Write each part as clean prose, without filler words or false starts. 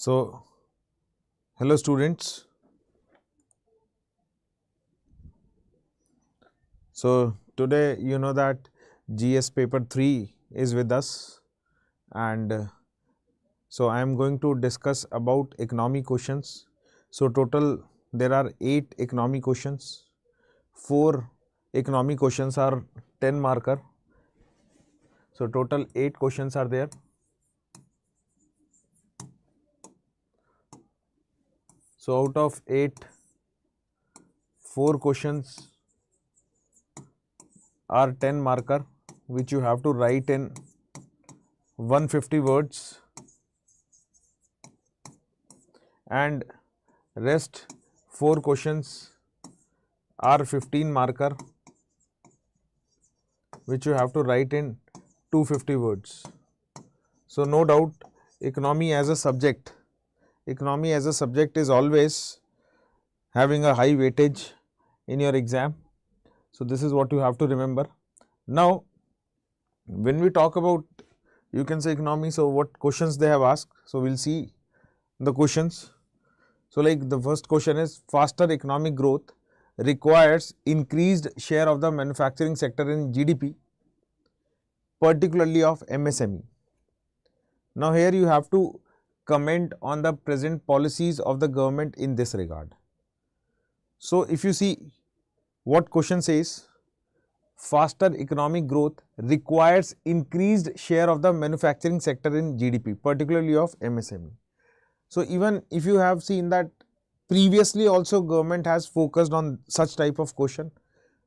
So, hello students. So, today you know that GS paper 3 is with us, and so I am going to discuss about economy questions. So, total there are 8 economy questions, 4 economy questions are 10 marker. So, total 8 questions are there. So, out of 8, 4 questions are 10 marker, which you have to write in 150 words, and rest 4 questions are 15 marker, which you have to write in 250 words. So, no doubt economy as a subject is always having a high weightage in your exam. So, this is what you have to remember. Now, when we talk about, you can say, economy, so what questions they have asked. So, we will see the questions. So, like the first question is, faster economic growth requires increased share of the manufacturing sector in GDP, particularly of MSME. Now, here you have to comment on the present policies of the government in this regard. So, if you see what question says, faster economic growth requires increased share of the manufacturing sector in GDP, particularly of MSME. So, even if you have seen that previously also government has focused on such type of question.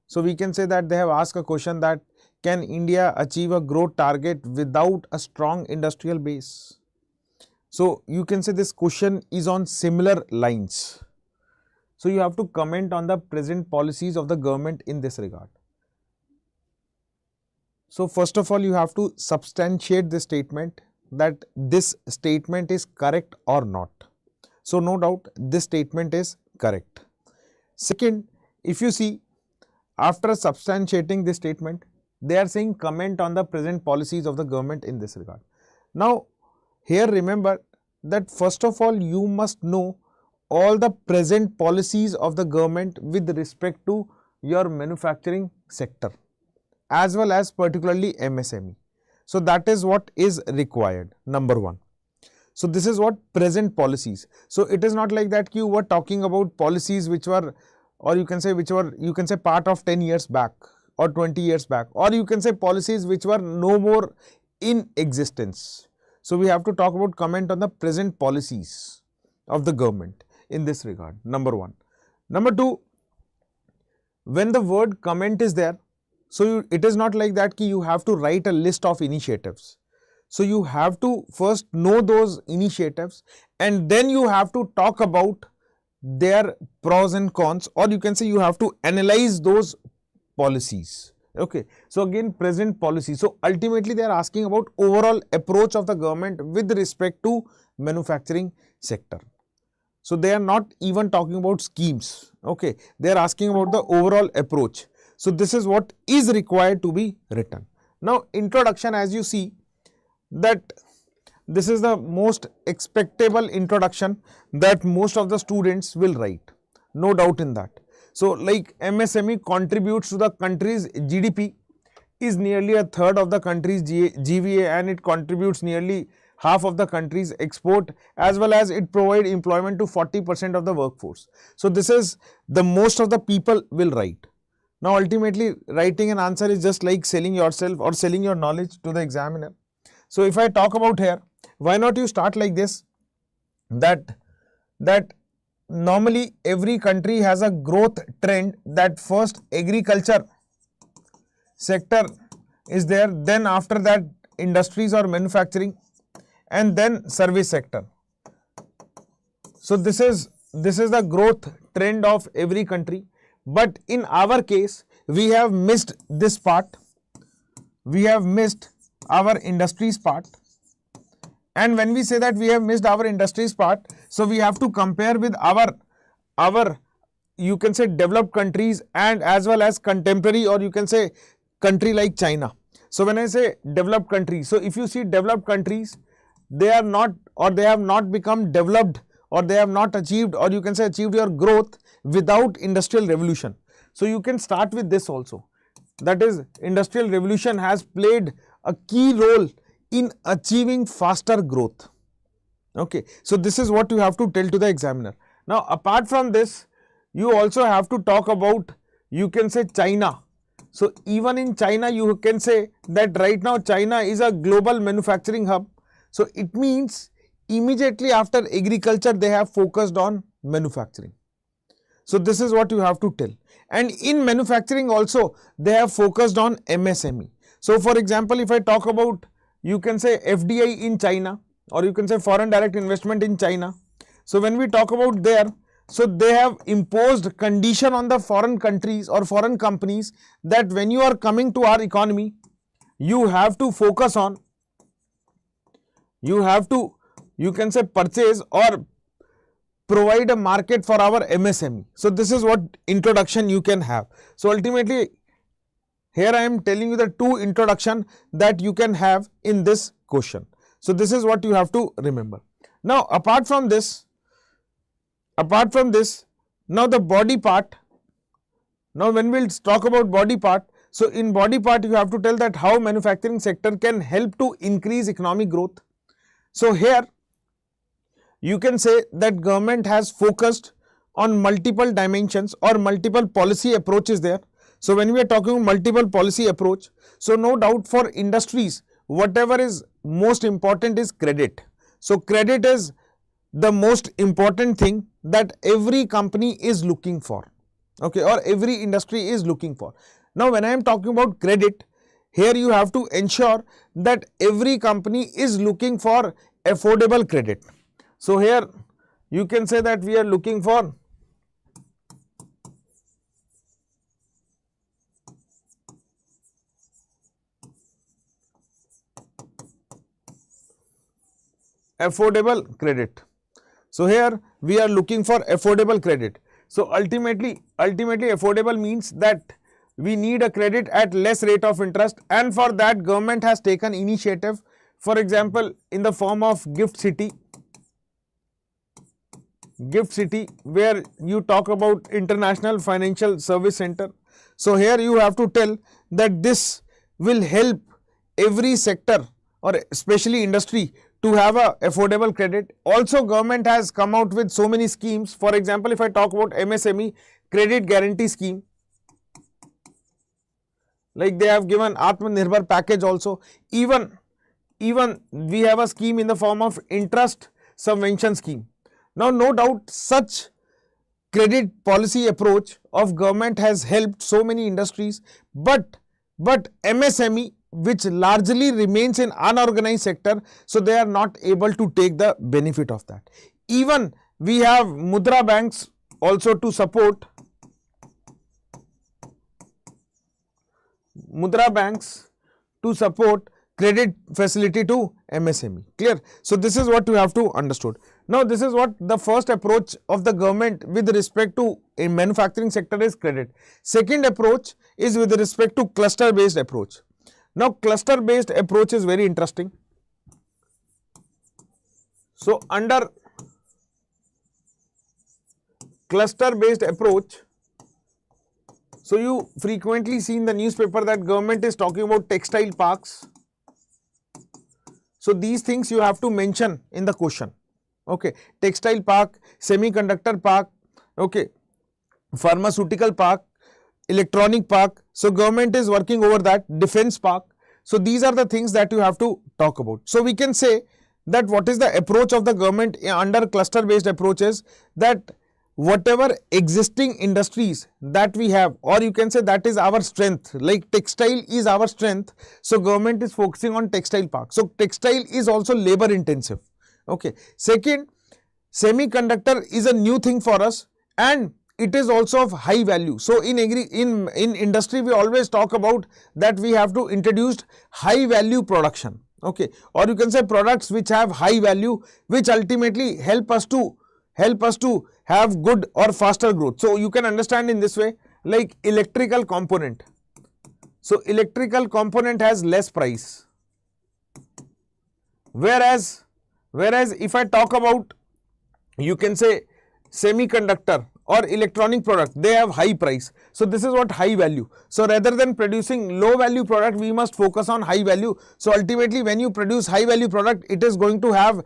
So, we can say that they have asked a question that, can India achieve a growth target without a strong industrial base? So, you can say this question is on similar lines. So, you have to comment on the present policies of the government in this regard. So, first of all, you have to substantiate this statement, that this statement is correct or not. So, no doubt this statement is correct. Second, if you see, after substantiating this statement, they are saying comment on the present policies of the government in this regard. Now, here remember that first of all you must know all the present policies of the government with respect to your manufacturing sector as well as particularly MSME. So, that is what is required, number 1. So, this is what present policies. So, it is not like that you were talking about policies which were, or you can say part of 10 years back or 20 years back, or you can say policies which were no more in existence. So, we have to talk about comment on the present policies of the government in this regard, number 1. Number 2, when the word comment is there, so it is not like that you have to write a list of initiatives. So, you have to first know those initiatives and then you have to talk about their pros and cons, or you can say you have to analyze those policies. Okay. So, again present policy. So, ultimately they are asking about overall approach of the government with respect to manufacturing sector. So, they are not even talking about schemes. Okay. They are asking about the overall approach. So, this is what is required to be written. Now, introduction, as you see that this is the most expectable introduction that most of the students will write, no doubt in that. So, like MSME contributes to the country's GDP, is nearly a third of the country's GVA, and it contributes nearly half of the country's export, as well as it provides employment to 40% of the workforce. So, this is the most of the people will write. Now, ultimately writing an answer is just like selling yourself or selling your knowledge to the examiner. So, if I talk about here, why not you start like this, that normally every country has a growth trend, that first agriculture sector is there, then after that industries or manufacturing, and then service sector. So, this is the growth trend of every country. But in our case, we have missed this part, we have missed our industries part, and when we say that we have missed our industries part, so we have to compare with our you can say developed countries and as well as contemporary, or you can say country like China. So, when I say developed countries, so if you see developed countries, they are not, or they have not become developed, or they have not achieved, or you can say achieved your growth without industrial revolution. So you can start with this also, that is industrial revolution has played a key role in achieving faster growth. Okay, so this is what you have to tell to the examiner. Now apart from this, you also have to talk about, you can say China. So even in China, you can say that right now China is a global manufacturing hub. So it means immediately after agriculture, they have focused on manufacturing. So this is what you have to tell. And in manufacturing also, they have focused on MSME. So for example, if I talk about, you can say FDI in China, or you can say foreign direct investment in China. So when we talk about there, so they have imposed condition on the foreign countries or foreign companies that when you are coming to our economy, you have to focus on, you have to, you can say purchase or provide a market for our MSME. So this is what introduction you can have. So ultimately, here I am telling you the two introduction that you can have in this question. So this is what you have to remember. Now apart from this, now the body part, now when we'll talk about body part, so in body part you have to tell that how manufacturing sector can help to increase economic growth. So here you can say that government has focused on multiple dimensions or multiple policy approaches there. So when we are talking multiple policy approach, so no doubt for industries, whatever is most important is credit. So credit is the most important thing that every company is looking for, okay, or every industry is looking for. Now when I am talking about credit, here you have to ensure that every company is looking for affordable credit. So here you can say that we are looking for affordable credit. So here we are looking for affordable credit. So ultimately affordable means that we need a credit at less rate of interest, and for that government has taken initiative, for example in the form of gift city, where you talk about International Financial Service Center. So here you have to tell that this will help every sector or especially industry to have a affordable credit. Also government has come out with so many schemes. For example, if I talk about MSME credit guarantee scheme, like they have given Atmanirbhar package also. Even we have a scheme in the form of interest subvention scheme. Now no doubt such credit policy approach of government has helped so many industries, but MSME, which largely remains in unorganized sector, so they are not able to take the benefit of that. Even we have Mudra banks also to support, credit facility to MSME. Clear? So this is what you have to understood. Now this is what the first approach of the government with respect to a manufacturing sector is credit. Second approach is with respect to cluster based approach. Now cluster based approach is very interesting. So under cluster based approach, so you frequently see in the newspaper that government is talking about textile parks. So these things you have to mention in the question. Okay, textile park, semiconductor park, okay, pharmaceutical park, electronic park. So government is working over that, defense park. So these are the things that you have to talk about. So we can say that what is the approach of the government under cluster based approaches, that whatever existing industries that we have, or you can say that is our strength, like textile is our strength. So government is focusing on textile park. So textile is also labor intensive. Okay. Second, semiconductor is a new thing for us and it is also of high value. So in industry we always talk about that we have to introduce high value production. Okay, or you can say products which have high value, which ultimately help us to have good or faster growth. So you can understand in this way, like electrical component. So electrical component has less price, whereas Whereas if I talk about, you can say, semiconductor or electronic product, they have high price. So this is what high value. So rather than producing low value product, we must focus on high value. So ultimately when you produce high value product, it is going to have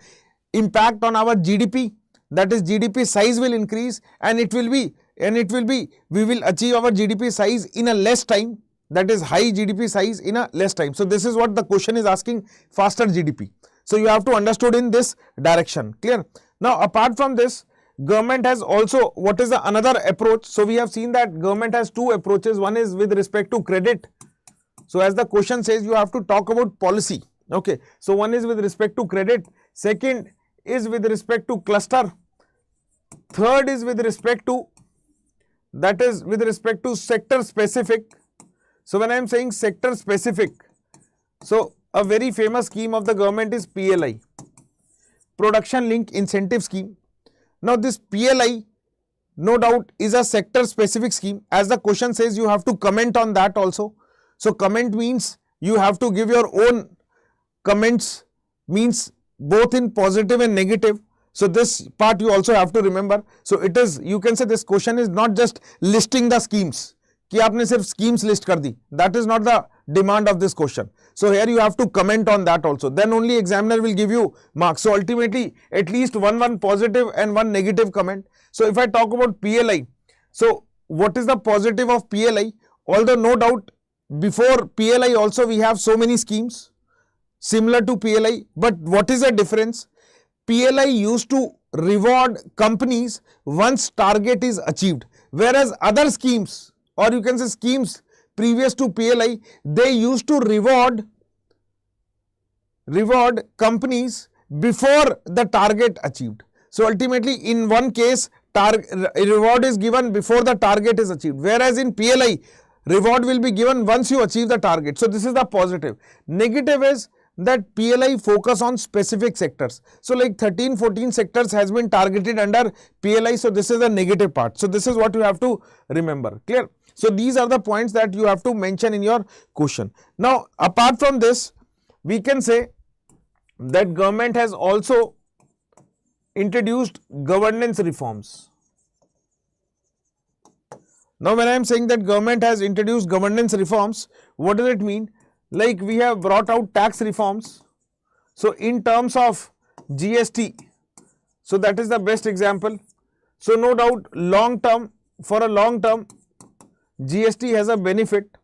impact on our GDP. That is, GDP size will increase, and it will be we will achieve our GDP size in a less time. That is, high GDP size in a less time. So this is what the question is asking, faster GDP. So you have to understood in this direction. Clear? Now apart from this, government has also, what is the another approach? So we have seen that government has two approaches. One is with respect to credit. So as the question says, you have to talk about policy. Okay. So one is with respect to credit. Second is with respect to cluster. Third is with respect to, that is with respect to sector specific. So when I am saying sector specific, so a very famous scheme of the government is PLI, Production Link Incentive Scheme. Now this PLI, no doubt, is a sector specific scheme. As the question says, you have to comment on that also. So comment means you have to give your own comments, means both in positive and negative. So this part you also have to remember. So it is, you can say this question is not just listing the schemes, कि आपने सिर्फ schemes list कर दी. That is not the demand of this question. So here you have to comment on that also. Then only examiner will give you marks. So ultimately at least one positive and one negative comment. So if I talk about PLI, so what is the positive of PLI? Although no doubt before PLI also we have so many schemes similar to PLI, but what is the difference? PLI used to reward companies once target is achieved, whereas other schemes, or you can say schemes previous to PLI, they used to reward companies before the target achieved. So ultimately in one case reward is given before the target is achieved, whereas in PLI reward will be given once you achieve the target. So this is the positive. Negative is that PLI focus on specific sectors. So like 13-14 sectors has been targeted under PLI. So this is the negative part. So this is what you have to remember. Clear? So these are the points that you have to mention in your question. Now apart from this, we can say that government has also introduced governance reforms. Now when I am saying that government has introduced governance reforms, what does it mean? Like we have brought out tax reforms. So in terms of GST, so that is the best example. So no doubt long term, for a long term, GST has a benefit.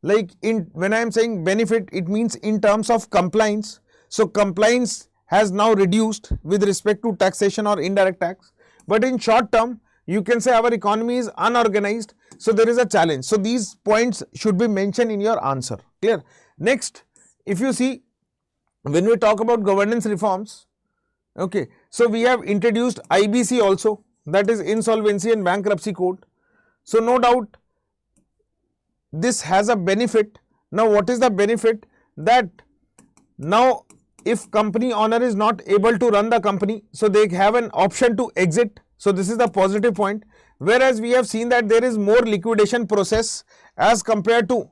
Like when I am saying benefit, it means in terms of compliance. So compliance has now reduced with respect to taxation or indirect tax. But in short term, you can say our economy is unorganized. So there is a challenge. So these points should be mentioned in your answer. Clear? Next, if you see, when we talk about governance reforms, okay, so we have introduced IBC also, that is Insolvency and Bankruptcy Code. So no doubt this has a benefit. Now what is the benefit? That now if company owner is not able to run the company, so they have an option to exit. So this is the positive point. Whereas we have seen that there is more liquidation process as compared to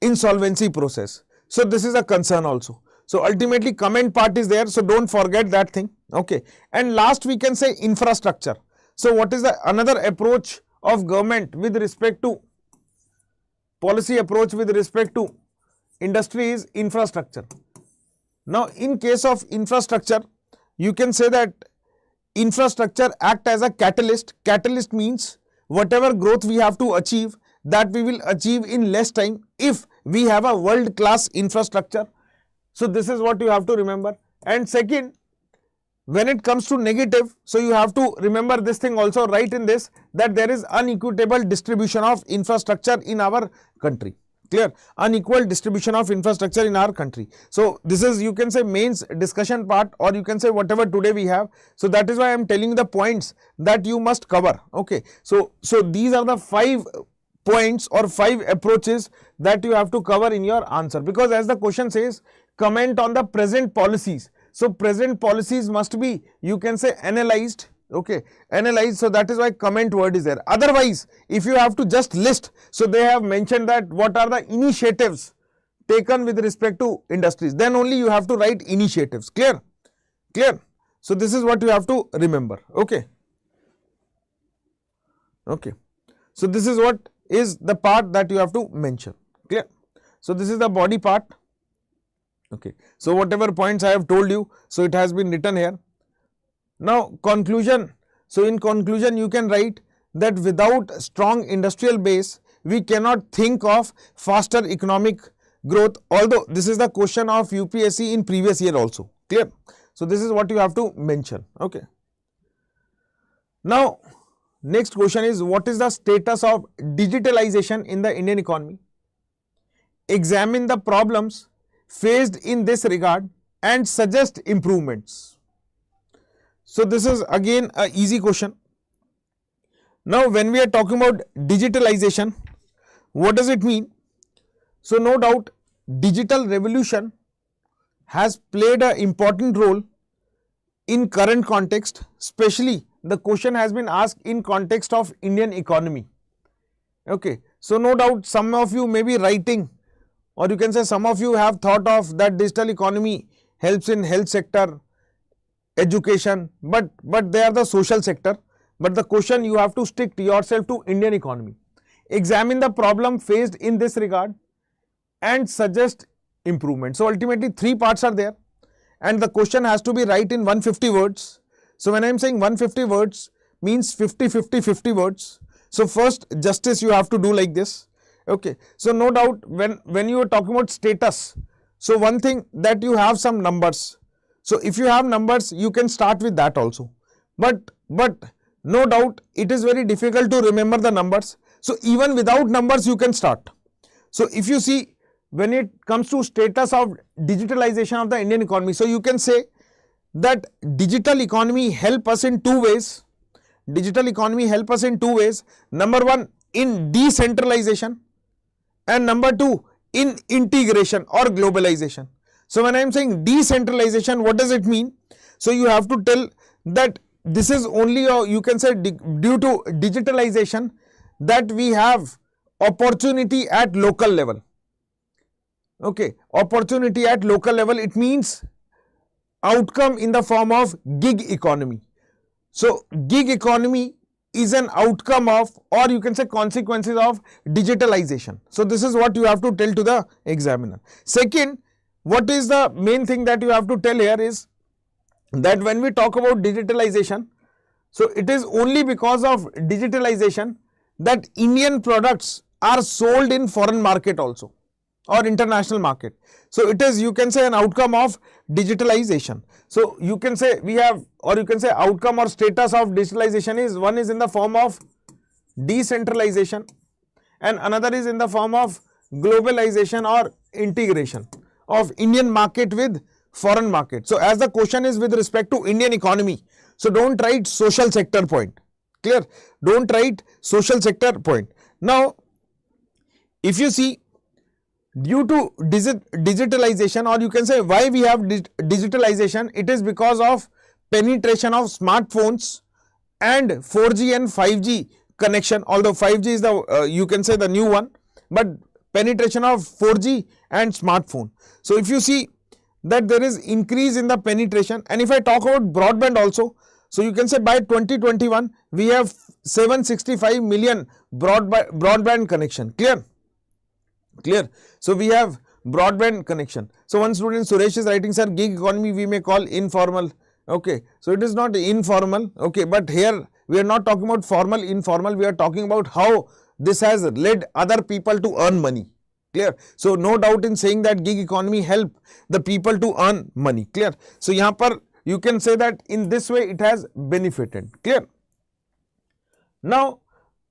insolvency process. So this is a concern also. So ultimately comment part is there. So don't forget that thing. Okay. And last we can say infrastructure. So what is the another approach of government with respect to policy approach with respect to industry is infrastructure. Now in case of infrastructure, you can say that infrastructure act as a catalyst. Catalyst means whatever growth we have to achieve, that we will achieve in less time if we have a world class infrastructure. So this is what you have to remember. And second, when it comes to negative, so you have to remember this thing also, right in this, that there is unequitable distribution of infrastructure in our country. Clear? Unequal distribution of infrastructure in our country. So this is, you can say, mains discussion part, or you can say whatever today we have. So that is why I am telling you the points that you must cover. Okay. So these are the 5 points or 5 approaches that you have to cover in your answer, because as the question says, comment on the present policies. So present policies must be, you can say, analyzed. Okay, analyze. So that is why comment word is there. Otherwise, if you have to just list, so they have mentioned that what are the initiatives taken with respect to industries. Then only you have to write initiatives. Clear? Clear? So this is what you have to remember. Okay. Okay. So this is what is the part that you have to mention. Clear? So this is the body part. Okay. So whatever points I have told you, so it has been written here. Now conclusion. So in conclusion you can write that without strong industrial base we cannot think of faster economic growth, although this is the question of UPSC in previous year also. Clear? So this is what you have to mention. Okay. Now next question is, what is the status of digitalization in the Indian economy? Examine the problems faced in this regard and suggest improvements. So this is again a easy question. Now when we are talking about digitalization, what does it mean? So no doubt digital revolution has played an important role in current context, especially the question has been asked in context of Indian economy. Okay. So no doubt some of you may be writing, or you can say some of you have thought of that digital economy helps in health sector, education, but they are the social sector. But the question you have to stick to yourself to Indian economy. Examine the problem faced in this regard and suggest improvement. So ultimately 3 parts are there and the question has to be right in 150 words. So when I am saying 150 words means 50 words. So first justice you have to do like this. Okay. So no doubt when you are talking about status, so one thing that you have some numbers. So if you have numbers you can start with that also. But no doubt it is very difficult to remember the numbers. So even without numbers you can start. So if you see, when it comes to status of digitalization of the Indian economy, so you can say that digital economy help us in 2 ways. Digital economy help us in 2 ways. Number 1 in decentralization and number 2 in integration or globalization. So when I am saying decentralization, what does it mean? So you have to tell that this is only you can say due to digitalization that we have opportunity at local level. Okay, opportunity at local level, it means outcome in the form of gig economy. So gig economy is an outcome of, or you can say consequences of digitalization. So this is what you have to tell to the examiner. Second, what is the main thing that you have to tell here is that when we talk about digitalization, so it is only because of digitalization that Indian products are sold in foreign market also or international market. So it is, you can say, an outcome of digitalization. So you can say we have, or you can say outcome or status of digitalization is, one is in the form of decentralization and another is in the form of globalization or integration of Indian market with foreign market. So as the question is with respect to Indian economy, so don't write social sector point. Clear? Don't write social sector point. Now if you see, due to digitalization, or you can say why we have digitalization, it is because of penetration of smartphones and 4G and 5G connection, although 5G is the you can say the new one, but penetration of 4G and smartphone. So if you see that there is increase in the penetration, and if I talk about broadband also, so you can say by 2021 we have 765 million broadband connection. Clear? Clear? So we have broadband connection. So one student Suresh is writing, sir, gig economy we may call informal. Okay, so it is not informal. Okay, but here we are not talking about formal, informal. We are talking about how this has led other people to earn money. Clear? So no doubt in saying that gig economy help the people to earn money. Clear? So यहाँ पर you can say that in this way it has benefited. Clear? Now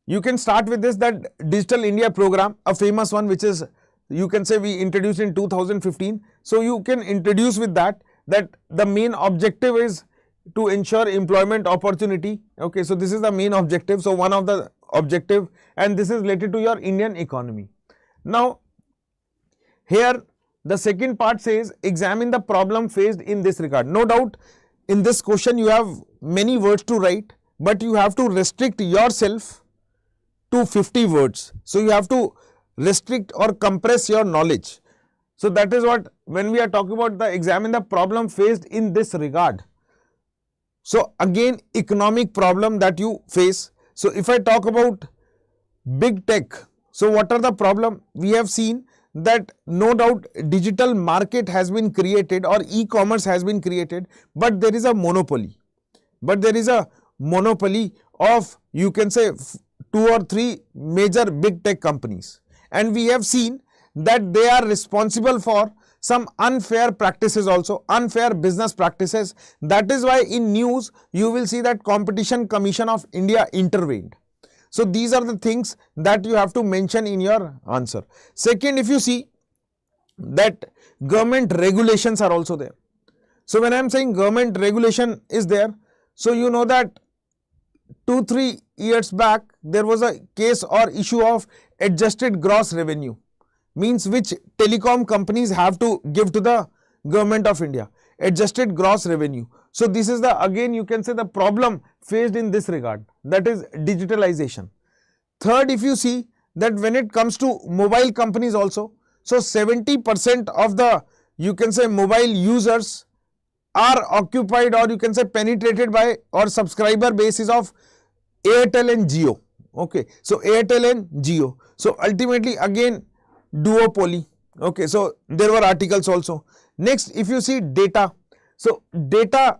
you can start with this, that Digital India program, a famous one, which is, you can say, we introduced in 2015. So you can introduce with that the main objective is to ensure employment opportunity. Okay, so this is the main objective. So one of the objective, and this is related to your Indian economy. Now here the second part says examine the problem faced in this regard. No doubt in this question you have many words to write, but you have to restrict yourself to 50 words. So you have to restrict or compress your knowledge. So that is what, when we are talking about the examine the problem faced in this regard. So again, economic problem that you face. So if I talk about big tech, so what are the problem? We have seen that no doubt digital market has been created or e-commerce has been created, but there is a monopoly. But there is a monopoly of, you can say, 2 or 3 major big tech companies, and we have seen that they are responsible for some unfair practices also, unfair business practices. That is why in news you will see that Competition Commission of India intervened. So these are the things that you have to mention in your answer. Second, if you see that government regulations are also there. So when I am saying government regulation is there, so you know that 2-3 years back there was a case or issue of adjusted gross revenue, means which telecom companies have to give to the government of India, adjusted gross revenue. So this is the, again you can say, the problem faced in this regard, that is digitalization. Third, if you see that when it comes to mobile companies also, so 70% of the, you can say, mobile users are occupied, or you can say penetrated by, or subscriber basis of Airtel and Jio. Okay, so Airtel and Jio. So ultimately again duopoly. Okay, so there were articles also. Next, if you see data, so data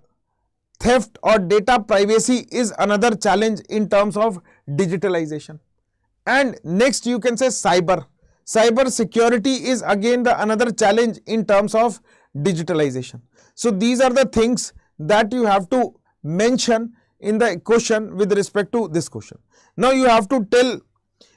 theft or data privacy is another challenge in terms of digitalization. And next you can say cyber security is again the another challenge in terms of digitalization. So these are the things that you have to mention in the question with respect to this question. Now you have to tell,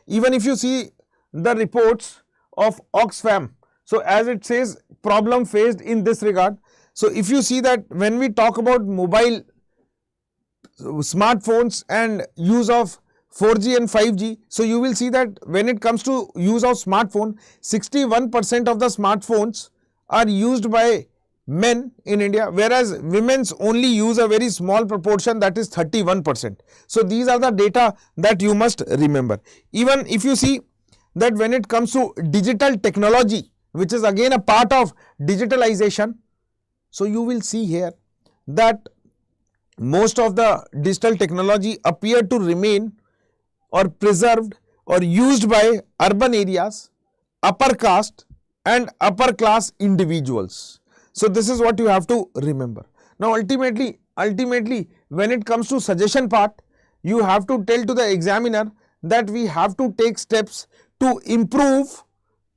even if you see the reports of Oxfam, so as it says problem faced in this regard. So if you see that when we talk about mobile smartphones and use of 4G and 5G, so you will see that when it comes to use of smartphone, 61% of the smartphones are used by men in India, whereas women's only use a very small proportion, that is 31%. So these are the data that you must remember. Even if you see that when it comes to digital technology, which is again a part of digitalization, so you will see here that most of the digital technology appear to remain or preserved or used by urban areas, upper caste and upper class individuals. So this is what you have to remember. Now ultimately when it comes to suggestion part, you have to tell to the examiner that we have to take steps to improve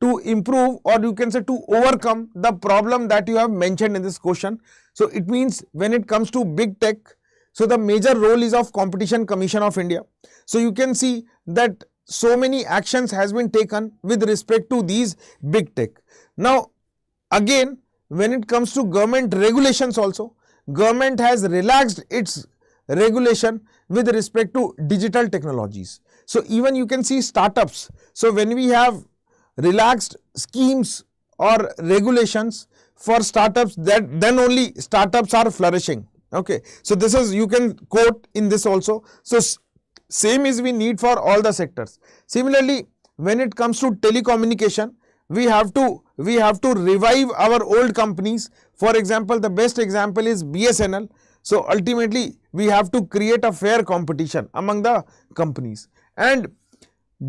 or you can say to overcome the problem that you have mentioned in this question. So it means when it comes to big tech, so the major role is of Competition Commission of India. So you can see that so many actions has been taken with respect to these big tech. Now again, when it comes to government regulations also, government has relaxed its regulation with respect to digital technologies. So even you can see startups. So when we have relaxed schemes or regulations for startups, that then only startups are flourishing. Okay, so this is, you can quote in this also. So same is we need for all the sectors. Similarly, when it comes to telecommunication, we have to revive our old companies. For example, the best example is BSNL. So ultimately we have to create a fair competition among the companies, and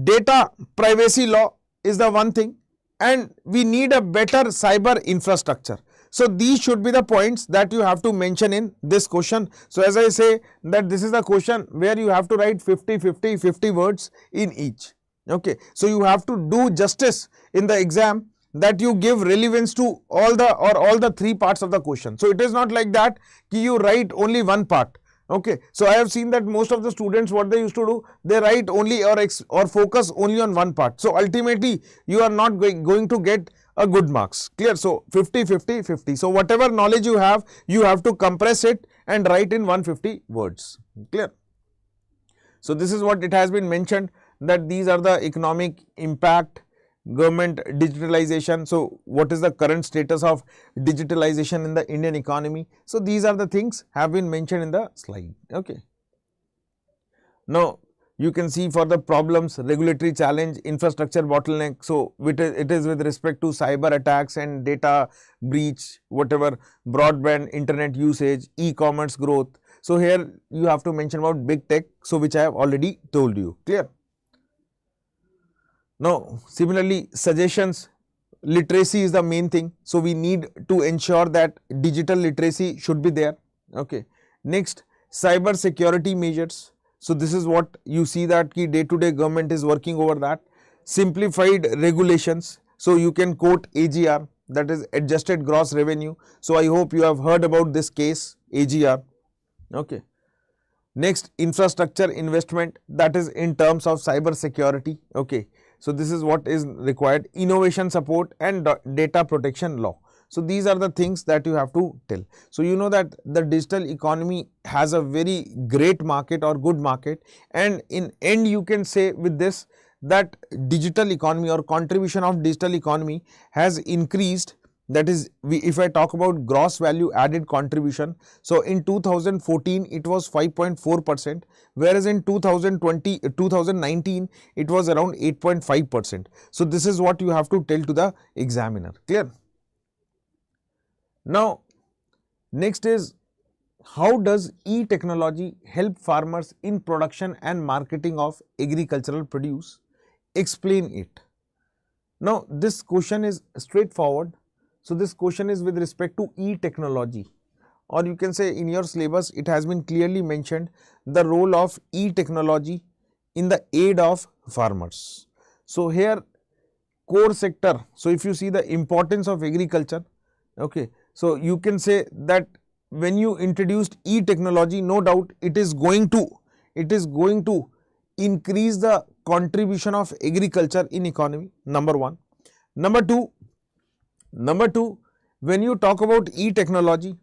data privacy law is the one thing, and we need a better cyber infrastructure. So these should be the points that you have to mention in this question. So as I say that this is the question where you have to write 50 words in each. Okay, so you have to do justice in the exam that you give relevance to all the 3 parts of the question. So it is not like that you write only one part. Okay, so I have seen that most of the students, what they used to do, they write only or focus only on one part. So ultimately you are not going to get a good marks. Clear? So 50. So whatever knowledge you have to compress it and write in 150 words. Clear? So this is what it has been mentioned, that these are the economic impact, government digitalization. So what is the current status of digitalization in the Indian economy? So these are the things have been mentioned in the slide. Okay. Now You can see for the problems, regulatory challenge, infrastructure bottleneck. So it is with respect to cyber attacks and data breach, whatever, broadband internet usage, e-commerce growth. So here you have to mention about big tech, so which I have already told you. Clear? Now similarly, suggestions, literacy is the main thing. So we need to ensure that digital literacy should be there. Okay. Next, cyber security measures. So this is what you see that ki day to day government is working over that. Simplified regulations. So you can quote AGR, that is adjusted gross revenue. So I hope you have heard about this case AGR. Okay. Next, infrastructure investment, that is in terms of cyber security. Okay. So this is what is required. Innovation support and data protection law. So these are the things that you have to tell. So you know that the digital economy has a very great market or good market, and in end you can say with this that digital economy or contribution of digital economy has increased. That is, if I talk about gross value added contribution, so in 2014 it was 5.4%, whereas in 2019 it was around 8.5%. So this is what you have to tell to the examiner. Clear? Now next is, how does e-technology help farmers in production and marketing of agricultural produce? Explain it. Now this question is straightforward. So this question is with respect to e-technology, or you can say in your syllabus it has been clearly mentioned the role of e-technology in the aid of farmers. So here core sector, so if you see the importance of agriculture, okay, so you can say that when you introduced e-technology, no doubt it is going to increase the contribution of agriculture in economy, number one. Number two, when you talk about e-technology,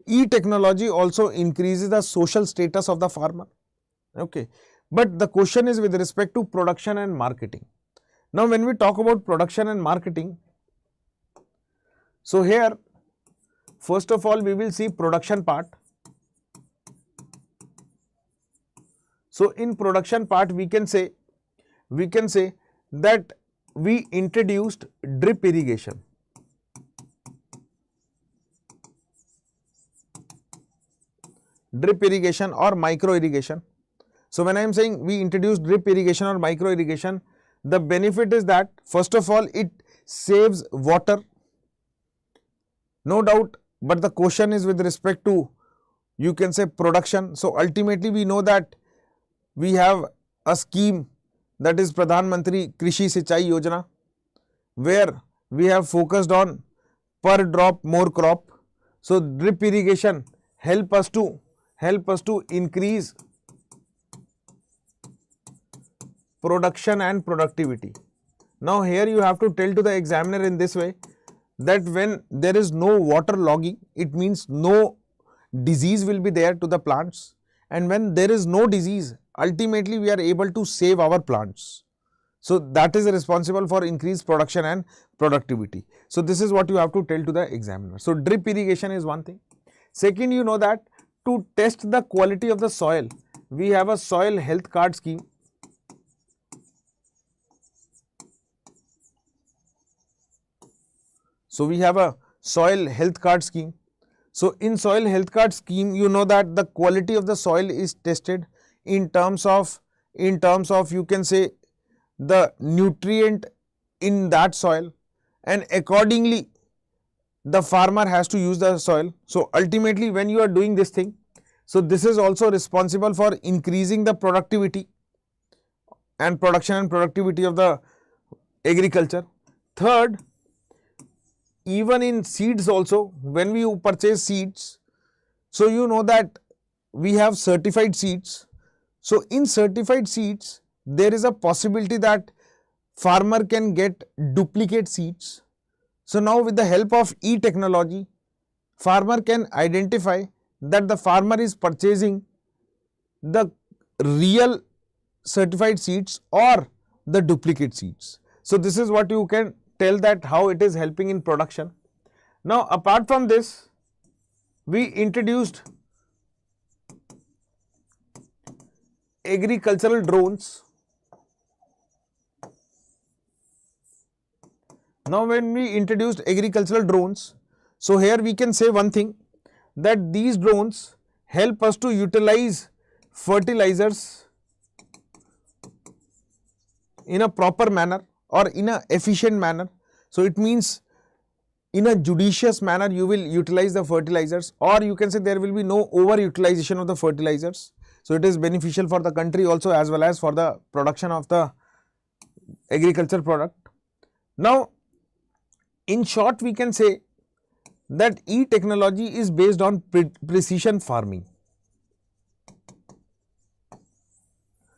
e-technology also increases the social status of the farmer. Okay, but the question is with respect to production and marketing. Now when we talk about production and marketing, so here first of all we will see production part. So in production part we can say that we introduced drip irrigation. Drip irrigation or micro irrigation. So when I am saying we introduced drip irrigation or micro irrigation, the benefit is that first of all it saves water, no doubt, but the question is with respect to, you can say, production. So ultimately we know that we have a scheme, that is Pradhan Mantri Krishi Sinchai Yojana, where we have focused on per drop more crop. So drip irrigation help us to increase production and productivity. Now here you have to tell to the examiner in this way that when there is no water logging, it means no disease will be there to the plants, and when there is no disease, ultimately we are able to save our plants. So that is responsible for increased production and productivity. So this is what you have to tell to the examiner. So drip irrigation is one thing. Second, you know that to test the quality of the soil, we have a soil health card scheme. So we have a soil health card scheme. So in soil health card scheme, you know that the quality of the soil is tested in terms of you can say the nutrient in that soil, and accordingly the farmer has to use the soil. So ultimately when you are doing this thing, so this is also responsible for increasing the productivity and production and productivity of the agriculture. Third, even in seeds also, when we purchase seeds, so you know that we have certified seeds. So in certified seeds, there is a possibility that farmer can get duplicate seeds. So now with the help of e-technology, farmer can identify that the farmer is purchasing the real certified seeds or the duplicate seeds. So this is what you can tell that how it is helping in production. Now apart from this, we introduced agricultural drones. Now when we introduced agricultural drones, so here we can say one thing, that these drones help us to utilize fertilizers in a proper manner or in a efficient manner. So it means in a judicious manner you will utilize the fertilizers, or you can say there will be no over utilization of the fertilizers. So it is beneficial for the country also as well as for the production of the agriculture product. Now in short we can say that e-technology is based on precision farming.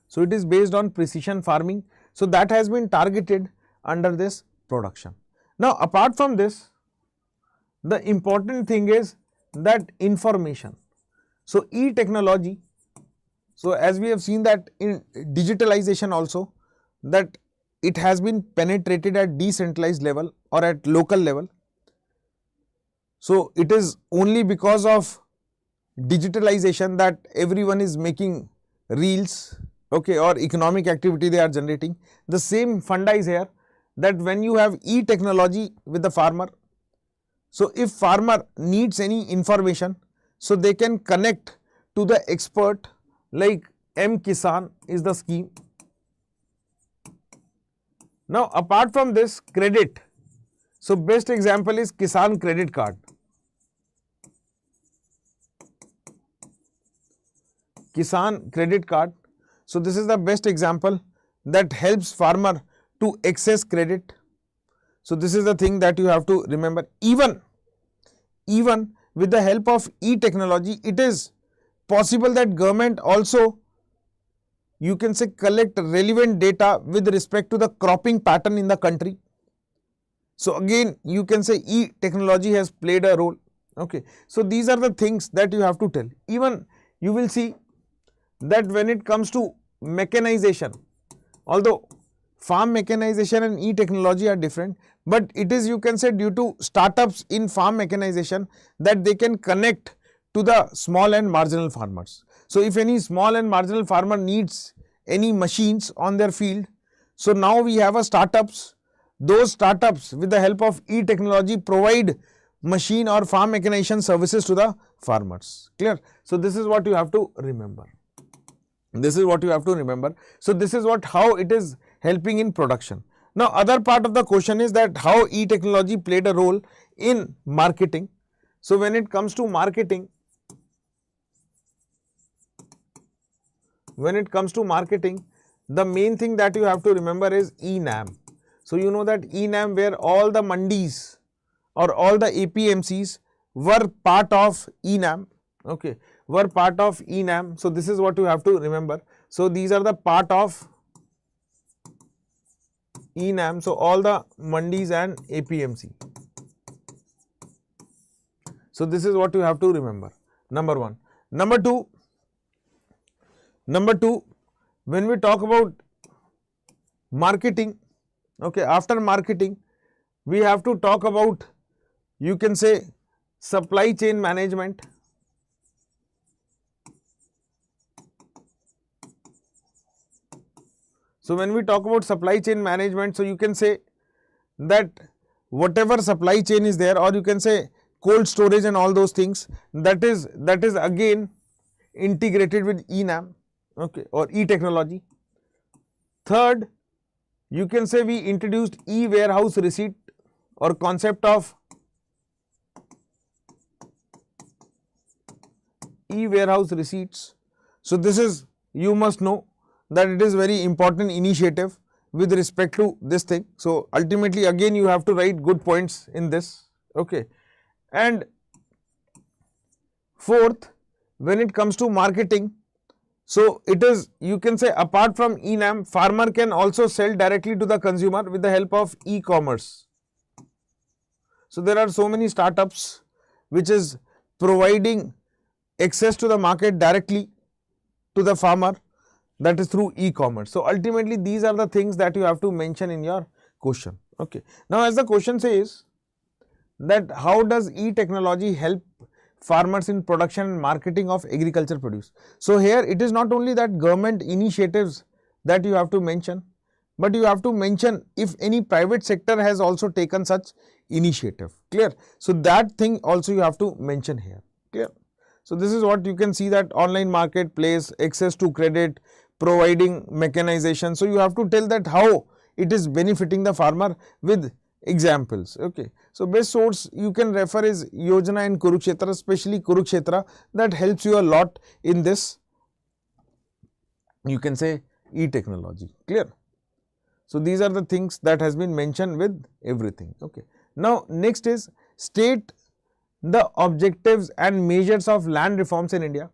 So it is based on precision farming. So that has been targeted under this production. Now apart from this, the important thing is that information. So e-technology, so as we have seen that in digitalization also, that it has been penetrated at decentralized level or at local level. So it is only because of digitalization that everyone is making reels, okay, or economic activity they are generating. The same funda is here, that when you have e-technology with the farmer, so if farmer needs any information, so they can connect to the expert, like M-Kisan is the scheme. Now apart from this, credit. So best example is Kisan credit card. Kisan credit card. So this is the best example that helps farmer to access credit. So this is the thing that you have to remember. Even with the help of e-technology, it is possible that government also, you can say, collect relevant data with respect to the cropping pattern in the country. So again you can say e-technology has played a role. Okay. So these are the things that you have to tell. Even you will see that when it comes to mechanization, although farm mechanization and e-technology are different, but it is, you can say, due to startups in farm mechanization that they can connect to the small and marginal farmers. So if any small and marginal farmer needs any machines on their field, so now we have a startups. Those startups with the help of e-technology provide machine or farm mechanization services to the farmers. Clear? So this is what you have to remember. This is what you have to remember. So this is how it is helping in production. Now other part of the question is that how e-technology played a role in marketing. So when it comes to marketing, the main thing that you have to remember is e-NAM. So you know that e-NAM, where all the mandis or all the APMCs were part of e-NAM, okay, were part of e-NAM. So this is what you have to remember. So these are the part of e-NAM. So all the mandis and APMC. So this is what you have to remember. Number one. Number two, when we talk about marketing, okay, after marketing, we have to talk about, you can say, supply chain management. So when we talk about supply chain management, so you can say that whatever supply chain is there, or you can say cold storage and all those things, that is again integrated with e-NAM, okay, or e-technology. Third, you can say we introduced e-warehouse receipt or concept of e-warehouse receipts. So this is, you must know that it is very important initiative with respect to this thing. So ultimately again you have to write good points in this, okay. And fourth, when it comes to marketing, so it is, you can say, apart from e-NAM, farmer can also sell directly to the consumer with the help of e-commerce. So there are so many startups which is providing access to the market directly to the farmer, that is through e-commerce. So ultimately these are the things that you have to mention in your question, okay. Now as the question says that how does e-technology help farmers in production and marketing of agriculture produce. So here it is not only that government initiatives that you have to mention, but you have to mention if any private sector has also taken such initiative. Clear? So that thing also you have to mention here. Clear? So this is what you can see, that online marketplace, access to credit, providing mechanization. So you have to tell that how it is benefiting the farmer with examples. Okay. So best source you can refer is Yojana in Kurukshetra, especially Kurukshetra, that helps you a lot in this, you can say, e-technology. Clear? So these are the things that has been mentioned with everything. Okay. Now next is state the objectives and measures of land reforms in India.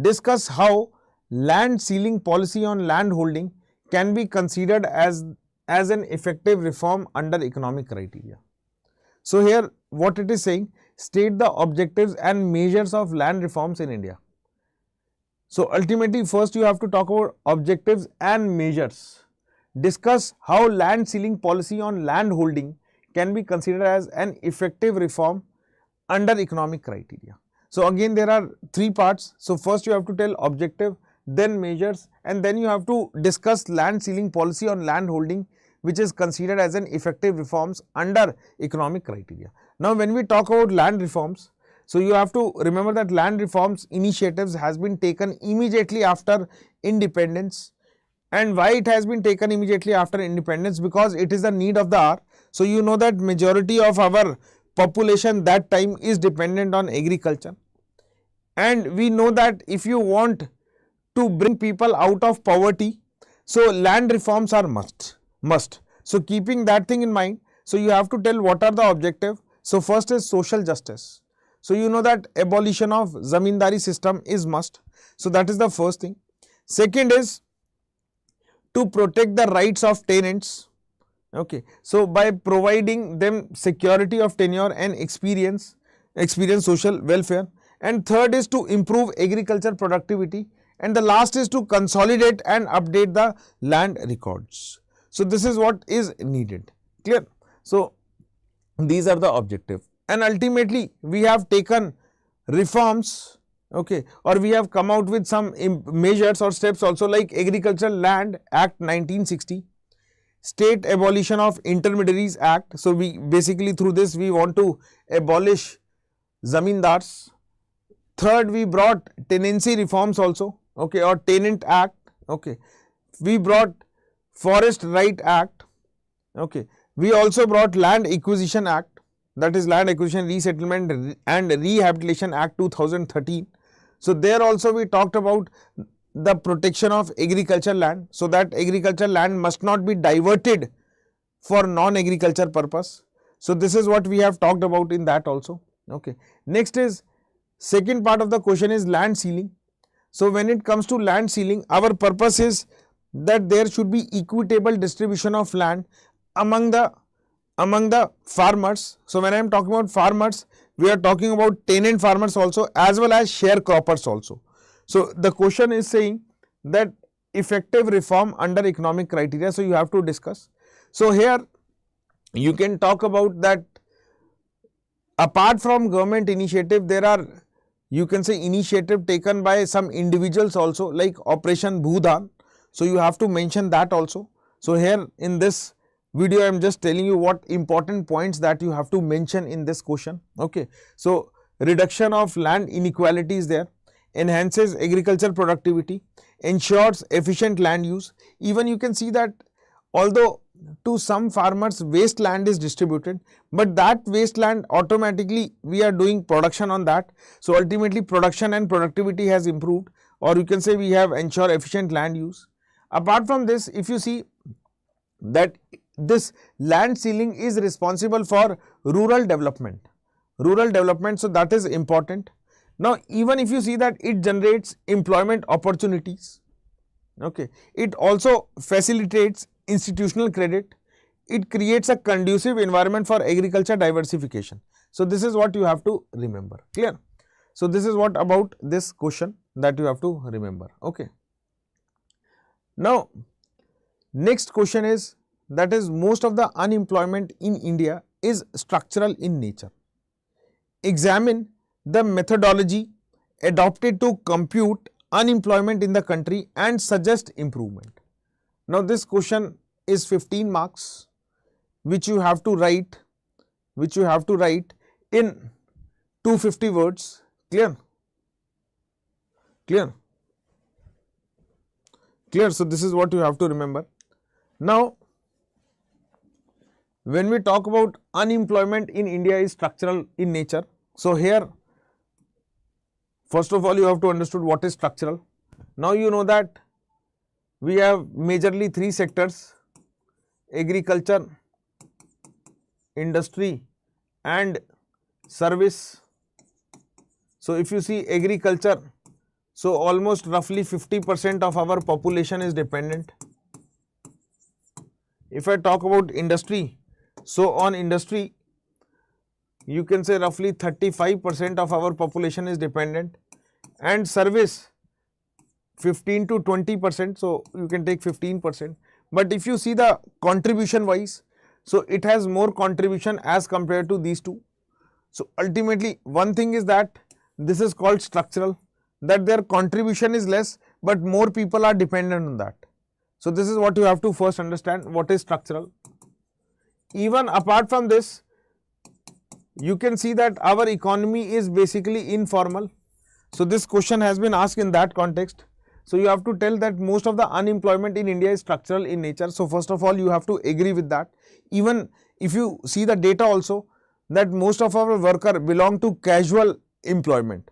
Discuss how land ceiling policy on land holding can be considered as an effective reform under economic criteria. So here what it is saying, state the objectives and measures of land reforms in India. So ultimately first you have to talk about objectives and measures. Discuss how land ceiling policy on land holding can be considered as an effective reform under economic criteria. So again there are three parts. So first you have to tell objective, then measures, and then you have to discuss land ceiling policy on land holding which is considered as an effective reforms under economic criteria. Now when we talk about land reforms, so you have to remember that land reforms initiatives has been taken immediately after independence. And why it has been taken immediately after independence? Because it is the need of the hour. So you know that majority of our population that time is dependent on agriculture, and we know that if you want to bring people out of poverty, so land reforms are must. So keeping that thing in mind, so you have to tell what are the objective. So first is social justice. So you know that abolition of zamindari system is must. So that is the first thing. Second is to protect the rights of tenants. Okay. So by providing them security of tenure and experience social welfare. And third is to improve agriculture productivity. And the last is to consolidate and update the land records. So this is what is needed. Clear? So these are the objectives. And ultimately we have taken reforms, okay, or we have come out with some measures or steps also, like Agricultural Land Act 1960, State Abolition of Intermediaries Act. So we basically through this we want to abolish zamindars. Third, we brought tenancy reforms also, okay, or Tenant Act, okay. We brought Forest Right Act, okay. We also brought Land Acquisition Act, that is Land Acquisition, Resettlement and Rehabilitation Act 2013. So there also we talked about the protection of agricultural land, so that agricultural land must not be diverted for non-agriculture purpose. So this is what we have talked about in that also. Okay. Next is second part of the question is land ceiling. So when it comes to land ceiling, our purpose is that there should be equitable distribution of land among the farmers. So when I am talking about farmers, we are talking about tenant farmers also as well as sharecroppers also. So the question is saying that effective reform under economic criteria. So you have to discuss. So here you can talk about that apart from government initiative, there are, you can say, initiative taken by some individuals also, like Operation Bhudan. So you have to mention that also. So here in this video I am just telling you what important points that you have to mention in this question. Okay. So reduction of land inequality is there, enhances agriculture productivity, ensures efficient land use. Even you can see that although to some farmers waste land is distributed, but that waste land automatically we are doing production on that. So ultimately production and productivity has improved, or you can say we have ensured efficient land use. Apart from this, if you see that this land ceiling is responsible for rural development, so that is important. Now even if you see that it generates employment opportunities, okay, it also facilitates institutional credit, it creates a conducive environment for agriculture diversification. So this is what you have to remember. Clear? So this is what about this question that you have to remember. Okay. Now next question is, that is, most of the unemployment in India is structural in nature. Examine the methodology adopted to compute unemployment in the country and suggest improvement. Now this question is 15 marks which you have to write in 250 words. Clear? So this is what you have to remember. Now when we talk about unemployment in India is structural in nature. So here first of all you have to understand what is structural. Now you know that we have majorly three sectors: agriculture, industry and service. So if you see agriculture, so almost roughly 50% of our population is dependent. If I talk about industry, so on industry you can say roughly 35% of our population is dependent, and service 15 to 20%, so you can take 15%. But if you see the contribution wise, so it has more contribution as compared to these two. So ultimately one thing is that this is called structural, that their contribution is less but more people are dependent on that. So this is what you have to first understand, what is structural. Even apart from this, you can see that our economy is basically informal. So this question has been asked in that context. So you have to tell that most of the unemployment in India is structural in nature. So first of all you have to agree with that. Even if you see the data also, that most of our workers belong to casual employment.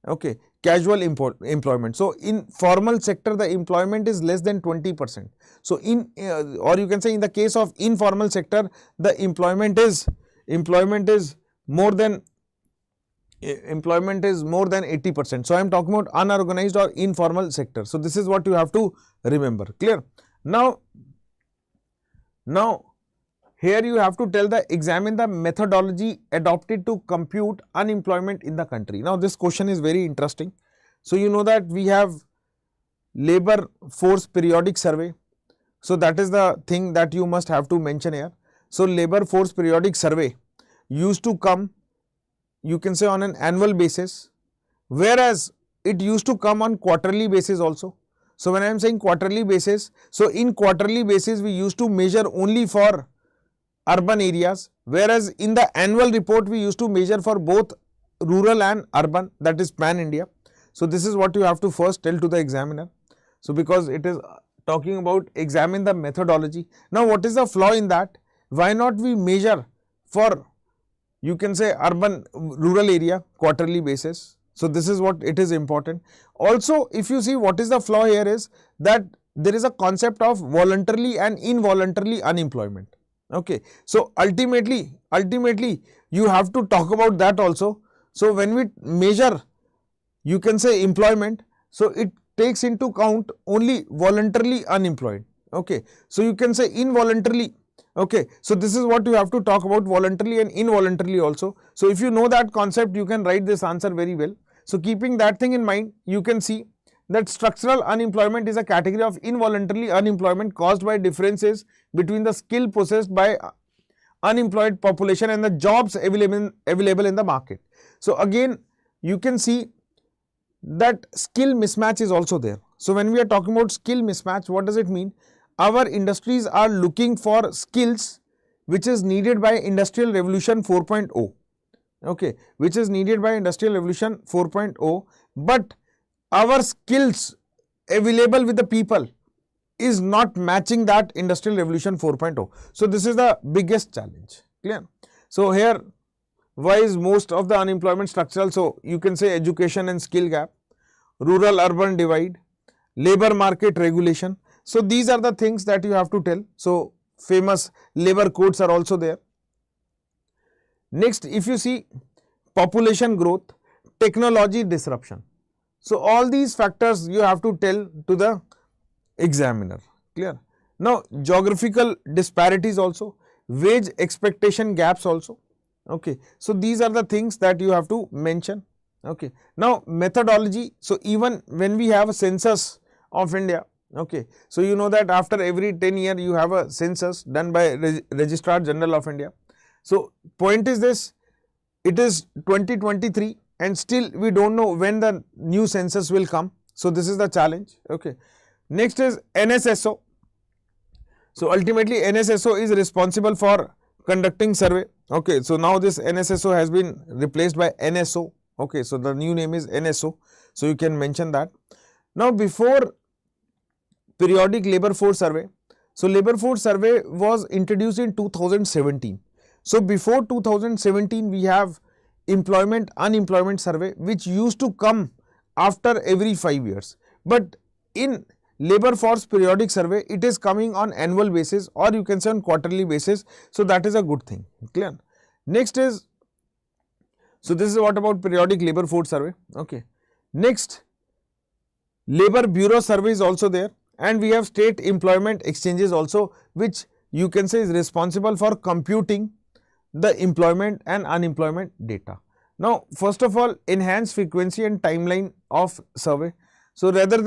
Okay, casual employment. So in formal sector the employment is less than 20%. So in or you can say in the case of informal sector the employment is more than 80%. So I am talking about unorganized or informal sector. So this is what you have to remember. Clear? Now here you have to tell examine the methodology adopted to compute unemployment in the country. Now this question is very interesting. So you know that we have labor force periodic survey. So that is the thing that you must have to mention here. So labor force periodic survey used to come, you can say, on an annual basis, whereas it used to come on quarterly basis also. So when I am saying quarterly basis, so in quarterly basis we used to measure only for urban areas, whereas in the annual report we used to measure for both rural and urban, that is pan India. So this is what you have to first tell to the examiner. So because it is talking about examine the methodology. Now what is the flaw in that? Why not we measure for, you can say, urban rural area quarterly basis? So this is what it is important. Also if you see what is the flaw here is that there is a concept of voluntarily and involuntarily unemployment. Okay, so ultimately you have to talk about that also. So when we measure, you can say, employment, so it takes into count only voluntarily unemployed. Okay, so you can say involuntarily. Okay, so this is what you have to talk about, voluntarily and involuntarily also. So if you know that concept, you can write this answer very well. So keeping that thing in mind, you can see that structural unemployment is a category of involuntary unemployment caused by differences between the skill possessed by unemployed population and the jobs available in the market. So again you can see that skill mismatch is also there. So when we are talking about skill mismatch, what does it mean? Our industries are looking for skills which is needed by Industrial Revolution 4.0. Okay, which is needed by Industrial Revolution 4.0, but our skills available with the people is not matching that Industrial Revolution 4.0. So this is the biggest challenge. Clear? So here, why is most of the unemployment structural? So you can say education and skill gap, rural urban divide, labor market regulation. So these are the things that you have to tell. So famous labor codes are also there. Next, if you see population growth, technology disruption. So all these factors you have to tell to the examiner. Clear? Now geographical disparities also, wage expectation gaps also. Okay, so these are the things that you have to mention. Okay, now methodology. So even when we have a census of India, okay, so you know that after every 10 years you have a census done by Registrar General of India. So point is this, it is 2023 and still we don't know when the new census will come. So this is the challenge. Okay. Next is NSSO. So ultimately NSSO is responsible for conducting survey. Okay. So now this NSSO has been replaced by NSO. Okay. So the new name is NSO. So you can mention that. Now before periodic labor force survey, so labor force survey was introduced in 2017. So before 2017 we have employment unemployment survey which used to come after every 5 years, but in labor force periodic survey it is coming on annual basis, or you can say on quarterly basis. So that is a good thing. Clear? Next is, so this is what about periodic labor force survey. Okay. Next, labor bureau survey is also there, and we have state employment exchanges also, which you can say is responsible for computing the employment and unemployment data. Now first of all, enhance frequency and timeline of survey. So rather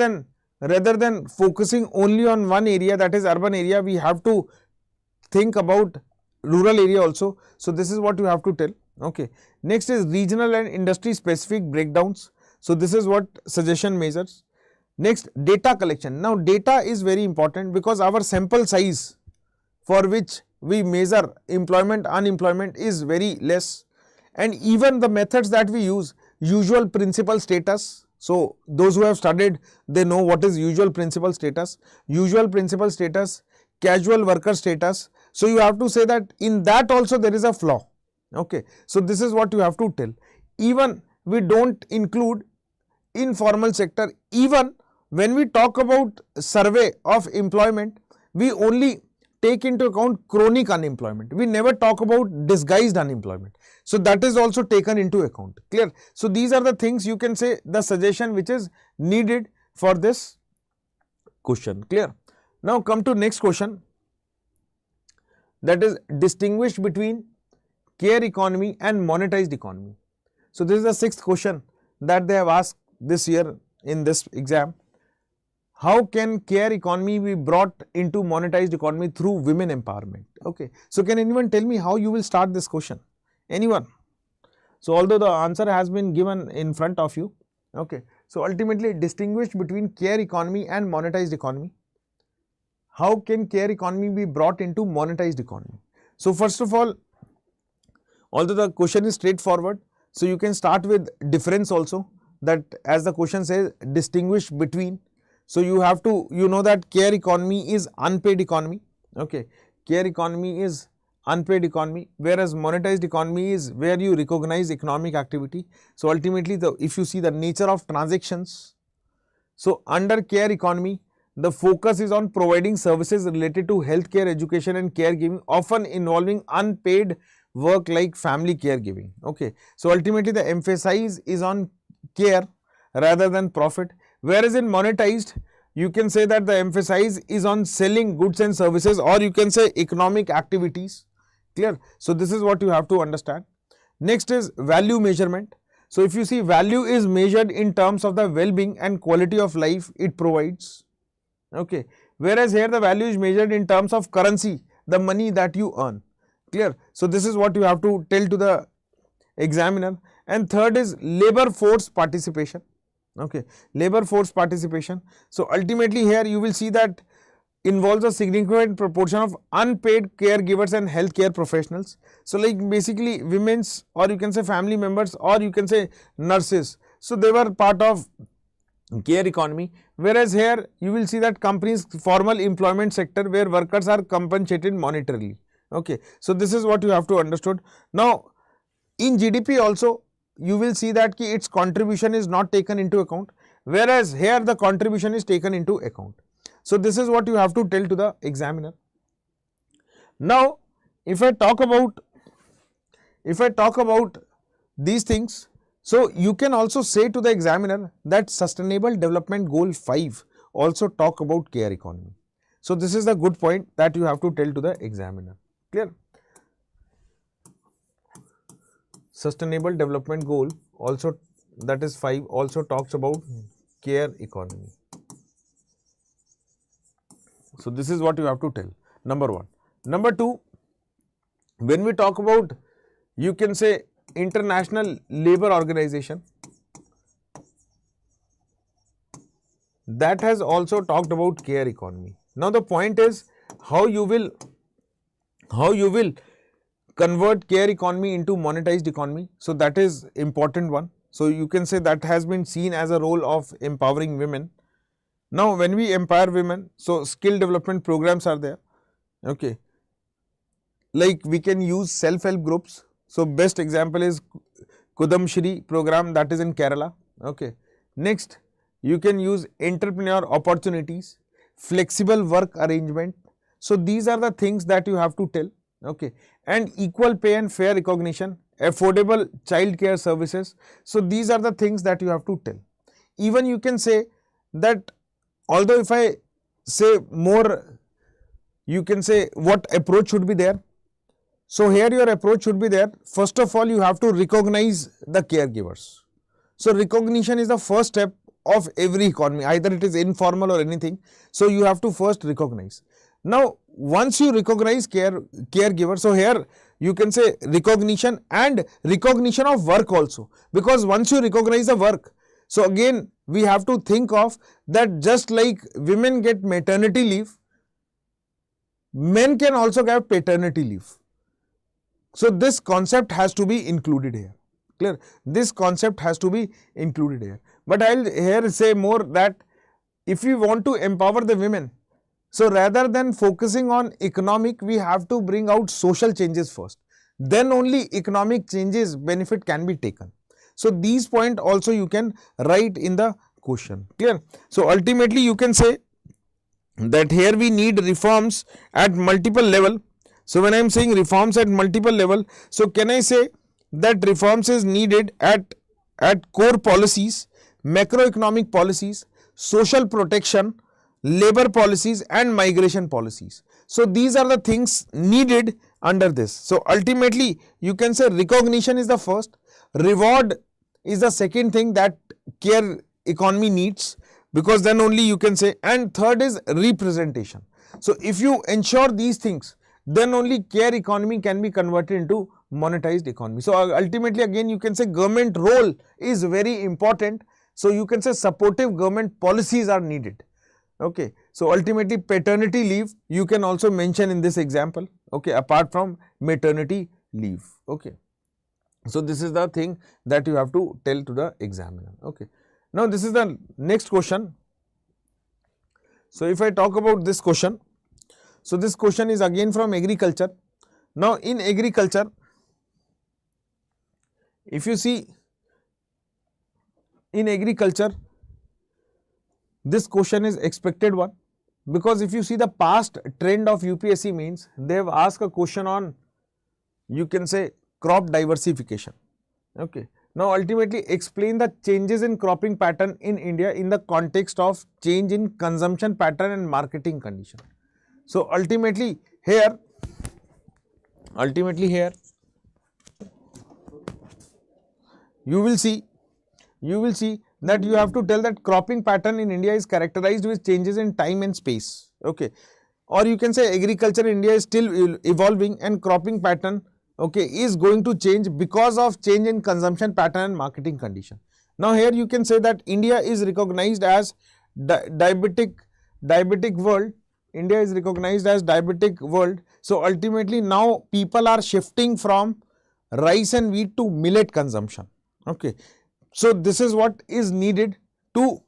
than focusing only on one area, that is urban area, we have to think about rural area also. So this is what you have to tell. Okay. Next is regional and industry specific breakdowns. So this is what suggestion measures. Next, data collection. Now data is very important because our sample size for which we measure employment unemployment is very less, and even the methods that we use, usual principal status. So those who have studied, they know what is usual principal status, casual worker status. So you have to say that in that also there is a flaw. Okay. So this is what you have to tell. Even we don't include informal sector. Even when we talk about survey of employment, we only take into account chronic unemployment. We never talk about disguised unemployment. So that is also taken into account. Clear? So these are the things you can say the suggestion which is needed for this question. Clear? Now come to next question, that is distinguish between care economy and monetized economy. So this is the sixth question that they have asked this year in this exam. How can care economy be brought into monetized economy through women empowerment? Okay. So can anyone tell me how you will start this question? Anyone? So although the answer has been given in front of you. Okay. So ultimately distinguish between care economy and monetized economy. How can care economy be brought into monetized economy? So first of all, although the question is straightforward, so you can start with difference also, that as the question says distinguish between. So you have to, you know that care economy is unpaid economy. Okay. Care economy is unpaid economy, whereas monetized economy is where you recognize economic activity. So ultimately if you see the nature of transactions, so under care economy, the focus is on providing services related to healthcare, education and caregiving, often involving unpaid work like family caregiving. Okay. So ultimately the emphasis is on care rather than profit. Whereas in monetized, you can say that the emphasis is on selling goods and services, or you can say economic activities. Clear? So this is what you have to understand. Next is value measurement. So if you see, value is measured in terms of the well-being and quality of life it provides. Okay. Whereas here the value is measured in terms of currency, the money that you earn. Clear? So this is what you have to tell to the examiner. And third is labor force participation. Okay. Labor force participation. So ultimately here you will see that involves a significant proportion of unpaid caregivers and healthcare professionals. So like basically women's, or you can say family members, or you can say nurses. So they were part of care economy, whereas here you will see that companies, formal employment sector where workers are compensated monetarily. Okay. So this is what you have to understood. Now in GDP also you will see that its contribution is not taken into account, whereas here the contribution is taken into account. So this is what you have to tell to the examiner. Now if I talk about these things, so you can also say to the examiner that Sustainable Development Goal 5 also talk about care economy. So this is the good point that you have to tell to the examiner. Clear? Sustainable Development Goal also, that is 5, also talks about care economy. So this is what you have to tell, number 1. Number 2, when we talk about, you can say International Labour Organization, that has also talked about care economy. Now the point is how you will convert care economy into monetized economy. So that is important one. So you can say that has been seen as a role of empowering women. Now when we empower women, so skill development programs are there, okay, like we can use self-help groups. So best example is Kudam Shri program, that is in Kerala, okay. Next, you can use entrepreneur opportunities, flexible work arrangement. So these are the things that you have to tell, okay, and equal pay and fair recognition, affordable child care services. So these are the things that you have to tell. Even you can say that, although if I say more, you can say what approach should be there. So here your approach should be there. First of all, you have to recognize the caregivers. So recognition is the first step of every economy, either it is informal or anything. So you have to first recognize. Now once you recognize caregiver, so here you can say recognition and recognition of work also, because once you recognize the work, so again we have to think of that just like women get maternity leave, men can also get paternity leave. So this concept has to be included here, clear? This concept has to be included here. But I'll here say more that if we want to empower the women, so rather than focusing on economic, we have to bring out social changes first. Then only economic changes benefit can be taken. So these points also you can write in the question, clear? So ultimately you can say that here we need reforms at multiple level. So when I am saying reforms at multiple level, so can I say that reforms is needed at core policies, macroeconomic policies, social protection, labor policies and migration policies. So these are the things needed under this. So ultimately you can say recognition is the first, reward is the second thing that care economy needs, because then only you can say, and third is representation. So if you ensure these things, then only care economy can be converted into monetized economy. So ultimately again you can say government role is very important. So you can say supportive government policies are needed, okay. So ultimately paternity leave you can also mention in this example, okay, apart from maternity leave, okay. So this is the thing that you have to tell to the examiner, okay. Now this is the next question. So if I talk about this question, so this question is again from agriculture. Now in agriculture, if you see in agriculture, this question is expected one, because if you see the past trend of UPSC means, they have asked a question on, you can say, crop diversification, okay. Now ultimately explain the changes in cropping pattern in India in the context of change in consumption pattern and marketing condition. So ultimately here you will see that you have to tell that cropping pattern in India is characterized with changes in time and space, okay, or you can say agriculture in India is still evolving and cropping pattern, okay, is going to change because of change in consumption pattern and marketing condition. Now here you can say that India is recognized as diabetic world. India is recognized as diabetic world. So ultimately now people are shifting from rice and wheat to millet consumption, okay. So this is what is needed to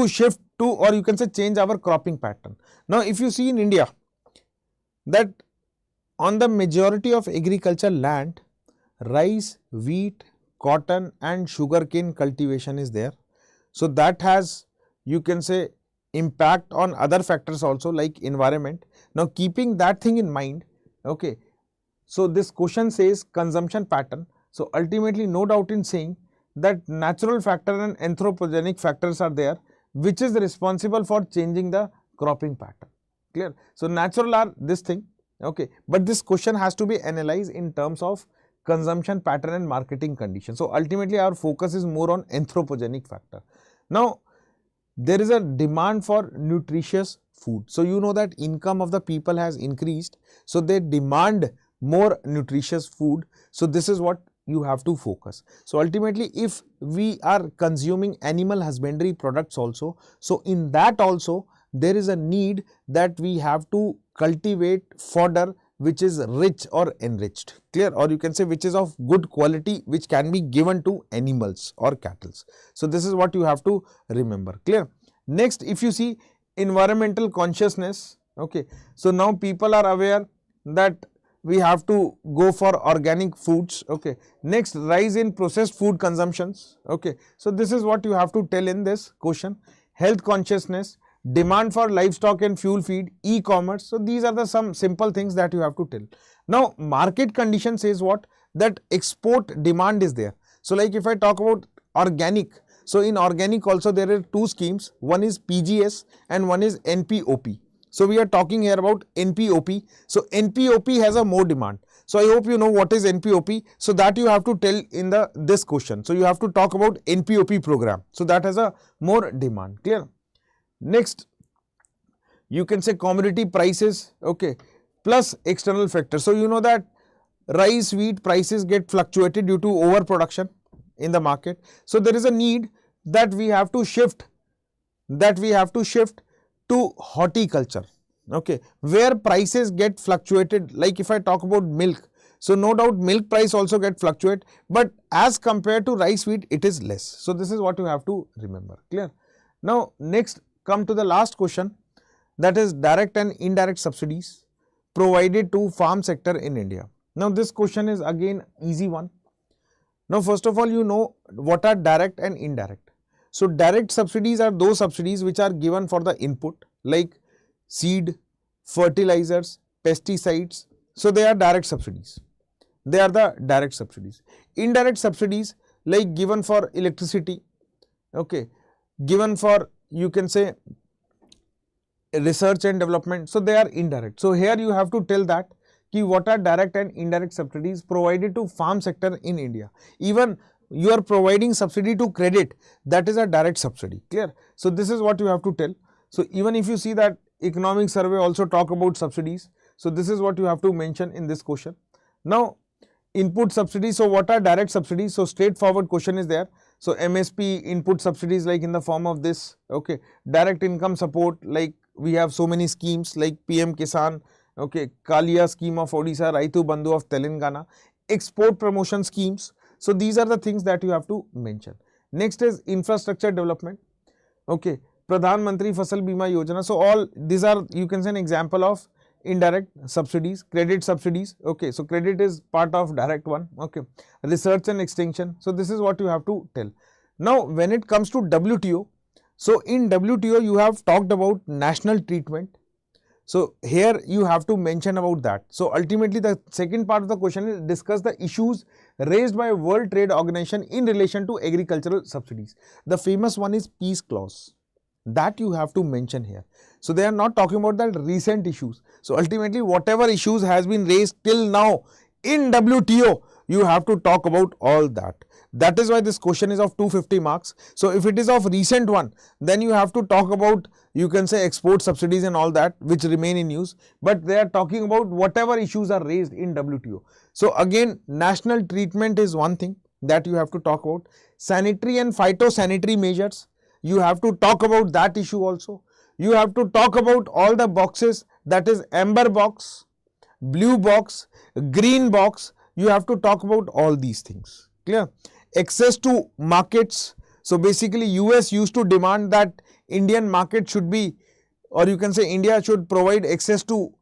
shift to, or you can say change our cropping pattern. Now if you see in India that on the majority of agriculture land, rice, wheat, cotton and sugarcane cultivation is there. So that has, you can say, impact on other factors also like environment. Now keeping that thing in mind, okay, so this question says consumption pattern. So ultimately no doubt in saying that natural factor and anthropogenic factors are there, which is responsible for changing the cropping pattern, clear? So natural are this thing, okay, but this question has to be analyzed in terms of consumption pattern and marketing condition. So ultimately our focus is more on anthropogenic factor. Now there is a demand for nutritious food. So you know that income of the people has increased, so they demand more nutritious food. So this is what you have to focus. So ultimately, if we are consuming animal husbandry products also, so in that also there is a need that we have to cultivate fodder which is rich or enriched, clear, or you can say which is of good quality, which can be given to animals or cattle. So this is what you have to remember, clear. Next, if you see environmental consciousness, okay, so now people are aware that we have to go for organic foods, okay. Next, rise in processed food consumptions, okay. So this is what you have to tell in this question. Health consciousness, demand for livestock and fuel feed, e-commerce. So these are the some simple things that you have to tell. Now market condition says what? That export demand is there. So like if I talk about organic, so in organic also there are two schemes, one is PGS and one is NPOP. So we are talking here about NPOP. So NPOP has a more demand. So I hope you know what is NPOP. So that you have to tell in this question. So you have to talk about NPOP program. So that has a more demand, clear. Next, you can say commodity prices, okay, plus external factors. So you know that rice, wheat prices get fluctuated due to overproduction in the market. So there is a need that we have to shift to horticulture, okay, where prices get fluctuated. Like if I talk about milk, so no doubt milk price also get fluctuate, but as compared to rice, wheat, it is less. So this is what you have to remember, clear. Now next, come to the last question, that is direct and indirect subsidies provided to farm sector in India. Now this question is again easy one. Now first of all, you know what are direct and indirect. So direct subsidies are those subsidies which are given for the input like seed, fertilizers, pesticides. So they are direct subsidies. They are the direct subsidies. Indirect subsidies like given for electricity, okay, given for, you can say, research and development. So they are indirect. So here you have to tell that what are direct and indirect subsidies provided to farm sector in India. Even you are providing subsidy to credit, that is a direct subsidy, clear. So this is what you have to tell. So even if you see that economic survey also talk about subsidies, so this is what you have to mention in this question. Now input subsidies, so what are direct subsidies? So straightforward question is there. So MSP input subsidies like in the form of this, okay. Direct income support, like we have so many schemes like PM Kisan, okay, Kalia scheme of Odisha, Raitu Bandhu of Telangana, export promotion schemes. So these are the things that you have to mention. Next is infrastructure development, okay, Pradhan Mantri Fasal Bima Yojana. So all these are, you can say, an example of indirect subsidies. Credit subsidies, okay, so credit is part of direct one, okay. Research and extension, so this is what you have to tell. Now when it comes to WTO, so in WTO you have talked about national treatment. So here you have to mention about that. So ultimately the second part of the question is discuss the issues raised by World Trade Organization in relation to agricultural subsidies. The famous one is peace clause, that you have to mention here. So they are not talking about that recent issues. So ultimately whatever issues has been raised till now in WTO, you have to talk about all that. That is why this question is of 250 marks. So if it is of recent one, then you have to talk about, you can say, export subsidies and all that which remain in use, but they are talking about whatever issues are raised in WTO. So again, national treatment is one thing that you have to talk about. Sanitary and phytosanitary measures, you have to talk about that issue also. You have to talk about all the boxes, that is amber box, blue box, green box. You have to talk about all these things, clear. Access to markets. So basically US used to demand that Indian market should be, or you can say India should provide access to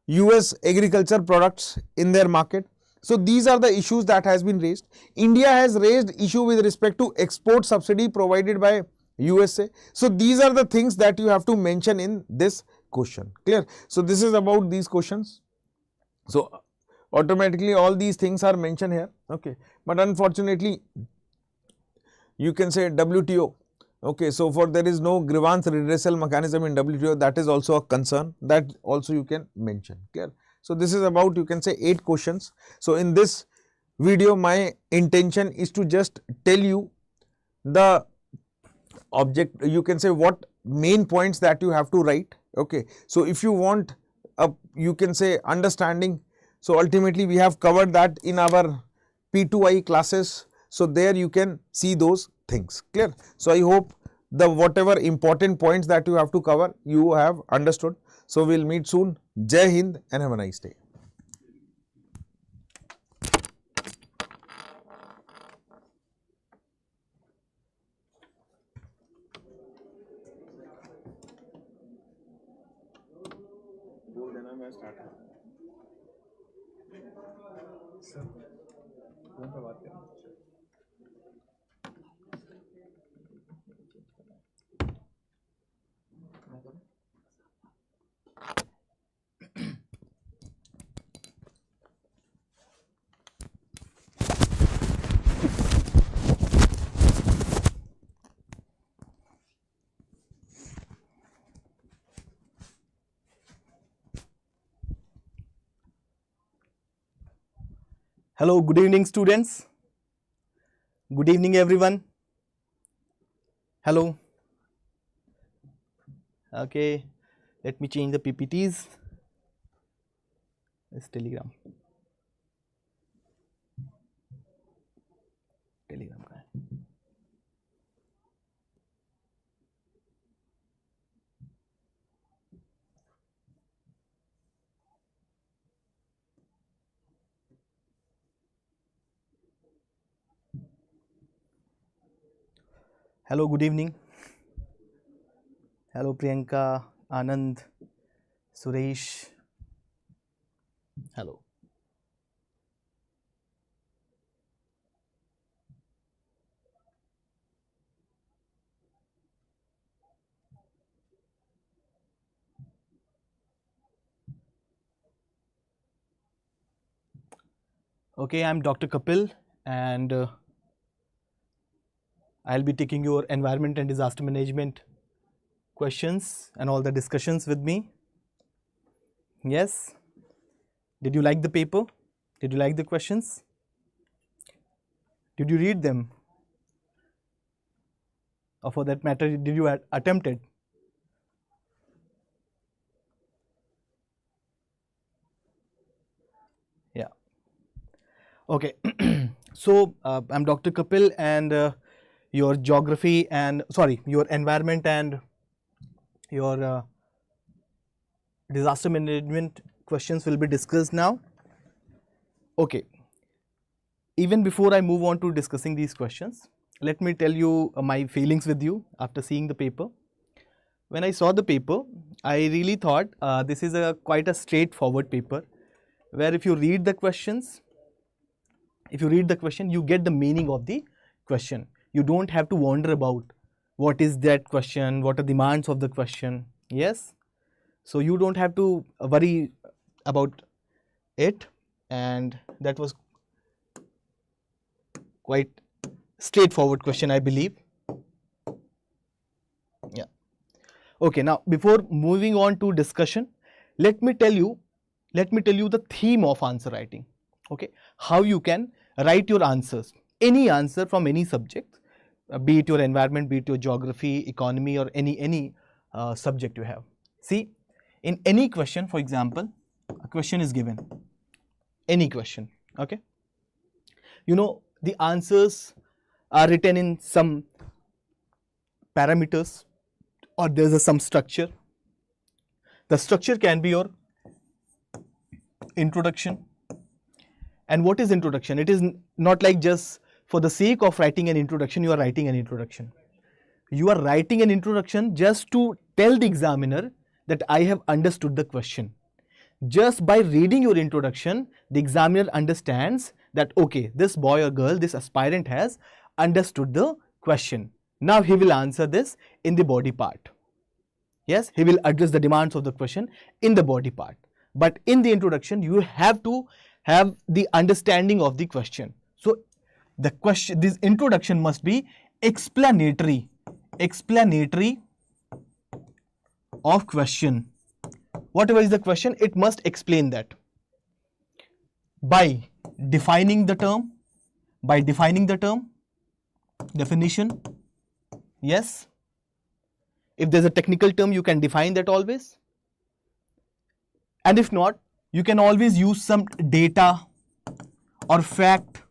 US agriculture products in their market. So these are the issues that has been raised. India has raised issue with respect to export subsidy provided by USA. So these are the things that you have to mention in this question, clear. So this is about these questions. So automatically all these things are mentioned here, okay, but unfortunately you can say WTO, okay, so for there is no grievance redressal mechanism in WTO, that is also a concern, that also you can mention, clear. So this is about, you can say, 8 questions. So in this video my intention is to just tell you the object, you can say what main points that you have to write, okay. So if you want a, you can say, understanding, so ultimately we have covered that in our P2I classes. So there you can see those things. Clear? So I hope the whatever important points that you have to cover, you have understood. So we'll meet soon. Jai Hind and have a nice day. Hello, good evening students. Good evening everyone. Hello. Okay, let me change the PPTs. It's Telegram. का है. Hello, good evening. Hello, Priyanka, Anand, Suresh. Hello. Okay, I'm Dr. Kapil and I'll be taking your environment and disaster management questions and all the discussions with me. Yes. Did you like the paper? Did you like the questions? Did you read them? Or for that matter, did you attempt it? Yeah. Okay. So I'm Dr. Kapil and your geography and your environment and your disaster management questions will be discussed now. Okay. Even before I move on to discussing these questions, let me tell you my feelings with you after seeing the paper. When I saw the paper, I really thought this is quite a straightforward paper, where if you read the questions, you get the meaning of the question. You don't have to wonder about what is that question, what are the demands of the question. Yes. So you don't have to worry about it, and that was quite straightforward question, I believe. Yeah. Okay, now before moving on to discussion, let me tell you the theme of answer writing. Okay, how you can write your answers, any answer from any subject, be it your environment, be it your geography, economy, or any subject you have. See, in any question, for example, a question is given, any question. Okay, you know, the answers are written in some parameters, or there's some structure. The structure can be your introduction. And what is introduction? It is not like just for the sake of writing an introduction, you are writing an introduction. You are writing an introduction just to tell the examiner that I have understood the question. Just by reading your introduction, the examiner understands that, okay, this boy or girl, this aspirant has understood the question. Now he will answer this in the body part. Yes, he will address the demands of the question in the body part. But in the introduction, you have to have the understanding of the question. So the question, this introduction must be explanatory of question. Whatever is the question, it must explain that by defining the term, definition. Yes, if there's a technical term, you can define that always, and if not, you can always use some data or fact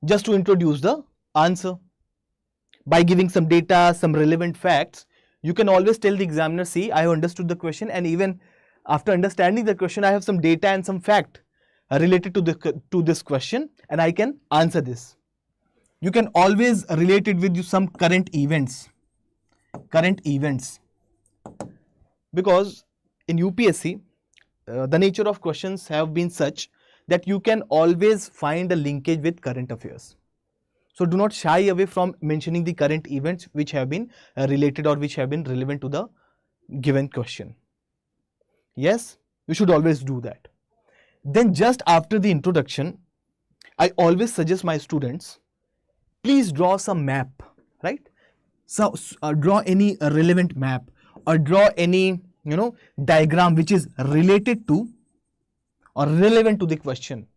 just to introduce the answer. By giving some data, some relevant facts, you can always tell the examiner, see, I have understood the question, and even after understanding the question, I have some data and some fact related to this question, and I can answer this. You can always relate it with some current events. Because in UPSC, the nature of questions have been such that you can always find a linkage with current affairs. So do not shy away from mentioning the current events which have been related or which have been relevant to the given question. Yes, you should always do that. Then just after the introduction, I always suggest my students, please draw some map, right? So draw any relevant map or draw any diagram which is related to or relevant to the question.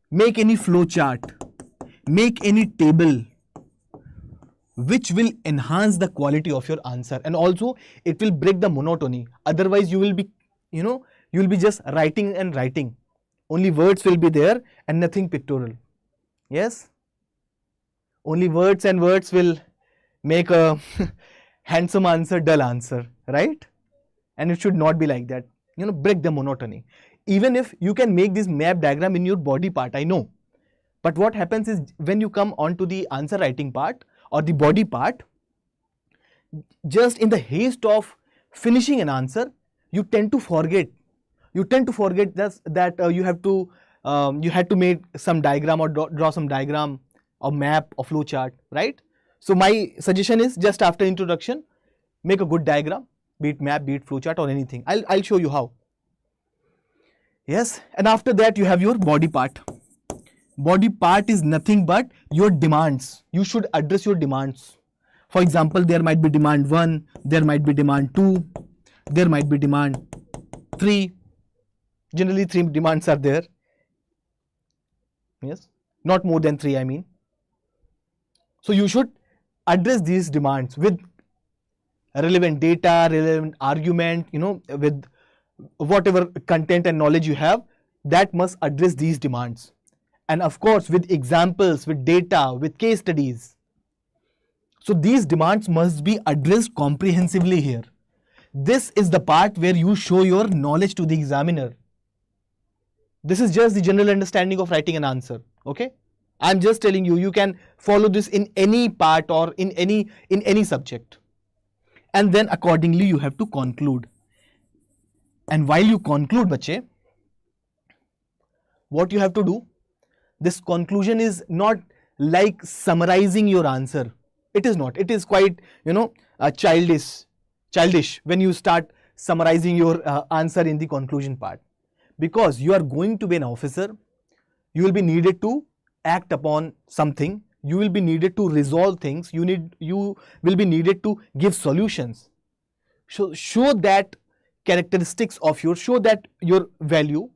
Make any flow chart, make any table which will enhance the quality of your answer, and also it will break the monotony. Otherwise you will be you will be just writing and writing, only words will be there and nothing pictorial. Yes, only words and words will make a handsome answer dull answer, right? And it should not be like that. Break the monotony. Even if you can make this map diagram in your body part, I know, but what happens is when you come on to the answer writing part or the body part, just in the haste of finishing an answer, you tend to forget. You tend to forget that you had to make some diagram or draw some diagram or map or flow chart, right? So my suggestion is, just after introduction, make a good diagram, be it map, be it flow chart or anything. I'll show you how. Yes, and after that you have your body part. Body part is nothing but your demands. You should address your demands. For example, there might be demand 1, there might be demand 2, there might be demand 3. Generally 3 demands are there. Yes, not more than 3, I mean. So you should address these demands with relevant data, relevant argument, with whatever content and knowledge you have, that must address these demands. And of course with examples, with data, with case studies. So these demands must be addressed comprehensively here. This is the part where you show your knowledge to the examiner. This is just the general understanding of writing an answer, okay? I'm just telling you, you can follow this in any part or in any subject. And then accordingly you have to conclude. And while you conclude, bache, what you have to do, this conclusion is not like summarizing your answer. It is not. It is quite, childish when you start summarizing your answer in the conclusion part. Because you are going to be an officer, you will be needed to act upon something, you will be needed to resolve things, you will be needed to give solutions. So show that characteristics of show that your value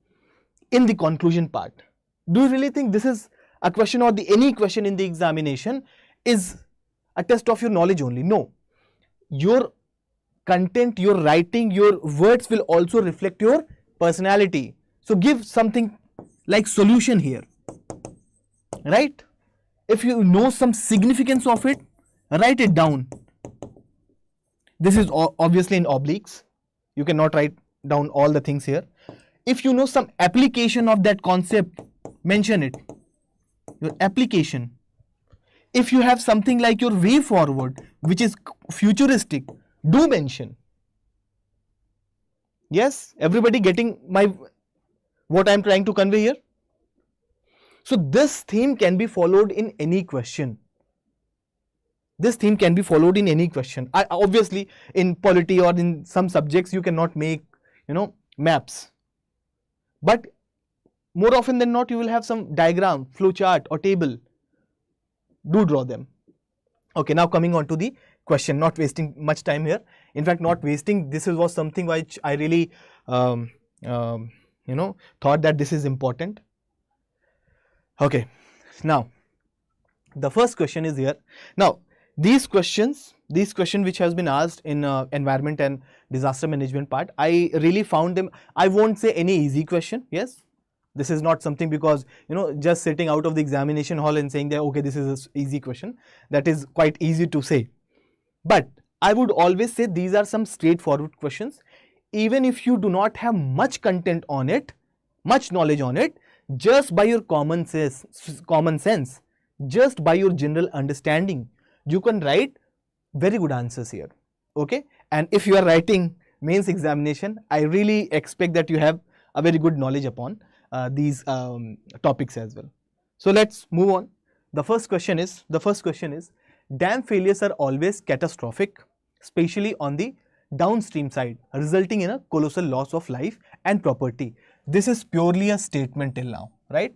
in the conclusion part. Do you really think this is a question, or any question in the examination is a test of your knowledge only? No. Your content, your writing, your words will also reflect your personality. So give something like solution here, right? If you know some significance of it, write it down. This is obviously in obliques. You cannot write down all the things here. If you know some application of that concept, mention it. Your application. If you have something like your way forward, which is futuristic, do mention. Yes, everybody getting what I am trying to convey here? So this theme can be followed in any question. This theme can be followed in any question. Obviously, in polity or in some subjects, you cannot make, maps. But more often than not, you will have some diagram, flow chart or table. Do draw them. Okay, now coming on to the question, not wasting much time here. In fact, not wasting, this was something which I really, thought that this is important. Okay, now the first question is here. Now, these questions which has been asked in environment and disaster management part, I really found them, I won't say any easy question, yes, This is not something because, just sitting out of the examination hall and saying that, okay, this is an easy question. That is quite easy to say. But I would always say these are some straightforward questions. Even if you do not have much content on it, much knowledge on it, just by your common sense, just by your general understanding, you can write very good answers here. Okay, and if you are writing mains examination, I really expect that you have a very good knowledge upon these topics as well. So let's move on. The first question is dam failures are always catastrophic, especially on the downstream side, resulting in a colossal loss of life and property. This is purely a statement till now, right?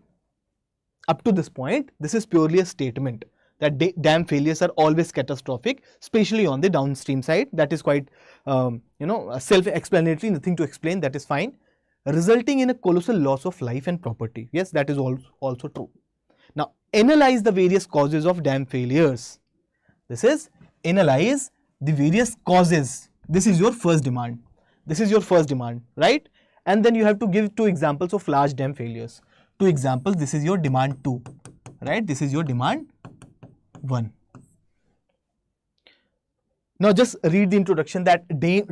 Up to this point, this is purely a statement that dam failures are always catastrophic, especially on the downstream side. That is quite, self-explanatory, nothing to explain, that is fine. Resulting in a colossal loss of life and property. Yes, that is also true. Now, analyze the various causes of dam failures. This is analyze the various causes. This is your first demand. This is your first demand, right? And then you have to give 2 examples of large dam failures. 2 examples, this is your demand 2, right? This is your demand 1. Now just read the introduction that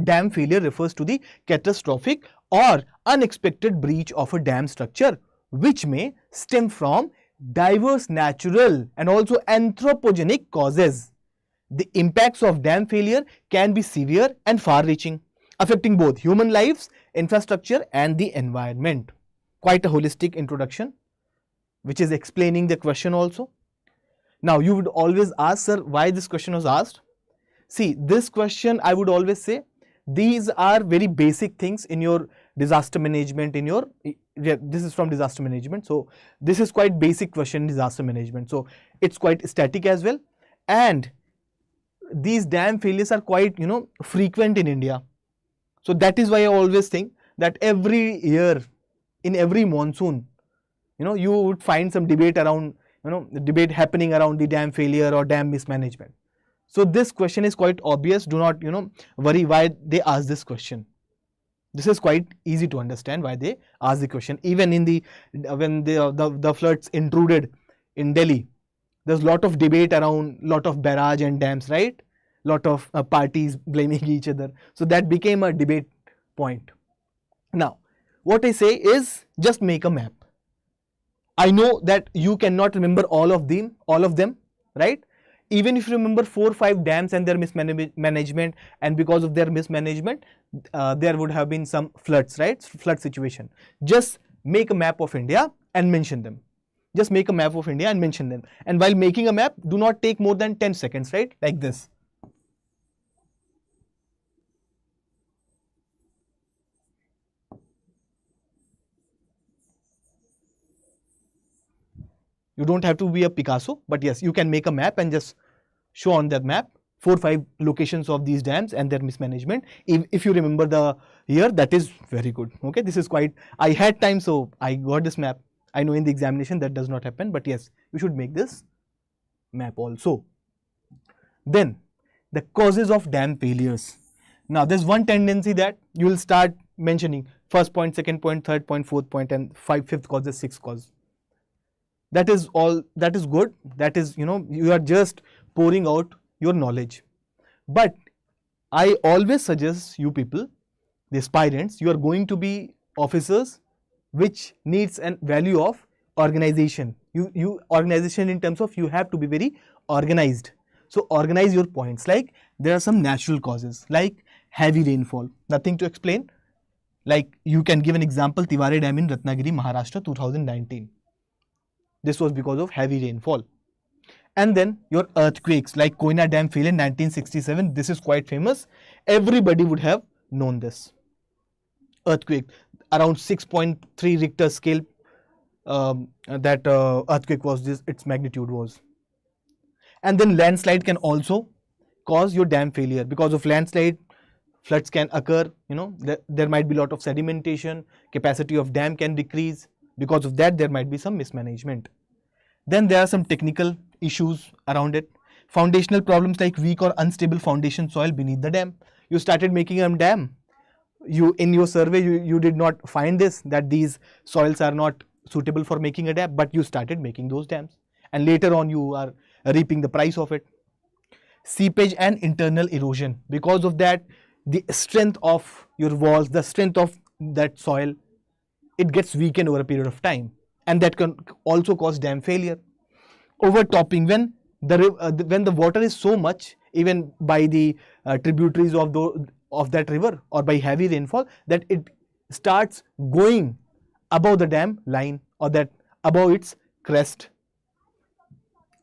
dam failure refers to the catastrophic or unexpected breach of a dam structure which may stem from diverse natural and also anthropogenic causes. The impacts of dam failure can be severe and far-reaching, affecting both human lives, infrastructure and the environment. Quite a holistic introduction which is explaining the question also. Now you would always ask, sir, why this question was asked? See, this question I would always say, these are very basic things in your disaster management, this is from disaster management. So this is quite basic question in disaster management. So it's quite static as well. And these dam failures are quite, frequent in India. So that is why I always think that every year, in every monsoon, you would find some debate around, debate happening around the dam failure or dam mismanagement. So this question is quite obvious. Do not, worry why they ask this question. This is quite easy to understand why they ask the question. Even in when the floods intruded in Delhi, there's a lot of debate around lot of barrage and dams, right? Lot of parties blaming each other. So that became a debate point. Now, what I say is just make a map. I know that you cannot remember all of them, right? Even if you remember 4 or 5 dams and their mismanagement, and because of their mismanagement, there would have been some floods, right? Flood situation. Just make a map of India and mention them. Just make a map of India and mention them. And while making a map, do not take more than 10 seconds, right? Like this. You don't have to be a Picasso, but yes, you can make a map and just show on that map 4 or 5 locations of these dams and their mismanagement. If you remember the year, that is very good. Okay, this is quite, I had time, so I got this map. I know in the examination that does not happen, but yes, you should make this map also. Then the causes of dam failures. Now there's one tendency that you will start mentioning first point, second point, third point, fourth point, and fifth cause, sixth cause. That is all, that is good. That is, you are just pouring out your knowledge. But I always suggest you people, the aspirants, you are going to be officers which needs a value of organization. You organization in terms of you have to be very organized. So organize your points. Like there are some natural causes like heavy rainfall. Nothing to explain. Like you can give an example, Tiwari Dam in Ratnagiri, Maharashtra, 2019. This was because of heavy rainfall. And then your earthquakes like Koyna Dam failure in 1967. This is quite famous. Everybody would have known this. Earthquake around 6.3 Richter scale. That earthquake was this. Its magnitude was. And then landslide can also cause your dam failure. Because of landslide, floods can occur. There might be a lot of sedimentation. Capacity of dam can decrease. Because of that, there might be some mismanagement. Then there are some technical issues around it. Foundational problems like weak or unstable foundation soil beneath the dam. You started making a dam. In your survey, you did not find this, that these soils are not suitable for making a dam, but you started making those dams, and later on you are reaping the price of it. Seepage and internal erosion. Because of that, the strength of your walls, the strength of that soil, it gets weakened over a period of time, and that can also cause dam failure. Overtopping, when the water is so much, even by the tributaries of that river or by heavy rainfall, that it starts going above the dam line or that above its crest.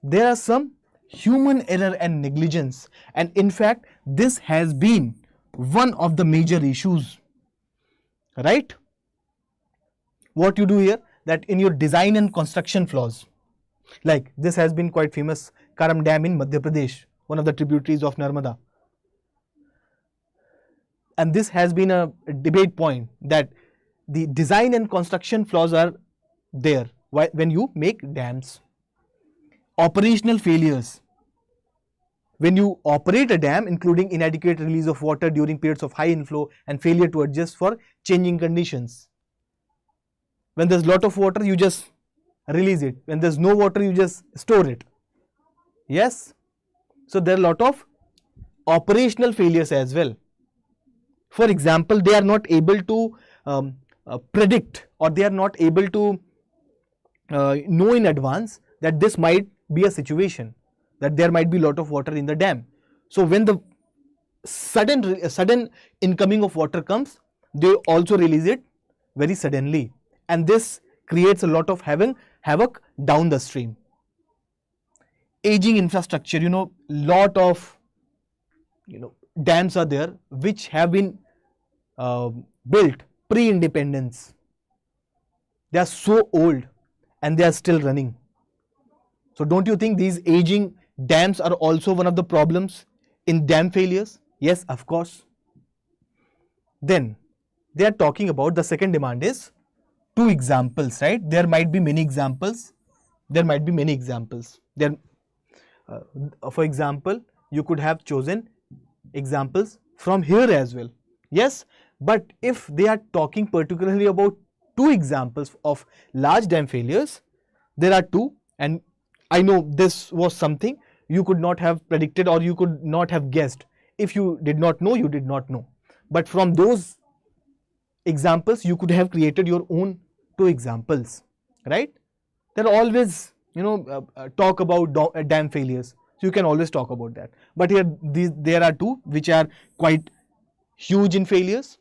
There are some human error and negligence, and in fact this has been one of the major issues, right? What you do here, that in your design and construction flaws, like this has been quite famous, Karam Dam in Madhya Pradesh, one of the tributaries of Narmada, and this has been a debate point, that the design and construction flaws are there when you make dams. Operational failures. When you operate a dam, including inadequate release of water during periods of high inflow and failure to adjust for changing conditions. When there's a lot of water, you just release it. When there's no water, you just store it. Yes? So there are a lot of operational failures as well. For example, they are not able to predict, or they are not able to know in advance that this might be a situation, that there might be a lot of water in the dam. So when the sudden incoming of water comes, they also release it very suddenly, and this creates a lot of havoc down the stream. Aging infrastructure, lot of dams are there which have been built pre-independence. They are so old and they are still running. So don't you think these aging dams are also one of the problems in dam failures? Yes, of course. Then they are talking about, the second demand is 2 examples, right? There might be many examples. For example, you could have chosen examples from here as well. Yes, but if they are talking particularly about 2 examples of large dam failures, there are 2, and I know this was something you could not have predicted or you could not have guessed. If you did not know, you did not know. But from those examples, you could have created your own 2 examples, right? There are always, talk about dam failures. So you can always talk about that. But here, there are 2 which are quite huge in failures.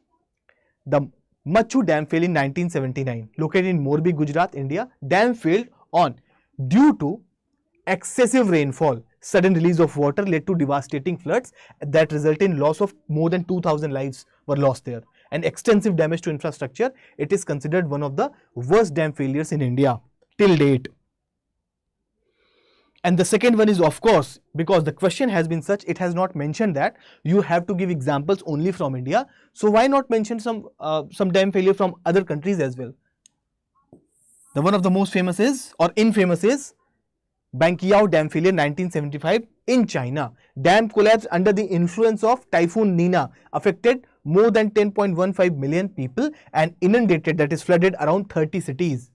The Machu Dam failed in 1979, located in Morbi, Gujarat, India. Dam failed due to excessive rainfall. Sudden release of water led to devastating floods that resulted in loss of more than 2,000 lives were lost there, and extensive damage to infrastructure. It is considered one of the worst dam failures in India till date. And the second one is, of course, because the question has been such, it has not mentioned that you have to give examples only from India. So why not mention some dam failure from other countries as well? The one of the most famous is, or infamous is, Banqiao Dam failure 1975 in China. Dam collapsed under the influence of Typhoon Nina, affected more than 10.15 million people and inundated, that is flooded, around 30 cities.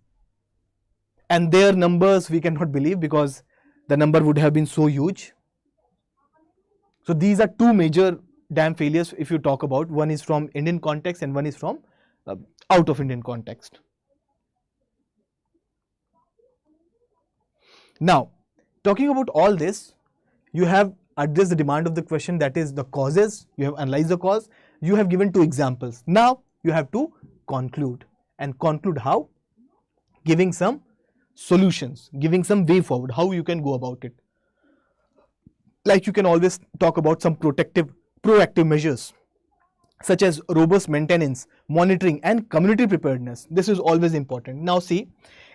And their numbers we cannot believe, because the number would have been so huge. So these are 2 major dam failures if you talk about. One is from Indian context and one is from out of Indian context. Now, talking about all this, you have addressed the demand of the question, that is the causes. You have analyzed the cause. You have given 2 examples. Now you have to conclude, and conclude how? Giving some solutions, giving some way forward, how you can go about it. Like you can always talk about some proactive measures, such as robust maintenance, monitoring and community preparedness. This is always important. Now see,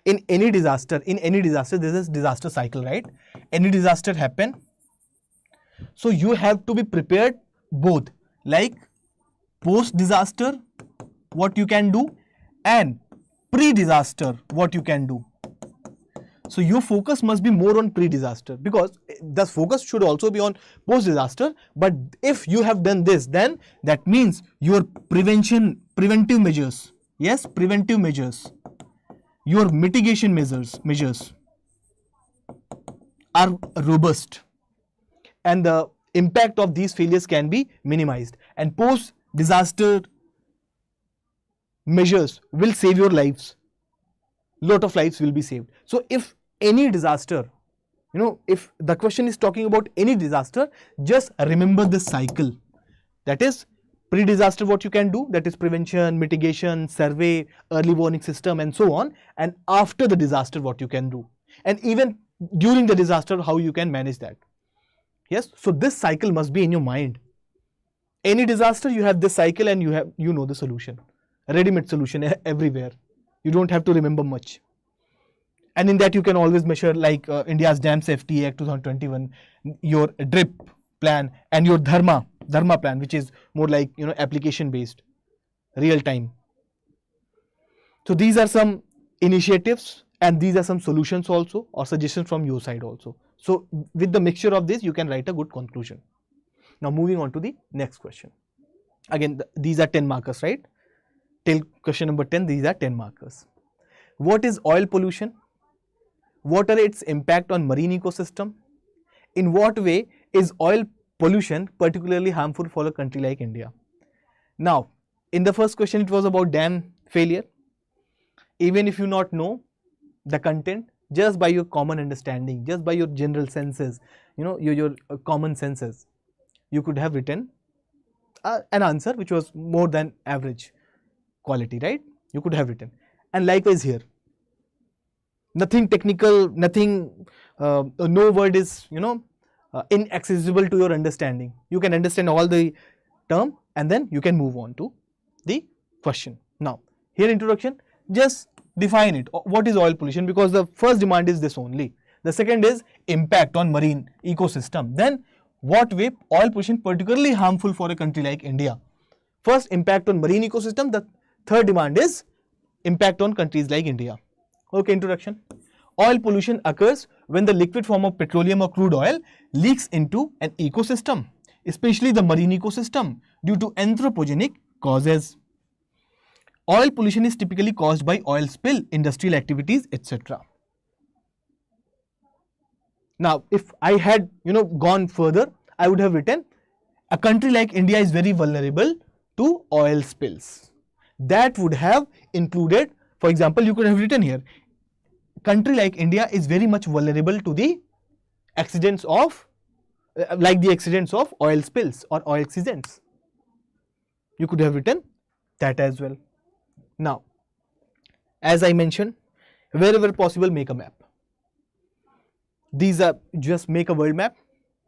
in any disaster, there is disaster cycle, right? Any disaster happen, so you have to be prepared both, like post disaster what you can do and pre-disaster what you can do. So your focus must be more on pre-disaster, because the focus should also be on post-disaster. But if you have done this, then that means your preventive measures, yes, preventive measures, your mitigation measures are robust, and the impact of these failures can be minimized, and post disaster measures will save your lives. Lot of lives will be saved. So if any disaster, if the question is talking about any disaster, just remember this cycle. That is, pre-disaster what you can do, that is prevention, mitigation, survey, early warning system, and so on. And after the disaster what you can do, and even during the disaster how you can manage that. Yes, so this cycle must be in your mind. Any disaster, you have this cycle, and you know the solution, ready-made solution everywhere. You don't have to remember much. And in that you can always measure, like India's Dam Safety Act 2021, your DRIP plan, and your Dharma plan, which is more like application based, real time. So these are some initiatives, and these are some solutions also, or suggestions from your side also. So with the mixture of this, you can write a good conclusion. Now moving on to the next question. Again, these are 10 markers, right? Till question number 10, these are 10 markers. What is oil pollution? What are its impact on marine ecosystem? In what way is oil pollution particularly harmful for a country like India? Now, in the first question, it was about dam failure. Even if you not know the content, just by your common understanding, just by your general senses, your common senses, you could have written an answer which was more than average quality, right? You could have written. And likewise here, nothing technical, nothing, no word is inaccessible to your understanding. You can understand all the term, and then you can move on to the question. Now here introduction, just define it. What is oil pollution? Because the first demand is this only. The second is impact on marine ecosystem. Then what way oil pollution particularly harmful for a country like India? First, impact on marine ecosystem. The third demand is impact on countries like India. Okay, introduction. Oil pollution occurs when the liquid form of petroleum or crude oil leaks into an ecosystem, especially the marine ecosystem, due to anthropogenic causes. Oil pollution is typically caused by oil spill, industrial activities, etc. Now, if I had gone further, I would have written a country like India is very vulnerable to oil spills. That would have included, for example, you could have written here, country like India is very much vulnerable to the accidents of, oil spills or oil accidents. You could have written that as well. Now, as I mentioned, wherever possible, make a map. These are just make a world map,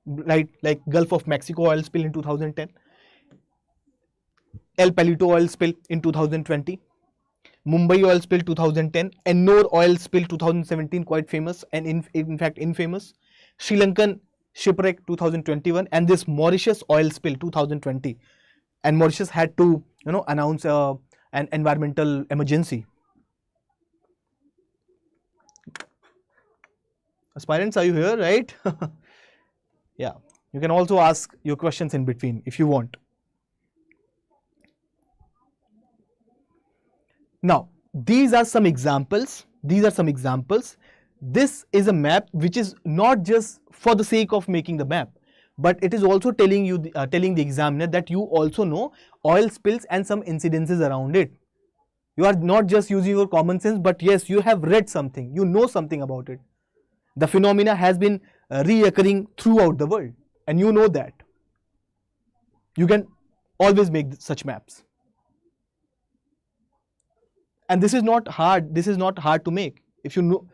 right? Like Gulf of Mexico oil spill in 2010, El Palito oil spill in 2020, Mumbai oil spill 2010, Ennore oil spill 2017, quite famous and in fact infamous, Sri Lankan shipwreck 2021, and this Mauritius oil spill 2020. And Mauritius had to announce an environmental emergency. Aspirants, are you here, right? Yeah, you can also ask your questions in between if you want. Now, these are some examples. This is a map which is not just for the sake of making the map, but it is also telling you, telling the examiner that you also know oil spills and some incidences around it. You are not just using your common sense, but yes, you have read something, you know something about it. The phenomena has been reoccurring throughout the world, and you know that. You can always make such maps. And this is not hard. This is not hard to make. If you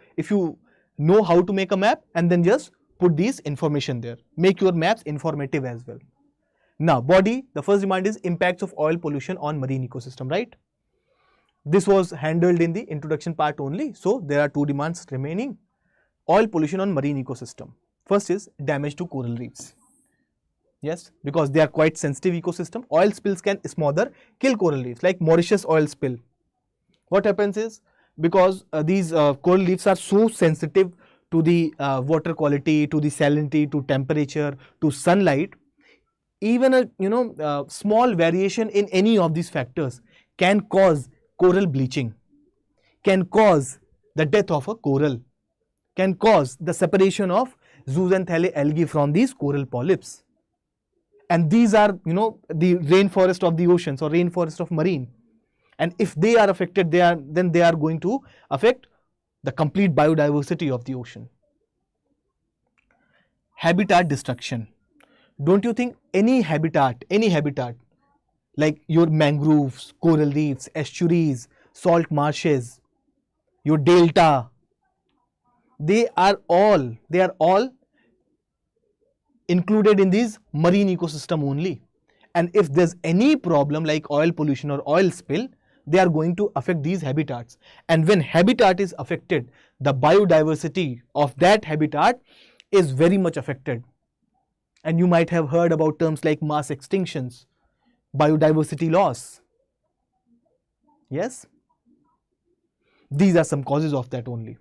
know how to make a map, and then just put these information there. Make your maps informative as well. Now, body, the first demand is impacts of oil pollution on marine ecosystem, right? This was handled in the introduction part only. So there are two demands remaining. Oil pollution on marine ecosystem. First is damage to coral reefs. Yes, because they are quite sensitive ecosystem. Oil spills can smother, kill coral reefs, like Mauritius oil spill. What happens is, because these coral reefs are so sensitive to the water quality, to the salinity, to temperature, to sunlight, even a small variation in any of these factors can cause coral bleaching, can cause the death of a coral can cause the separation of zooxanthellae algae from these coral polyps. And these are, the rainforest of the oceans or rainforest of marine. And if they are affected, then they are going to affect the complete biodiversity of the ocean. Habitat destruction. Don't you think any habitat like your mangroves, coral reefs, estuaries, salt marshes, your delta, they are all included in these marine ecosystem only. And if there's any problem like oil pollution or oil spill, they are going to affect these habitats. And when habitat is affected, the biodiversity of that habitat is very much affected. And you might have heard about terms like mass extinctions, biodiversity loss. Yes? These are some causes of that only.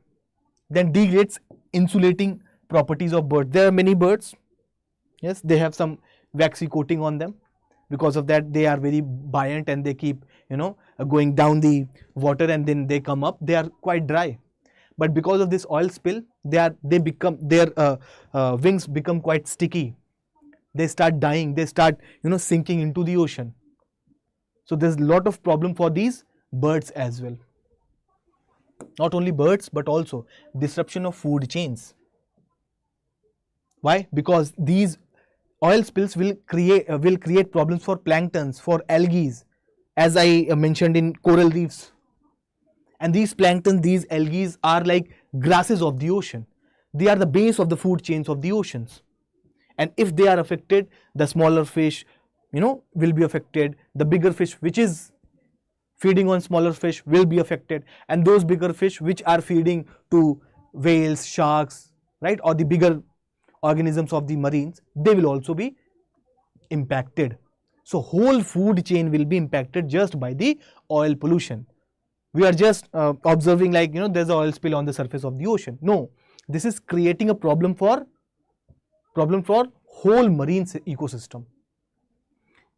Then degrades insulating properties of birds. There are many birds. Yes, they have some waxy coating on them. Because of that, they are very buoyant and they keep, going down the water, and then they come up. They are quite dry. But because of this oil spill, their wings become quite sticky. They start dying. They start, sinking into the ocean. So there's a lot of problem for these birds as well. Not only birds, but also disruption of food chains. Why? Because these oil spills will create problems for planktons, for algae, as I mentioned in coral reefs. And these plankton, these algae are like grasses of the ocean. They are the base of the food chains of the oceans. And if they are affected, the smaller fish, will be affected. The bigger fish which is feeding on smaller fish will be affected. And those bigger fish which are feeding to whales, sharks, right, or the bigger organisms of the marines, they will also be impacted. So whole food chain will be impacted just by the oil pollution. We are just observing like, there's an oil spill on the surface of the ocean. No, this is creating a problem for whole marine ecosystem.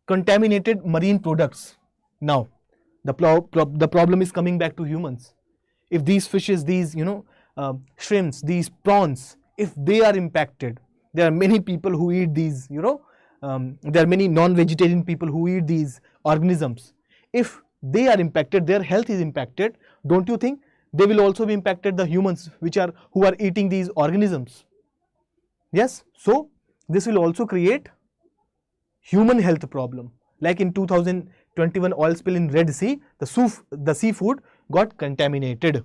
Contaminated marine products. Now, the problem is coming back to humans. If these fishes, these, shrimps, these prawns, if they are impacted, there are many people who eat these, there are many non-vegetarian people who eat these organisms. If they are impacted, their health is impacted, don't you think they will also be impacted, the humans who are eating these organisms? Yes, so this will also create human health problem. Like in 2021 oil spill in Red Sea, the seafood got contaminated.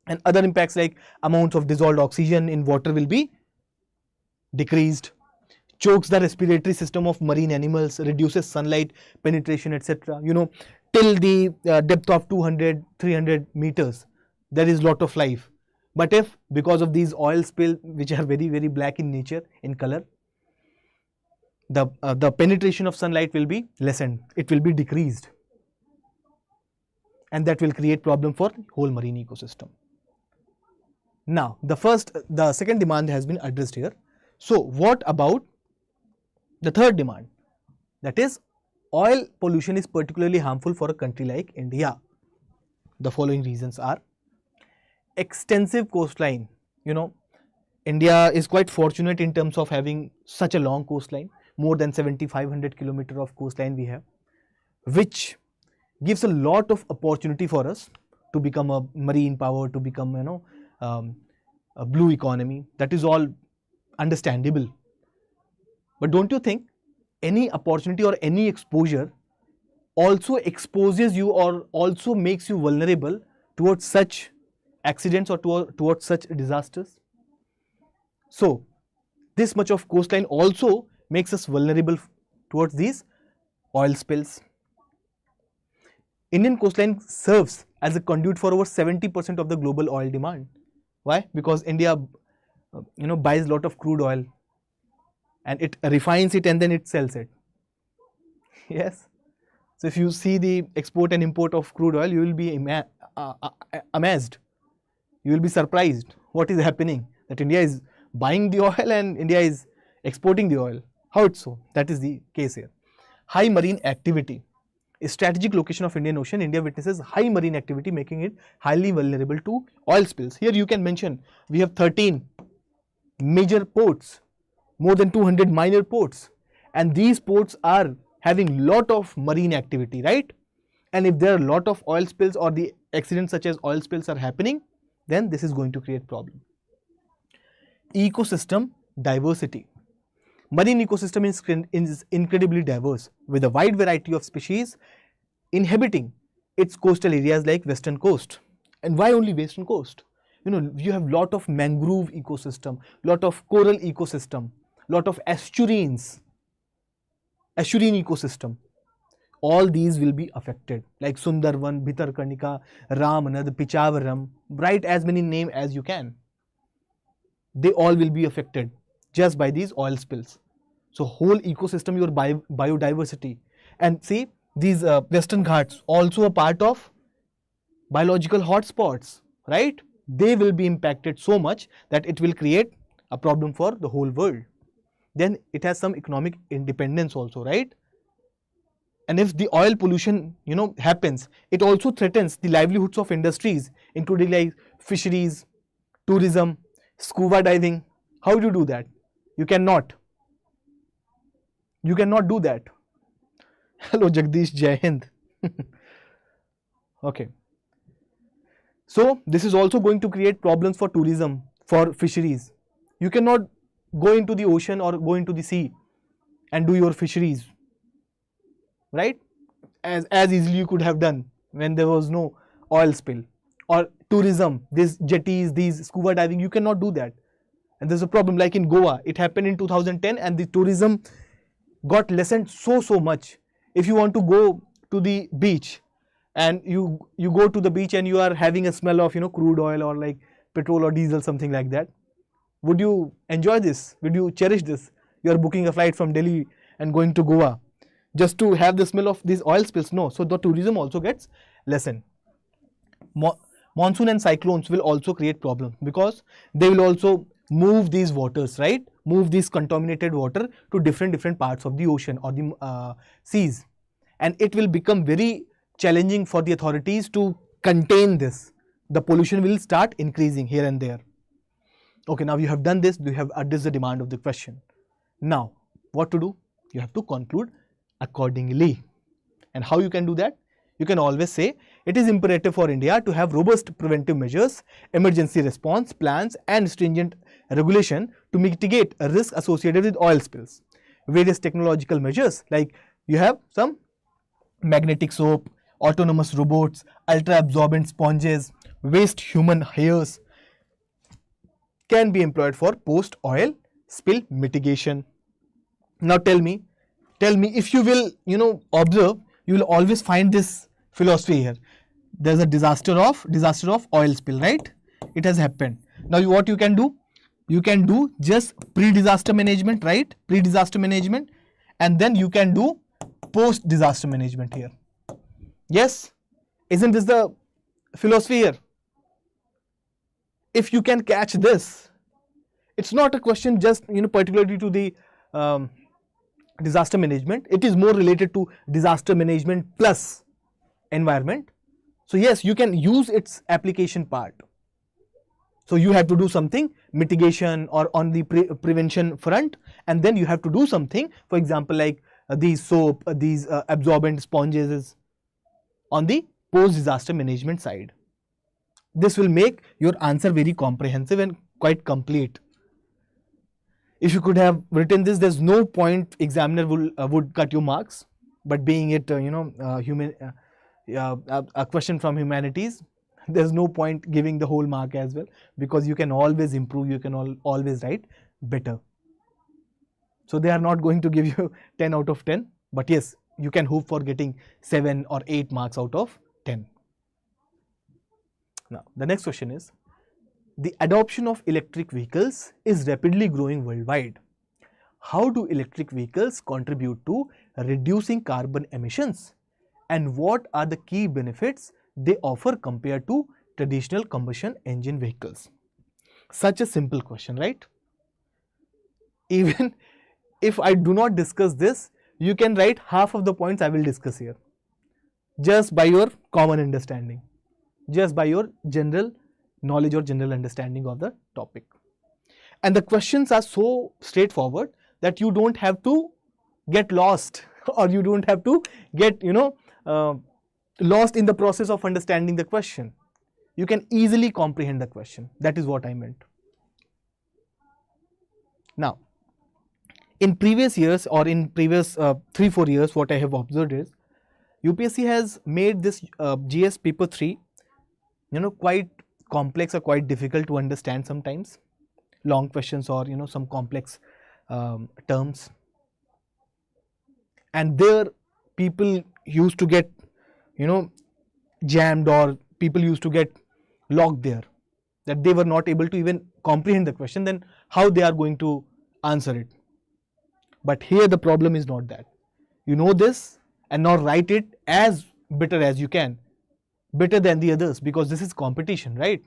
And other impacts like amounts of dissolved oxygen in water will be decreased, chokes the respiratory system of marine animals, reduces sunlight penetration, etc. Till the depth of 200-300 meters, there is lot of life. But if because of these oil spill, which are very, very black in nature, in color, the penetration of sunlight will be lessened, it will be decreased. And that will create problem for whole marine ecosystem. Now, the second demand has been addressed here. So, what about the third demand? That is, oil pollution is particularly harmful for a country like India. The following reasons are: extensive coastline. India is quite fortunate in terms of having such a long coastline, more than 7,500 kilometers of coastline we have, which gives a lot of opportunity for us to become a marine power, to become, a blue economy. That is all understandable. But don't you think any opportunity or any exposure also exposes you or also makes you vulnerable towards such accidents or towards such disasters? So, this much of coastline also makes us vulnerable towards these oil spills. Indian coastline serves as a conduit for over 70% of the global oil demand. Why? Because India, buys a lot of crude oil and it refines it and then it sells it. Yes. So if you see the export and import of crude oil, you will be amazed. You will be surprised what is happening, that India is buying the oil and India is exporting the oil. How it's so? That is the case here. High marine activity. strategic location of Indian Ocean, India witnesses high marine activity, making it highly vulnerable to oil spills. Here you can mention we have 13 major ports, more than 200 minor ports, and these ports are having lot of marine activity, right? And if there are a lot of oil spills or the accidents such as oil spills are happening, then this is going to create problem. Ecosystem diversity. Marine ecosystem is incredibly diverse with a wide variety of species inhabiting its coastal areas like western coast. And why only western coast? You know, you have lot of mangrove ecosystem, lot of coral ecosystem, lot of estuarine ecosystem. All these will be affected, like Sundarban, Bhitarkanika, Ramanad, Pichavaram. Write as many names as you can. They all will be affected just by these oil spills. So whole ecosystem, your biodiversity. And see, these Western Ghats also a part of biological hotspots, right? They will be impacted so much that it will create a problem for the whole world. Then it has some economic independence also, right? And if the oil pollution, you know, happens, it also threatens the livelihoods of industries, including like fisheries, tourism, scuba diving. How do you do that? You cannot. You cannot do that. Hello Jagdish, Jai Hind. Okay. So this is also going to create problems for tourism, for fisheries. You cannot go into the ocean or go into the sea and do your fisheries, right? As easily you could have done when there was no oil spill. Or tourism, these jetties, these scuba diving, you cannot do that. And there's a problem like in Goa, it happened in 2010 and the tourism got lessened so much. If you want to go to the beach and you go to the beach and you are having a smell of, you know, crude oil or like petrol or diesel, something like that, would you enjoy this? Would you cherish this? You are booking a flight from Delhi and going to Goa just to have the smell of these oil spills? No. So the tourism also gets lessened. Monsoon and cyclones will also create problems because they will also move these waters, right? Move this contaminated water to different parts of the ocean or the seas, and it will become very challenging for the authorities to contain this. The pollution will start increasing here and there. Okay, now you have done this, you have addressed the demand of the question. Now, what to do? You have to conclude accordingly. And how you can do that? You can always say, it is imperative for India to have robust preventive measures, emergency response plans and stringent regulation to mitigate a risk associated with oil spills. Various technological measures like you have some magnetic soap, autonomous robots, ultra absorbent sponges, waste human hairs can be employed for post oil spill mitigation. Now tell me if you will, you know, observe, you will always find this philosophy here. There's a disaster of oil spill, right? It has happened. Now what you can do? You can do just pre-disaster management, right? Pre-disaster management, and then you can do post-disaster management here. Yes? Isn't this the philosophy here? If you can catch this, it's not a question just, you know, particularly to the disaster management. It is more related to disaster management plus environment. So yes, you can use its application part. So you have to do something mitigation or on the prevention front, and then you have to do something, for example, like these soap, these absorbent sponges on the post-disaster management side. This will make your answer very comprehensive and quite complete. If you could have written this, there's no point examiner would cut your marks. But being it a question from humanities, there's no point giving the whole mark as well, because you can always improve, you can always write better. So they are not going to give you 10 out of 10, but yes, you can hope for getting 7 or 8 marks out of 10. Now the next question is, the adoption of electric vehicles is rapidly growing worldwide. How do electric vehicles contribute to reducing carbon emissions, and what are the key benefits they offer compared to traditional combustion engine vehicles? Such a simple question, right? Even if I do not discuss this, you can write half of the points I will discuss here. just by your common understanding, just by your general knowledge or general understanding of the topic. And the questions are so straightforward that you don't have to get lost or you don't have to get lost in the process of understanding the question. You can easily comprehend the question. That is what I meant. Now, in previous years or in previous 3-4 years, what I have observed is UPSC has made this GS paper 3 quite complex or quite difficult to understand sometimes. Long questions or some complex terms, and there people used to get jammed, or people used to get locked there, that they were not able to even comprehend the question, then how they are going to answer it. But here the problem is not that. You know this and now write it as better as you can, better than the others, because this is competition, right?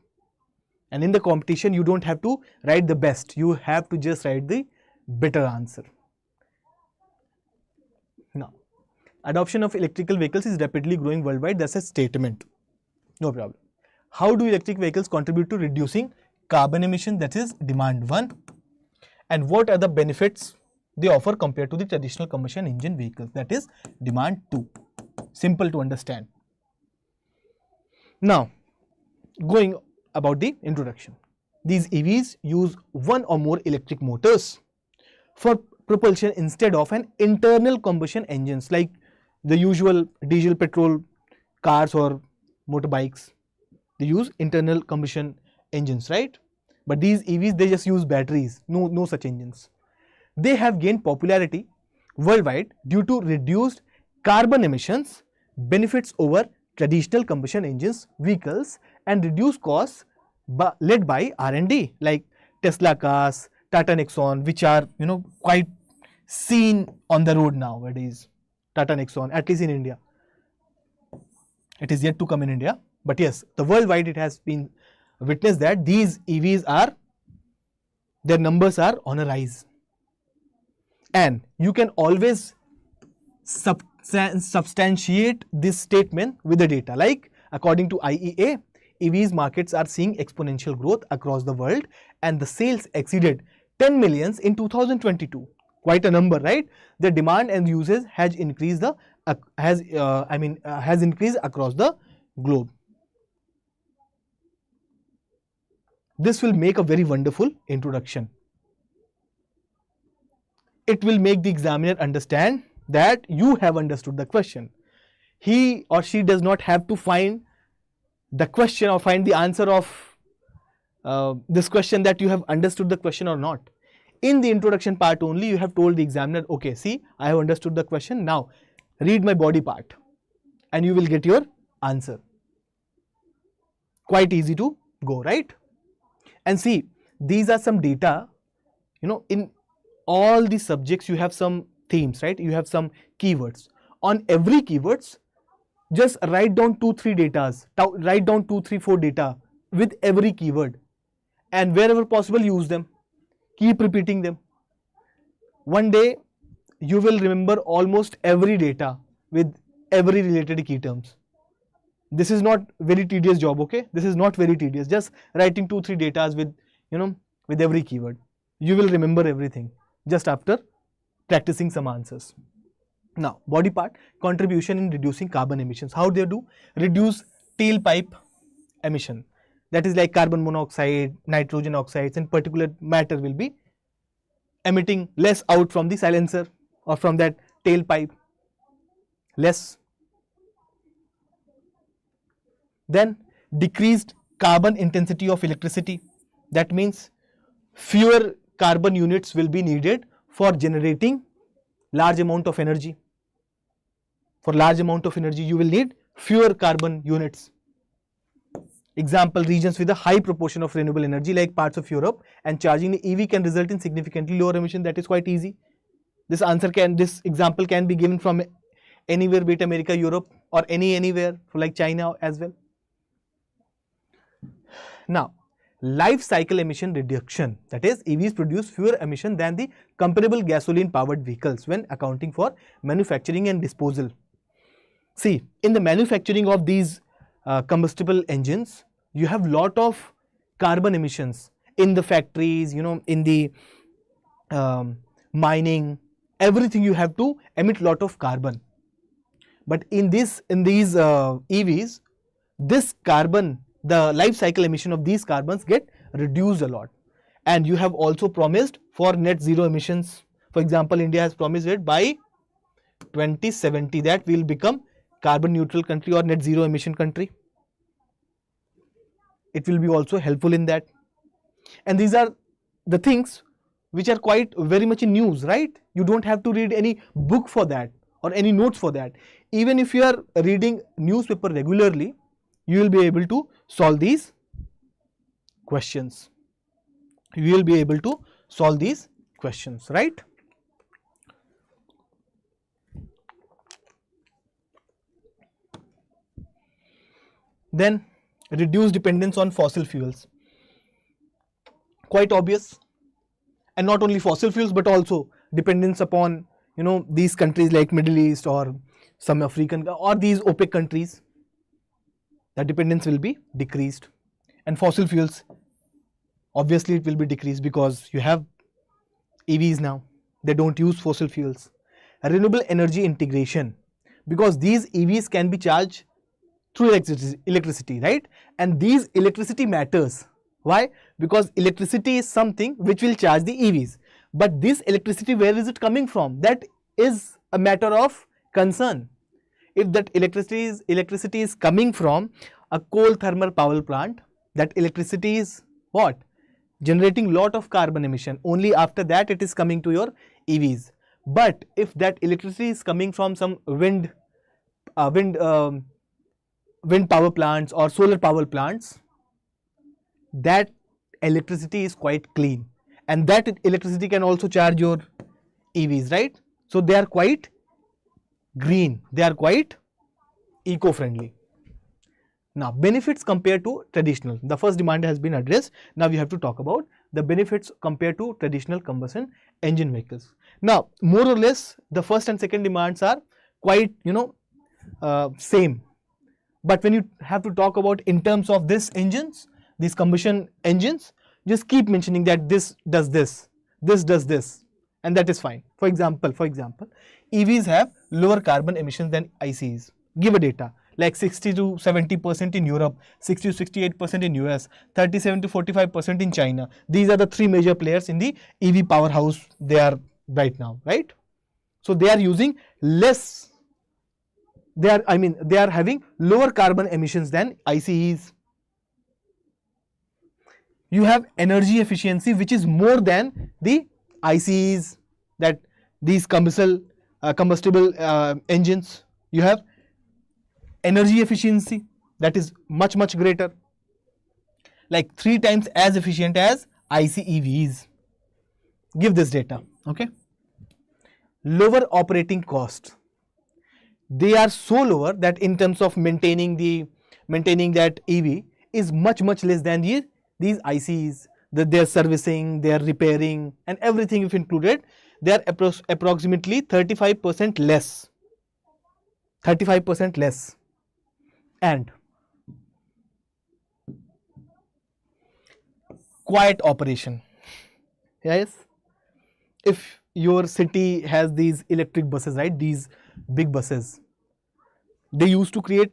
And in the competition you don't have to write the best, you have to just write the better answer. Now, adoption of electrical vehicles is rapidly growing worldwide. That's a statement. No problem. How do electric vehicles contribute to reducing carbon emission? That is demand 1. And what are the benefits they offer compared to the traditional combustion engine vehicles? That is demand 2. Simple to understand. Now, going about the introduction. These EVs use one or more electric motors for propulsion instead of an internal combustion engines like the usual diesel petrol cars or motorbikes. They use internal combustion engines, right? But these EVs, they just use batteries, no such engines. They have gained popularity worldwide due to reduced carbon emissions, benefits over traditional combustion engines vehicles, and reduced costs led by R&D like Tesla cars, Tata Nexon, which are quite seen on the road nowadays. Tata Nexon, at least in India. It is yet to come in India, but yes, the worldwide it has been witnessed that these EVs are, their numbers are on a rise. And you can always substantiate this statement with the data, like according to IEA, EVs markets are seeing exponential growth across the world, and the sales exceeded 10 millions in 2022. Quite a number, right? The demand and usage has increased has increased across the globe. This will make a very wonderful introduction. It will make the examiner understand that you have understood the question. He or she does not have to find the question or find the answer of this question, that you have understood the question or not. In the introduction part only, you have told the examiner, okay, see, I have understood the question, now read my body part, and you will get your answer. Quite easy to go, right? And see, these are some data, in all the subjects you have some themes, right? You have some keywords. On every keywords, just write down 2-3 data, write down 2-3-4 data with every keyword, and wherever possible use them. Keep repeating them. One day you will remember almost every data with every related key terms. This is not very tedious job, okay? This is not very tedious. Just writing 2-3 data with with every keyword. You will remember everything just after practicing some answers. Now, body part, contribution in reducing carbon emissions. How they do? Reduce tailpipe emission. That is like carbon monoxide, nitrogen oxides, and particulate matter will be emitting less out from the silencer or from that tailpipe. Less. Then decreased carbon intensity of electricity. That means fewer carbon units will be needed for generating large amount of energy. For large amount of energy, you will need fewer carbon units. Example, regions with a high proportion of renewable energy like parts of Europe, and charging the EV can result in significantly lower emission. That is quite easy. This example can be given from anywhere, be it America, Europe, or anywhere like China as well. Now, life cycle emission reduction, that is EVs produce fewer emission than the comparable gasoline powered vehicles when accounting for manufacturing and disposal. See, in the manufacturing of these combustible engines, you have lot of carbon emissions in the factories, in the mining, everything you have to emit lot of carbon. But in these EVs, this carbon, the life cycle emission of these carbons get reduced a lot. And you have also promised for net zero emissions. For example, India has promised it by 2070 that we will become carbon neutral country or net zero emission country. It will be also helpful in that. And these are the things which are quite very much in news, right? You don't have to read any book for that or any notes for that. Even if you are reading newspaper regularly, you will be able to solve these questions. You will be able to solve these questions, right? Then reduce dependence on fossil fuels. Quite obvious. And not only fossil fuels but also dependence upon these countries like Middle East or some African or these OPEC countries. The dependence will be decreased. And fossil fuels, obviously it will be decreased because you have EVs now. They don't use fossil fuels. Renewable energy integration, because these EVs can be charged through electricity, right? And these electricity matters. Why? Because electricity is something which will charge the EVs. But this electricity, where is it coming from? That is a matter of concern. If that electricity is coming from a coal thermal power plant, that electricity is what? Generating lot of carbon emission. Only after that it is coming to your EVs. But if that electricity is coming from some wind power plants or solar power plants, that electricity is quite clean, and that electricity can also charge your EVs, right? So they are quite green, they are quite eco-friendly. Now, benefits compared to traditional. The first demand has been addressed. Now we have to talk about the benefits compared to traditional combustion engine vehicles. Now, more or less, the first and second demands are quite same. But when you have to talk about in terms of these engines, these combustion engines, just keep mentioning that this does this does this, and that is fine. For example, EVs have lower carbon emissions than ICEs. Give a data like 60 to 70% in Europe, 60 to 68% in US, 37 to 45% in China. These are the three major players in the EV powerhouse they are right now, right? So they are using less. They are having lower carbon emissions than ICEs. You have energy efficiency which is more than the ICEs, that these combustible engines. You have energy efficiency that is much greater, like 3 times as efficient as ICEVs. Give this data, okay? Lower operating cost. They are so lower that in terms of maintaining that EV is much less than these ICEs. That they are servicing, they are repairing, and everything if included, they are approximately 35% less. 35% less. And quiet operation. Yes, if your city has these electric buses, right, these big buses, they used to create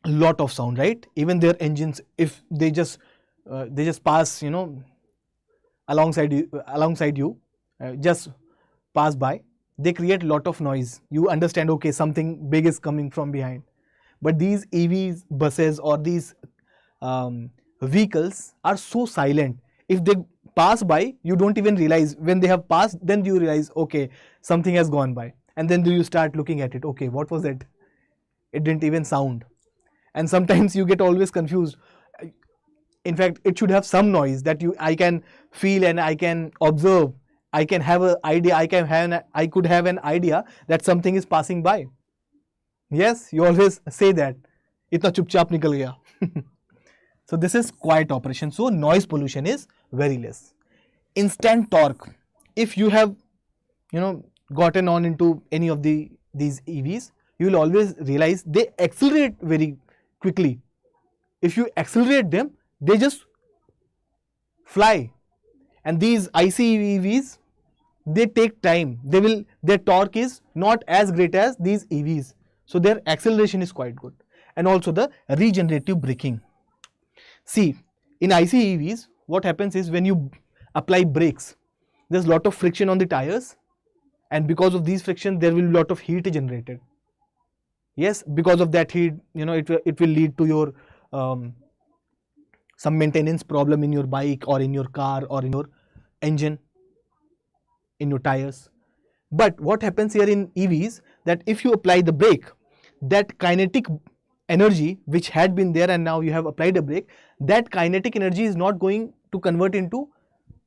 a lot of sound, right? Even their engines, if they just pass alongside you, just pass by, they create a lot of noise. You understand, okay, something big is coming from behind. But these EVs buses or these vehicles are so silent. If they pass by, you don't even realize. When they have passed, then you realize, okay, something has gone by, and then you start looking at it. Okay, what was it? It didn't even sound. And sometimes you get always confused. In fact, it should have some noise that I can feel and I can observe. I can have an idea. I could have an idea that something is passing by. Yes, you always say that. Itna chupchap nikal gaya. So this is quiet operation. So noise pollution is very less. Instant torque. If you have, gotten on into any of these EVs, you will always realize they accelerate very quickly. If you accelerate them, they just fly. And these ICEVs, they take time. Their torque is not as great as these EVs. So their acceleration is quite good. And also the regenerative braking. See, in ICEVs, what happens is when you apply brakes, there's a lot of friction on the tires, and because of these friction, there will be a lot of heat generated. Yes, because of that heat, it will lead to your some maintenance problem in your bike or in your car or in your engine, in your tires. But what happens here in EVs, that if you apply the brake, that kinetic energy which had been there and now you have applied a brake, that kinetic energy is not going to convert into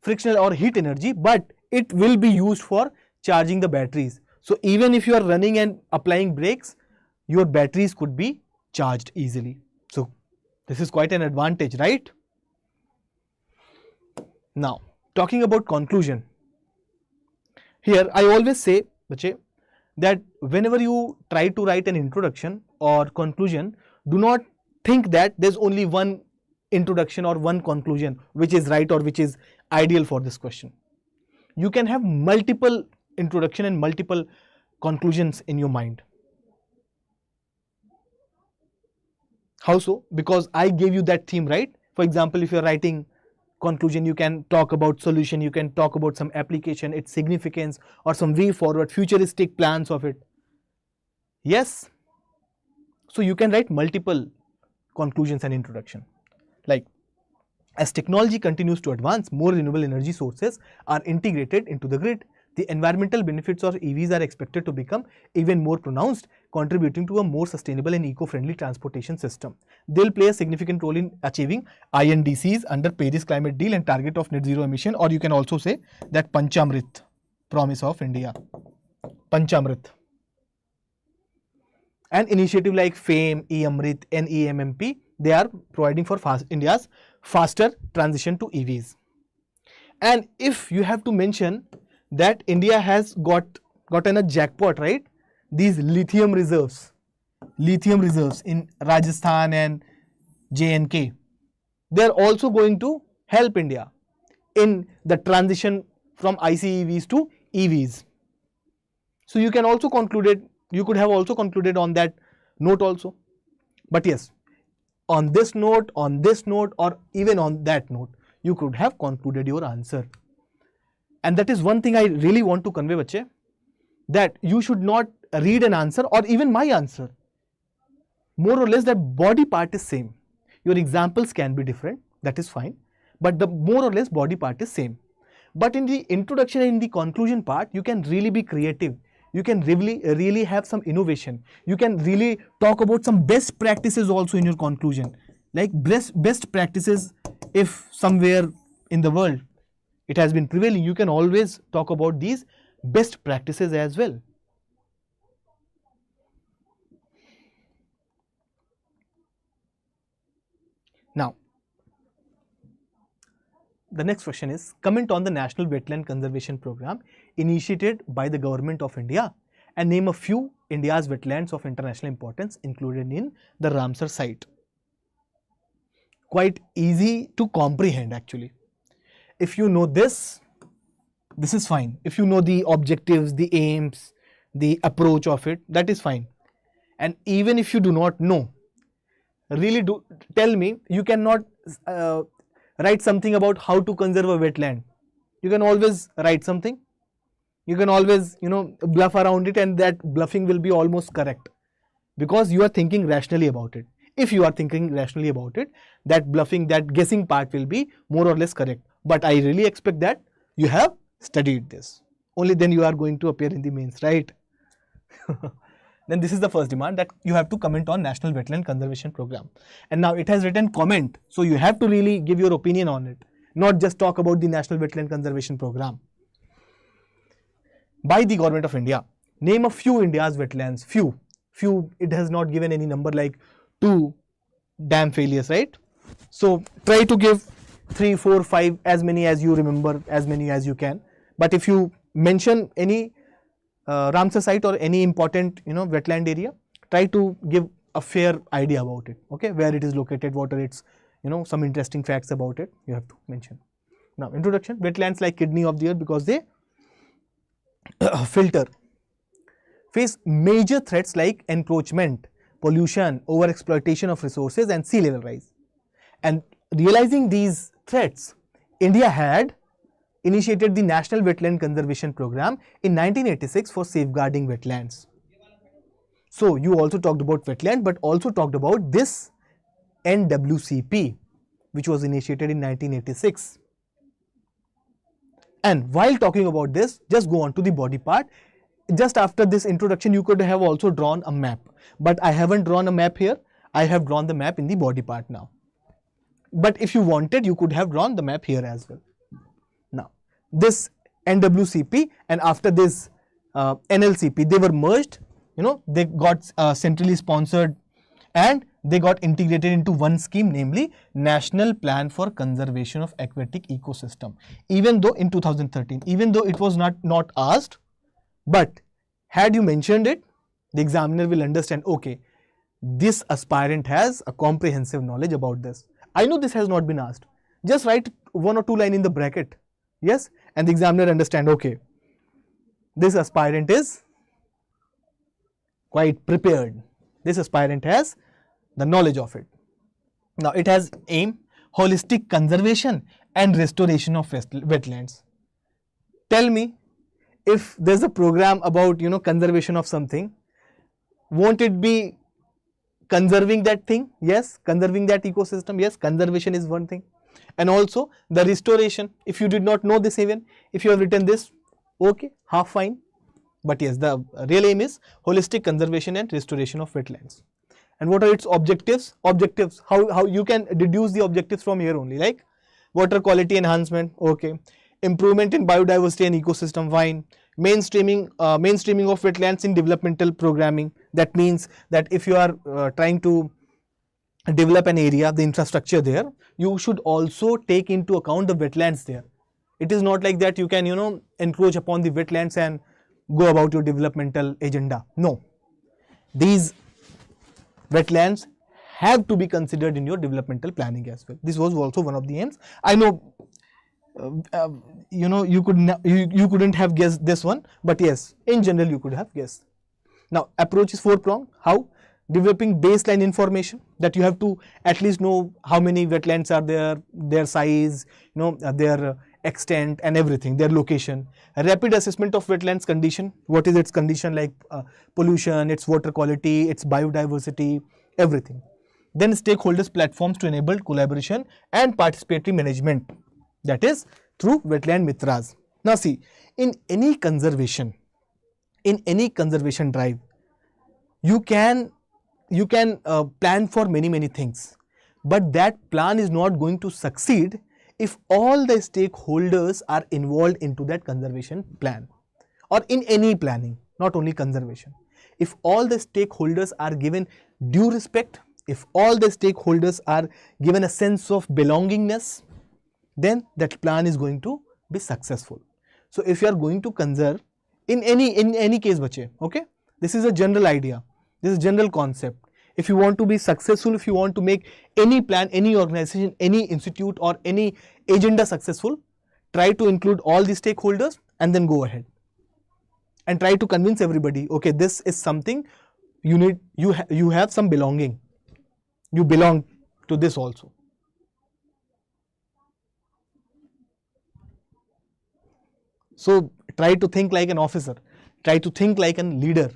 frictional or heat energy, but it will be used for charging the batteries. So even if you are running and applying brakes, your batteries could be charged easily. So this is quite an advantage, right? Now, talking about conclusion. Here I always say, bache, that whenever you try to write an introduction or conclusion, do not think that there's only one introduction or one conclusion which is right or which is ideal for this question. You can have multiple introduction and multiple conclusions in your mind. How so? Because I gave you that theme, right? For example, if you're writing conclusion, you can talk about solution, you can talk about some application, its significance, or some way forward, futuristic plans of it. Yes. So you can write multiple conclusions and introduction. Like, as technology continues to advance, more renewable energy sources are integrated into the grid. The environmental benefits of EVs are expected to become even more pronounced, contributing to a more sustainable and eco-friendly transportation system. They will play a significant role in achieving INDCs under Paris Climate Deal and target of net zero emission, or you can also say that Panchamrit, promise of India. Panchamrit. An initiative like FAME, eAmrit, NEMMP, they are providing for India's faster transition to EVs. And if you have to mention that India has gotten a jackpot, right? These lithium reserves in Rajasthan and J&K, they are also going to help India in the transition from ICEVs to EVs. So you can also conclude it, you could have also concluded on that note also. But yes, on this note, or even on that note, you could have concluded your answer. And that is one thing I really want to convey, bache, that you should not read an answer or even my answer. More or less that body part is same. Your examples can be different, that is fine, but the more or less body part is same. But in the introduction and in the conclusion part, you can really be creative. You can really have some innovation. You can really talk about some best practices also in your conclusion. Like best practices, if somewhere in the world it has been prevailing, you can always talk about these best practices as well. Now, the next question is, comment on the National Wetland Conservation Program initiated by the Government of India and name a few India's wetlands of international importance included in the Ramsar site. Quite easy to comprehend actually. If you know this is fine. If you know the objectives, the aims, the approach of it, that is fine. And even if you do not know, really do tell me, you cannot write something about how to conserve a wetland. You can always write something. You can always, bluff around it, and that bluffing will be almost correct because you are thinking rationally about it. If you are thinking rationally about it, that bluffing, that guessing part will be more or less correct. But I really expect that you have studied this. Only then you are going to appear in the mains, right? Then this is the first demand, that you have to comment on National Wetland Conservation Program. And now it has written comment. So you have to really give your opinion on it, not just talk about the National Wetland Conservation Program. By the Government of India, name a few India's wetlands. Few, it has not given any number like 2 dam failures, right? So try to give 3, 4, 5, as many as you remember, as many as you can. But if you mention any Ramsar site or any important wetland area, try to give a fair idea about it, okay, where it is located, what are its, some interesting facts about it, you have to mention. Now, introduction. Wetlands like kidney of the earth because they filter, face major threats like encroachment, pollution, overexploitation of resources and sea level rise. And realizing these threats, India had initiated the National Wetland Conservation Program in 1986 for safeguarding wetlands. So, you also talked about wetland, but also talked about this NWCP, which was initiated in 1986. And while talking about this, just go on to the body part. Just after this introduction, you could have also drawn a map, but I haven't drawn a map here. I have drawn the map in the body part now. But if you wanted, you could have drawn the map here as well. Now, this NWCP and after this NLCP, they were merged, they got centrally sponsored and they got integrated into one scheme, namely National Plan for Conservation of Aquatic Ecosystem. Even though in 2013, even though it was not asked, but had you mentioned it, the examiner will understand, okay, this aspirant has a comprehensive knowledge about this. I know this has not been asked. Just write 1 or 2 lines in the bracket, yes, and the examiner understand, okay, this aspirant is quite prepared. This aspirant has the knowledge of it. Now, it has aim, holistic conservation and restoration of wetlands. Tell me, if there's a program about, conservation of something, won't it be conserving that thing? Yes, conserving that ecosystem. Yes, conservation is one thing. And also the restoration. If you did not know this, even if you have written this, okay, half fine. But yes, the real aim is holistic conservation and restoration of wetlands. And what are its objectives? Objectives, how you can deduce the objectives from here only, like water quality enhancement, okay, improvement in biodiversity and ecosystem, fine, mainstreaming of wetlands in developmental programming. That means that if you are trying to develop an area, the infrastructure there, you should also take into account the wetlands there. It is not like that you can, encroach upon the wetlands and go about your developmental agenda. No, these wetlands have to be considered in your developmental planning as well. This was also one of the aims. I know, you couldn't have guessed this one, but yes, in general you could have guessed. Now, approach is 4-pronged. How? Developing baseline information, that you have to at least know how many wetlands are there, their size, their extent and everything, their location. A rapid assessment of wetlands condition. What is its condition, like pollution, its water quality, its biodiversity, everything. Then stakeholders platforms to enable collaboration and participatory management, that is through wetland mitras. Now see, in any conservation drive, you can plan for many things, but that plan is not going to succeed if all the stakeholders are involved into that conservation plan, or in any planning, not only conservation. If all the stakeholders are given due respect, if all the stakeholders are given a sense of belongingness, then that plan is going to be successful. So if you are going to conserve in any case, bache, okay, this is a general idea, this is general concept. If you want to be successful, if you want to make any plan, any organization, any institute or any agenda successful, try to include all the stakeholders and then go ahead and try to convince everybody, okay, this is something you need, you have some belonging, you belong to this also. So try to think like an officer, try to think like a leader.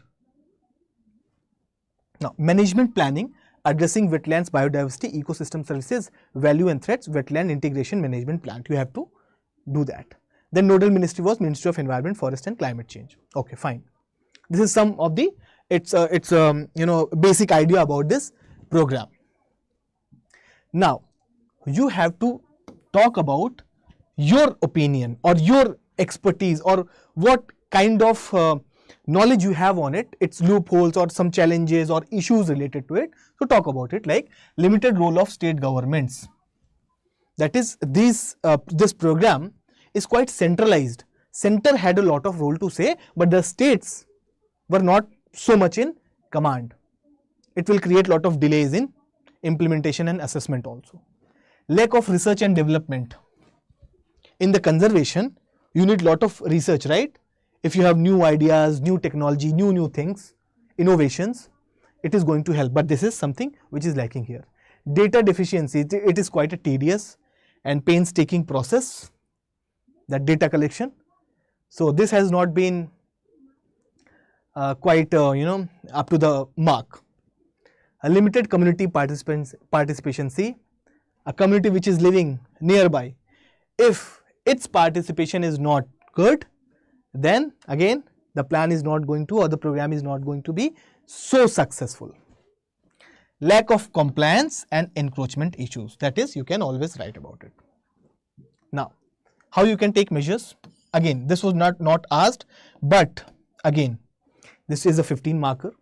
Now, management planning, addressing wetlands, biodiversity, ecosystem services, value and threats, wetland integration management plan. You have to do that. Then nodal ministry was Ministry of Environment, Forest and Climate Change. Okay, fine. This is some of the basic idea about this program. Now, you have to talk about your opinion or your expertise or what kind of knowledge you have on it, its loopholes or some challenges or issues related to it. So talk about it, like limited role of state governments. That is, this program is quite centralized. Center had a lot of role to say, but the states were not so much in command. it will create lot of delays in implementation and assessment also. Lack of research and development. In the conservation, you need lot of research, right? If you have new ideas, new technology, new things, innovations, it is going to help. But this is something which is lacking here. Data deficiency, it is quite a tedious and painstaking process, that data collection. So this has not been quite up to the mark. A limited community participation. See, a community which is living nearby, if its participation is not good, then again the plan is not going to, or the program is not going to be so successful. Lack of compliance and encroachment issues, that is, you can always write about it. Now, how you can take measures? Again, this was not asked, but again, this is a 15 marker.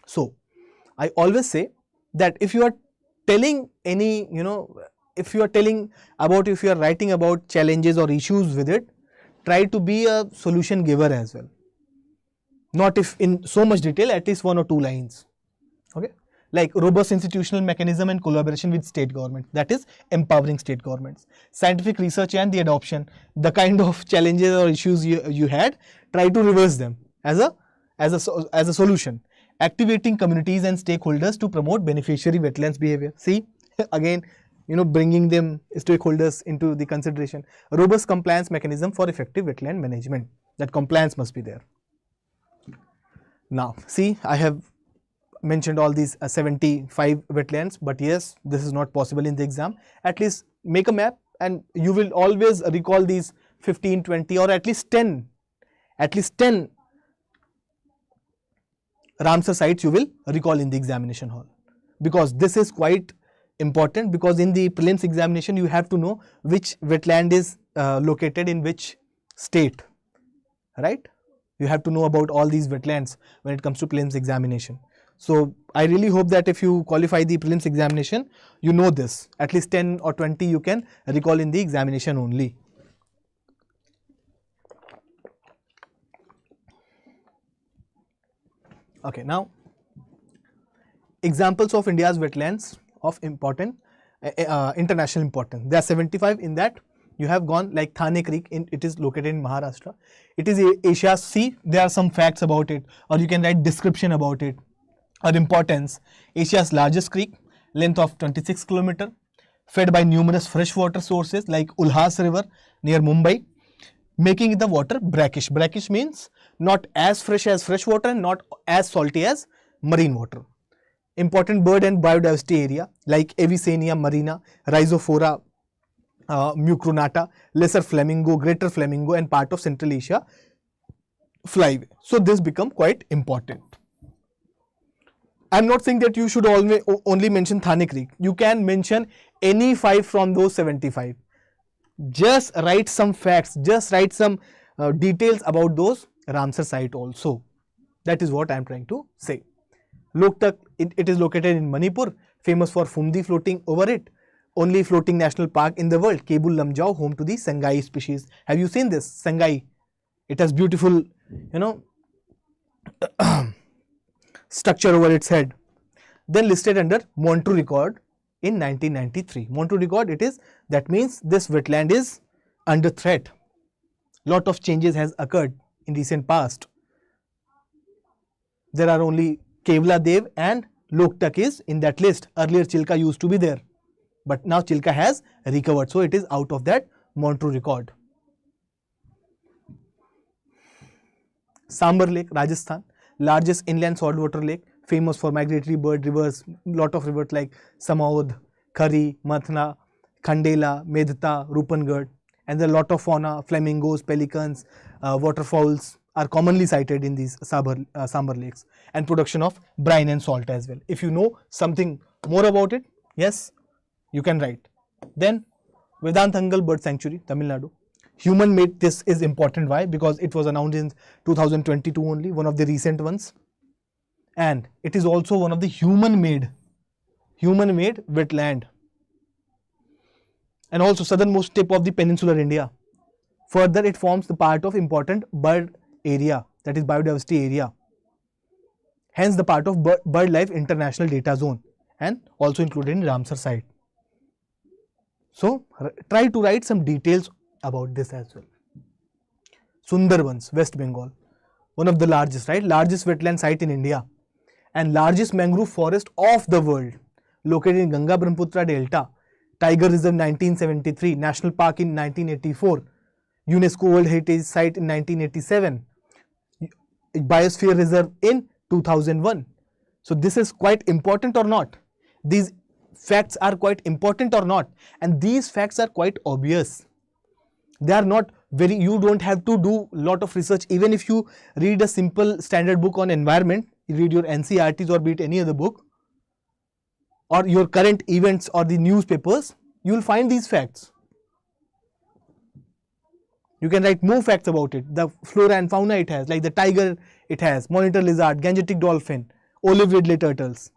So I always say that if you are telling any, if you are writing about challenges or issues with it, try to be a solution giver as well. Not if in so much detail, at least 1 or 2 lines. Okay, like robust institutional mechanism and collaboration with state government, that is empowering state governments. Scientific research and the adoption, the kind of challenges or issues you had, try to reverse them as a solution. Activating communities and stakeholders to promote beneficiary wetlands behavior. See, again, bringing them stakeholders into the consideration. A robust compliance mechanism for effective wetland management, that compliance must be there. Now, see, I have mentioned all these 75 wetlands, but yes, this is not possible in the exam. At least make a map and you will always recall these 15, 20 or at least 10 Ramsar sites you will recall in the examination hall, because this is quite important, because in the prelims examination you have to know which wetland is located in which state, right? You have to know about all these wetlands when it comes to prelims examination. So I really hope that if you qualify the prelims examination, you know this, at least 10 or 20 you can recall in the examination only. Okay, now examples of India's wetlands of important international importance. There are 75. In that you have gone like Thane Creek, it is located in Maharashtra. It is Asia's sea. There are some facts about it, or you can write description about it or importance. Asia's largest creek, length of 26 km, fed by numerous freshwater sources like Ulhas River near Mumbai, making the water brackish. Brackish means not as fresh as fresh water and not as salty as marine water. Important bird and biodiversity area like Avicennia marina, Rhizophora mucronata, lesser flamingo, greater flamingo, and part of Central Asia flyway. So this become quite important. I am not saying that you should only mention Thane Creek. You can mention any 5 from those 75. Just write some facts, just write some details about those Ramsar site also. That is what I am trying to say. Loktak, it is located in Manipur, famous for Fumdi floating over it. Only floating national park in the world, Kebul Lamjao, home to the Sangai species. Have you seen this? Sangai. It has beautiful, structure over its head. Then listed under Montreux record in 1993. Montreux record, that means this wetland is under threat. Lot of changes has occurred in recent past. There are only Kevla Dev and Loktak is in that list. Earlier Chilka used to be there, but now Chilka has recovered, so it is out of that Montreux record. Sambar Lake, Rajasthan, largest inland saltwater lake, famous for migratory bird rivers, lot of rivers like Samaud, Khari, Mathna, Khandela, Medta, Rupangad, and there are a lot of fauna, flamingos, pelicans, waterfowls are commonly sighted in these Sambar lakes, and production of brine and salt as well. If you know something more about it, yes, you can write. Then Vedantangal Bird Sanctuary, Tamil Nadu. Human made, this is important. Why? Because it was announced in 2022 only, one of the recent ones. And it is also one of the human made wetland. And also southernmost tip of the peninsular India. Further, it forms the part of important bird area, that is biodiversity area. hence the part of BirdLife International Data Zone and also included in Ramsar site. So try to write some details about this as well. Sundarbans, West Bengal, one of the largest, right? Largest wetland site in India and largest mangrove forest of the world, located in Ganga Brahmaputra Delta. Tiger Reserve 1973, National Park in 1984, UNESCO World Heritage Site in 1987, Biosphere Reserve in 2001. So this is quite important or not? These facts are quite important or not? And these facts are quite obvious. They are not very, you don't have to do lot of research. Even if you read a simple standard book on environment, you read your NCERTs or be it any other book, or your current events or the newspapers, you will find these facts. You can write more facts about it. The flora and fauna it has, like the tiger it has, monitor lizard, Gangetic dolphin, olive ridley turtles.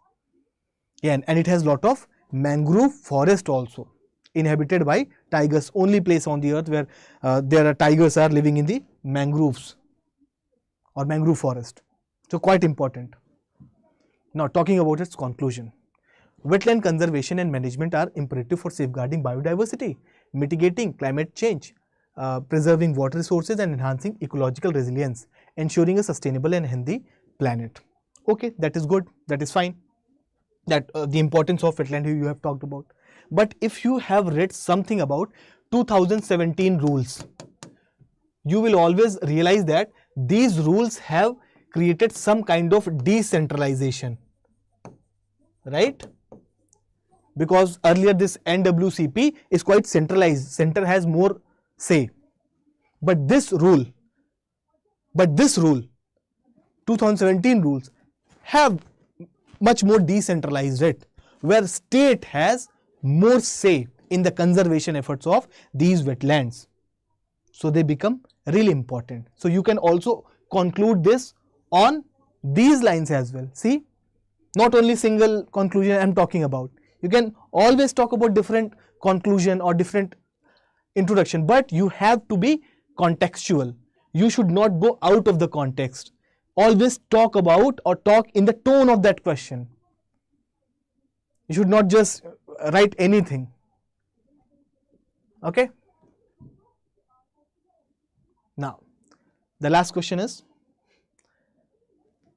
Yeah, and it has lot of mangrove forest also, inhabited by tigers. Only place on the earth where there are tigers are living in the mangroves or mangrove forest. So quite important. Now talking about its conclusion. Wetland conservation and management are imperative for safeguarding biodiversity, mitigating climate change, preserving water resources and enhancing ecological resilience, ensuring a sustainable and healthy planet. Okay, that is good, that is fine. That the importance of wetland you have talked about. But if you have read something about 2017 rules, you will always realize that these rules have created some kind of decentralization, right? Because earlier this NWCP is quite centralized, center has more say. But this rule, 2017 rules have much more decentralized it, where state has more say in the conservation efforts of these wetlands. So they become really important. So you can also conclude this on these lines as well. See, not only single conclusion I am talking about. You can always talk about different conclusion or different introduction, but you have to be contextual. You should not go out of the context. Always talk about or talk in the tone of that question. You should not just write anything. Okay. Now, the last question is,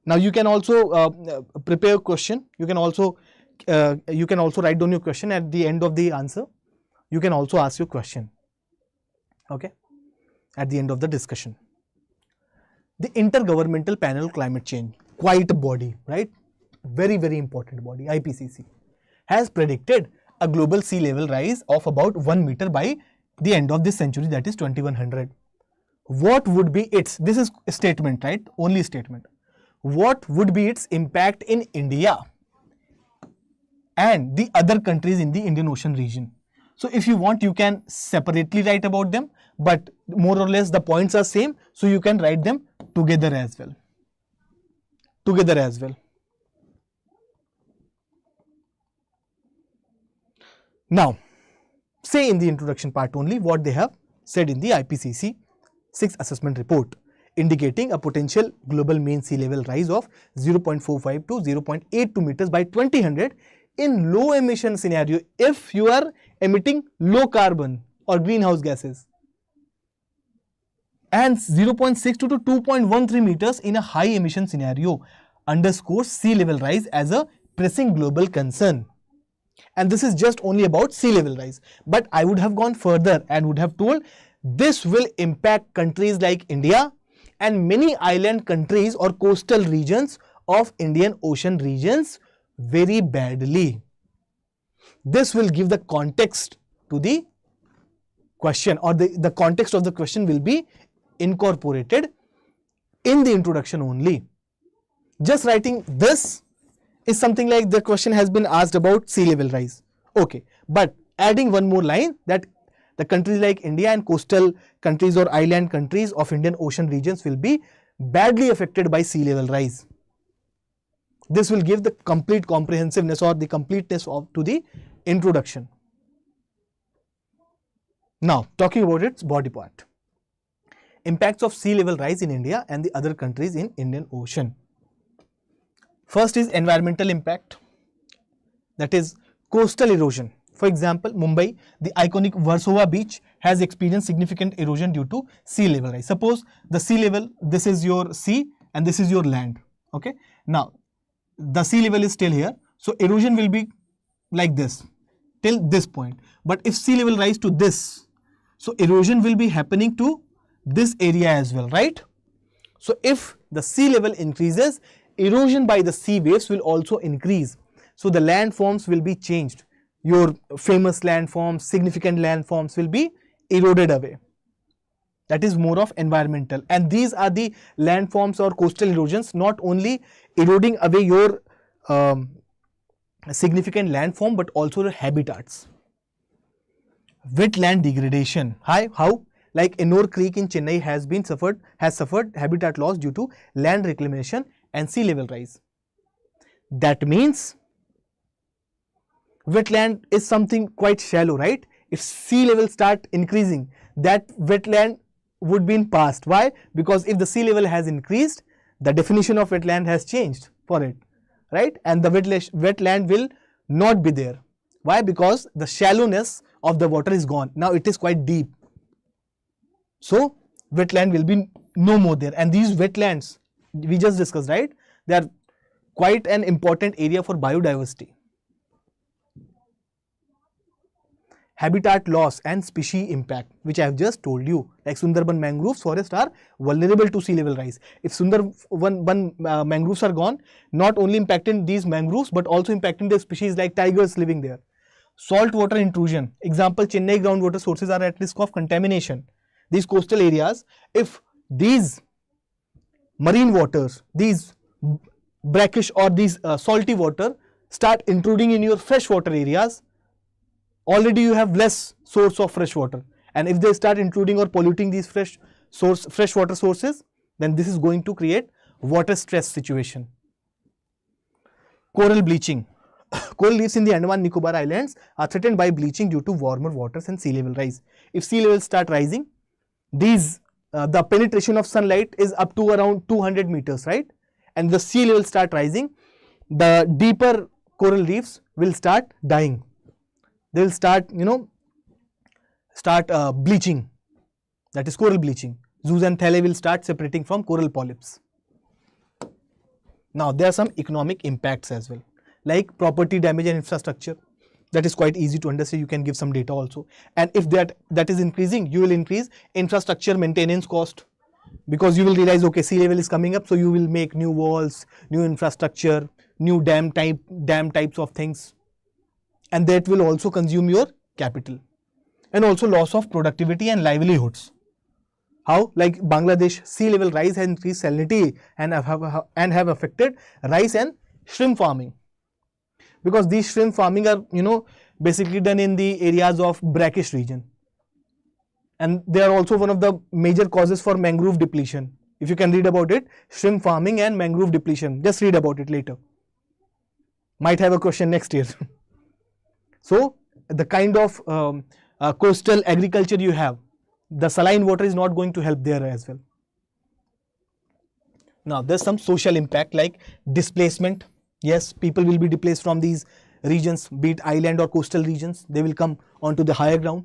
now you can also prepare a question. You can also write down your question at the end of the answer. You can also ask your question. Okay, at the end of the discussion. The Intergovernmental Panel on Climate Change, quite a body, right? Very, very important body, IPCC, has predicted a global sea level rise of about 1 meter by the end of this century, that is 2100. What would be its, this is a statement, right? Only a statement. What would be its impact in India and the other countries in the Indian Ocean region? So if you want, you can separately write about them, but more or less the points are same, so you can write them together as well. Now, say in the introduction part only what they have said in the IPCC 6th assessment report, indicating a potential global mean sea level rise of 0.45 to 0.82 meters by 2000 in low emission scenario if you are emitting low carbon or greenhouse gases, and 0.62 to 2.13 meters in a high emission scenario, underscores sea level rise as a pressing global concern. And this is just only about sea level rise, but I would have gone further and would have told this will impact countries like India and many island countries or coastal regions of Indian Ocean regions very badly. This will give the context to the question, or the context of the question will be incorporated in the introduction only. Just writing this is something like the question has been asked about sea level rise. Okay, but adding one more line that the countries like India and coastal countries or island countries of Indian Ocean regions will be badly affected by sea level rise. This will give the complete comprehensiveness or the completeness to the introduction. Now, talking about its body part. Impacts of sea level rise in India and the other countries in Indian Ocean. First is environmental impact, that is coastal erosion. For example, Mumbai, the iconic Warsaw beach has experienced significant erosion due to sea level rise. Suppose the sea level, this is your sea and this is your land. Okay. Now, the sea level is still here. So, erosion will be like this till this point. But if sea level rise to this, so erosion will be happening to this area as well, right? So, if the sea level increases, erosion by the sea waves will also increase. So, the landforms will be changed. Your famous landforms, significant landforms will be eroded away. That is more of environmental. And these are the landforms or coastal erosions, not only eroding away your significant landform, but also the habitats. Wetland degradation. How? Like Ennore Creek in Chennai has suffered habitat loss due to land reclamation and sea level rise. That means wetland is something quite shallow, right? If sea level start increasing, that wetland would be in past. Why? Because if the sea level has increased, the definition of wetland has changed for it, right? And the wetland will not be there. Why? Because the shallowness of the water is gone. Now it is quite deep. So wetland will be no more there. And these wetlands we just discussed, right? They are quite an important area for biodiversity. Habitat loss and species impact, which I have just told you, like Sundarban mangroves forests are vulnerable to sea level rise. If Sundarban mangroves are gone, not only impacting these mangroves but also impacting the species like tigers living there. Saltwater intrusion, example, Chennai groundwater sources are at risk of contamination. These coastal areas, if these marine waters, these brackish or these salty water start intruding in your freshwater areas, already you have less source of fresh water, and if they start intruding or polluting these freshwater sources, then this is going to create water stress situation. Coral bleaching. Coral reefs in the Andaman Nicobar Islands are threatened by bleaching due to warmer waters and sea level rise. If sea levels start rising, these the penetration of sunlight is up to around 200 meters, right? And the sea level start rising, the deeper coral reefs will start dying. They will start, bleaching. That is coral bleaching. Zooxanthellae will start separating from coral polyps. Now, there are some economic impacts as well, like property damage and infrastructure. That is quite easy to understand. You can give some data also. And if that is increasing, you will increase infrastructure maintenance cost, because you will realize, okay, sea level is coming up, so you will make new walls, new infrastructure, new dam types of things. And that will also consume your capital. And also loss of productivity and livelihoods. How? Like Bangladesh, sea level rise has increased salinity and have affected rice and shrimp farming. Because these shrimp farming are, basically done in the areas of brackish region. And they are also one of the major causes for mangrove depletion. If you can read about it, shrimp farming and mangrove depletion, just read about it later. Might have a question next year. So, the kind of coastal agriculture you have, the saline water is not going to help there as well. Now, there's some social impact like displacement. Yes, people will be displaced from these regions, be it island or coastal regions. They will come onto the higher ground.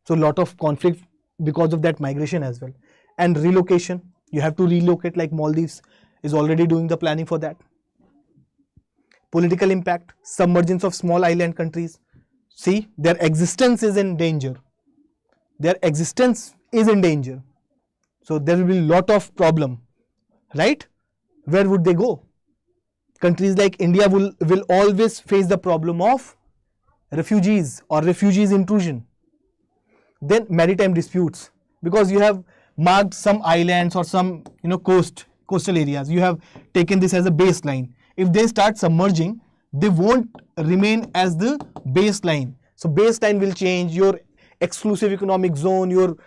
So, lot of conflict because of that migration as well. And relocation, you have to relocate, like Maldives is already doing the planning for that. Political impact, submergence of small island countries. See, their existence is in danger. Their existence is in danger. So, there will be a lot of problem, right? Where would they go? Countries like India will always face the problem of refugees or refugees intrusion. Then maritime disputes, because you have marked some islands or some coastal areas. You have taken this as a baseline. If they start submerging, they won't remain as the baseline. So baseline will change, your exclusive economic zone, your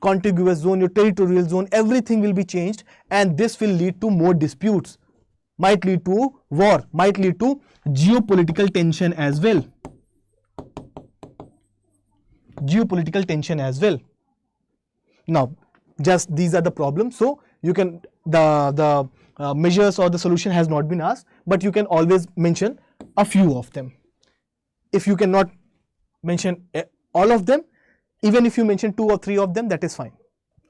contiguous zone, your territorial zone, everything will be changed, and this will lead to more disputes, might lead to war, might lead to geopolitical tension as well. Geopolitical tension as well. Now, just these are the problems. So you can, the measures or the solution has not been asked, but you can always mention a few of them. If you cannot mention all of them, even if you mention 2 or 3 of them, that is fine.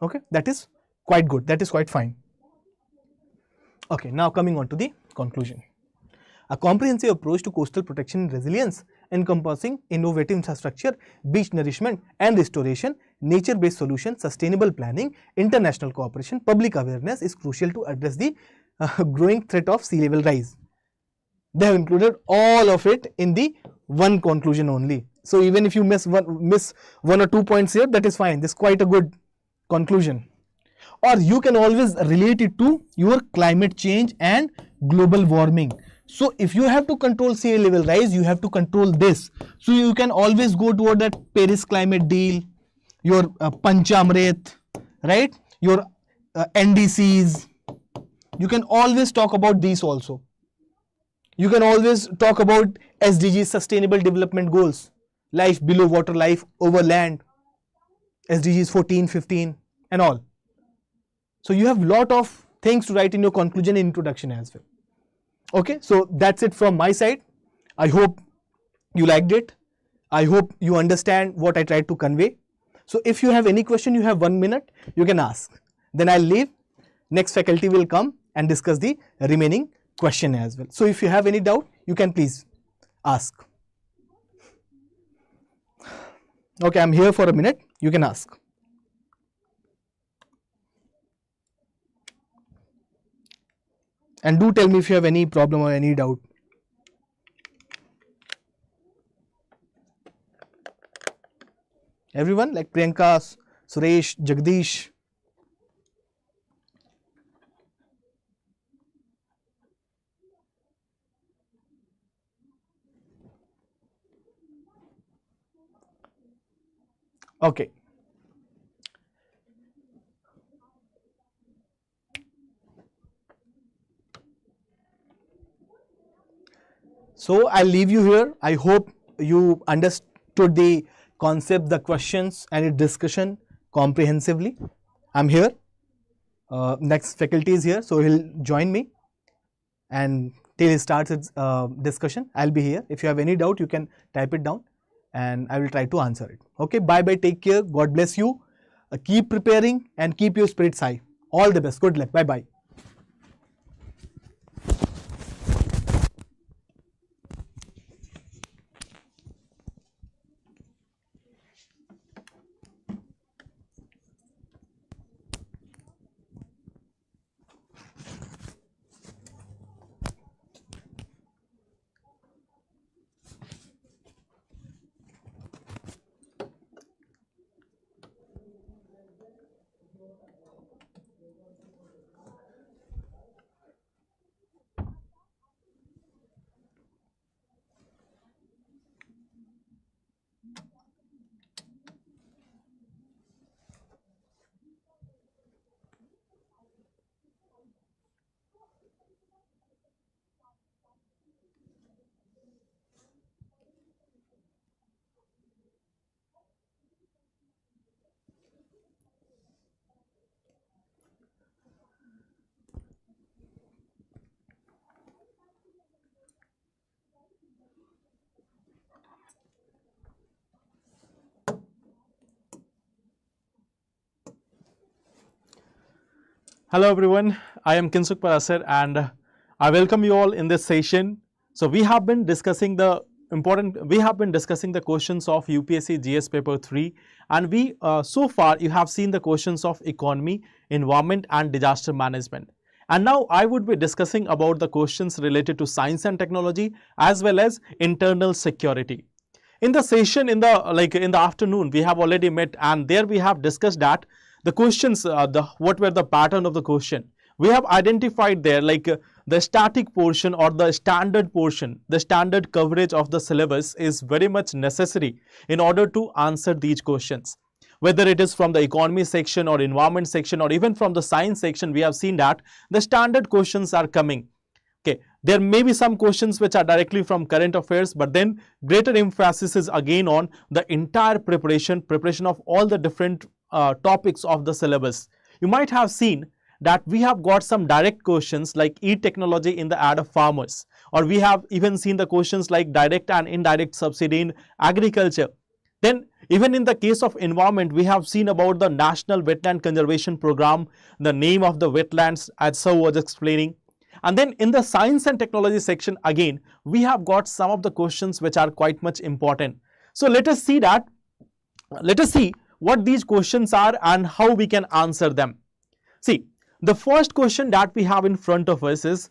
Okay, that is quite good, that is quite fine. Okay, now coming on to the conclusion. A comprehensive approach to coastal protection and resilience, encompassing innovative infrastructure, beach nourishment and restoration, nature-based solutions, sustainable planning, international cooperation, public awareness, is crucial to address the growing threat of sea level rise. They have included all of it in the one conclusion only. So even if you miss one or 2 points here, that is fine. This is quite a good conclusion. Or you can always relate it to your climate change and global warming. So if you have to control sea level rise, you have to control this. So you can always go toward that Paris climate deal, your Panchamrit, right? Your NDCs. You can always talk about these also. You can always talk about SDGs, Sustainable Development Goals, life below water, life over land, SDGs 14, 15 and all. So you have lot of things to write in your conclusion and introduction as well. Okay, so that's it from my side. I hope you liked it. I hope you understand what I tried to convey. So if you have any question, you have 1 minute, you can ask. Then I'll leave. Next faculty will come and discuss the remaining question as well. So if you have any doubt, you can please ask. Okay, I'm here for a minute. You can ask. And do tell me if you have any problem or any doubt. Everyone, like Priyanka, Suresh, Jagdish. Okay. So I'll leave you here. I hope you understood the concept, the questions and its discussion comprehensively. I'm here. Next faculty is here, so he'll join me and till he starts its discussion, I'll be here. If you have any doubt, you can type it down and I will try to answer it. Okay, bye bye, take care, God bless you. Keep preparing and keep your spirits high. All the best, good luck, bye bye. Hello everyone, I am Kinsuk Parasar and I welcome you all in this session. So we have been discussing the questions of UPSC GS paper 3 and so far you have seen the questions of economy, environment and disaster management. And now I would be discussing about the questions related to science and technology as well as internal security. In the session in the afternoon we have already met and there we have discussed that the questions, what were the pattern of the question. We have identified there the static portion or the standard portion, the standard coverage of the syllabus is very much necessary in order to answer these questions. Whether it is from the economy section or environment section or even from the science section, we have seen that the standard questions are coming. Okay, there may be some questions which are directly from current affairs, but then greater emphasis is again on the entire preparation of all the different topics of the syllabus. You might have seen that we have got some direct questions like e-technology in the ad of farmers, or we have even seen the questions like direct and indirect subsidy in agriculture. Then even in the case of environment, we have seen about the National Wetland Conservation Program, the name of the wetlands as Sir was explaining. And then in the science and technology section, again, we have got some of the questions which are quite much important. So let us see what these questions are and how we can answer them. See, the first question that we have in front of us is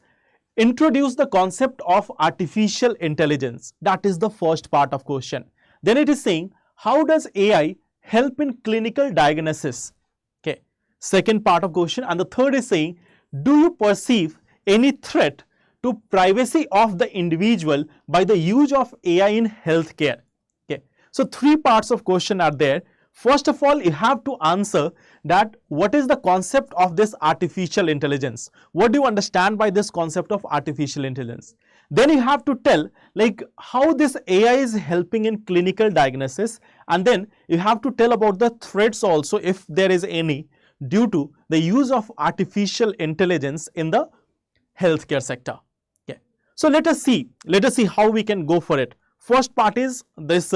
introduce the concept of artificial intelligence. That is the first part of question. Then it is saying, how does AI help in clinical diagnosis? Okay, second part of question. And the third is saying, do you perceive any threat to privacy of the individual by the use of AI in healthcare? Okay, so three parts of question are there. First of all, you have to answer that what is the concept of this artificial intelligence? What do you understand by this concept of artificial intelligence? Then you have to tell like how this AI is helping in clinical diagnosis, and then you have to tell about the threats also, if there is any, due to the use of artificial intelligence in the healthcare sector. Okay, so let us see how we can go for it. First part is this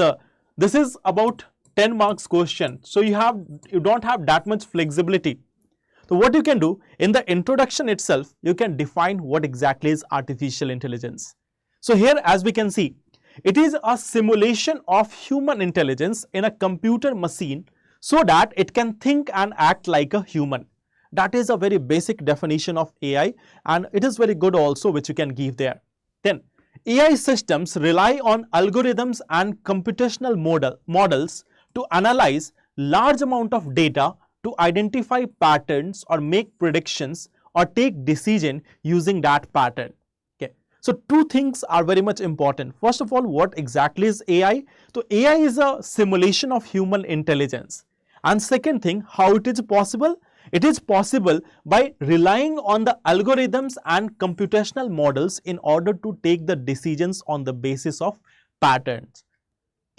is about 10 marks question, so you don't have that much flexibility. So what you can do in the introduction itself, you can define what exactly is artificial intelligence. So here, as we can see, it is a simulation of human intelligence in a computer machine so that it can think and act like a human. That is a very basic definition of AI, and it is very good also, which you can give there. Then AI systems rely on algorithms and computational models to analyze large amount of data to identify patterns or make predictions or take decision using that pattern. Okay, so two things are very much important. First of all, what exactly is AI? So AI is a simulation of human intelligence. And second thing, how it is possible? It is possible by relying on the algorithms and computational models in order to take the decisions on the basis of patterns.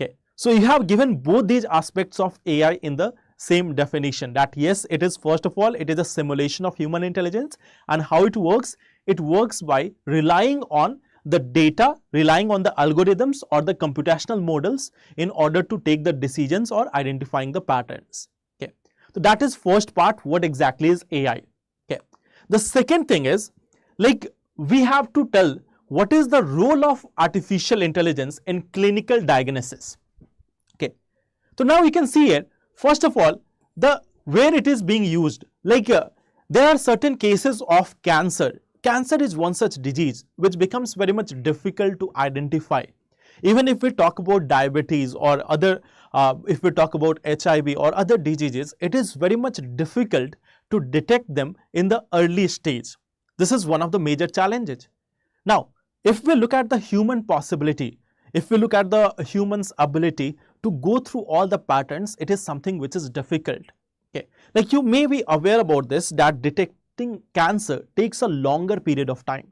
Okay, so you have given both these aspects of AI in the same definition, that yes, it is, first of all, it is a simulation of human intelligence, and how it works by relying on the data, relying on the algorithms or the computational models in order to take the decisions or identifying the patterns. Okay, so that is first part, what exactly is AI. Okay, the second thing is like we have to tell what is the role of artificial intelligence in clinical diagnosis. Okay, so now we can see here, first of all, where it is being used. Like there are certain cases of cancer. Cancer is one such disease which becomes very much difficult to identify. Even if we talk about diabetes or other, if we talk about HIV or other diseases, it is very much difficult to detect them in the early stage. This is one of the major challenges. Now, if we look at the human possibility, if we look at the human's ability to go through all the patterns, it is something which is difficult. Okay, like you may be aware about this, that detecting cancer takes a longer period of time.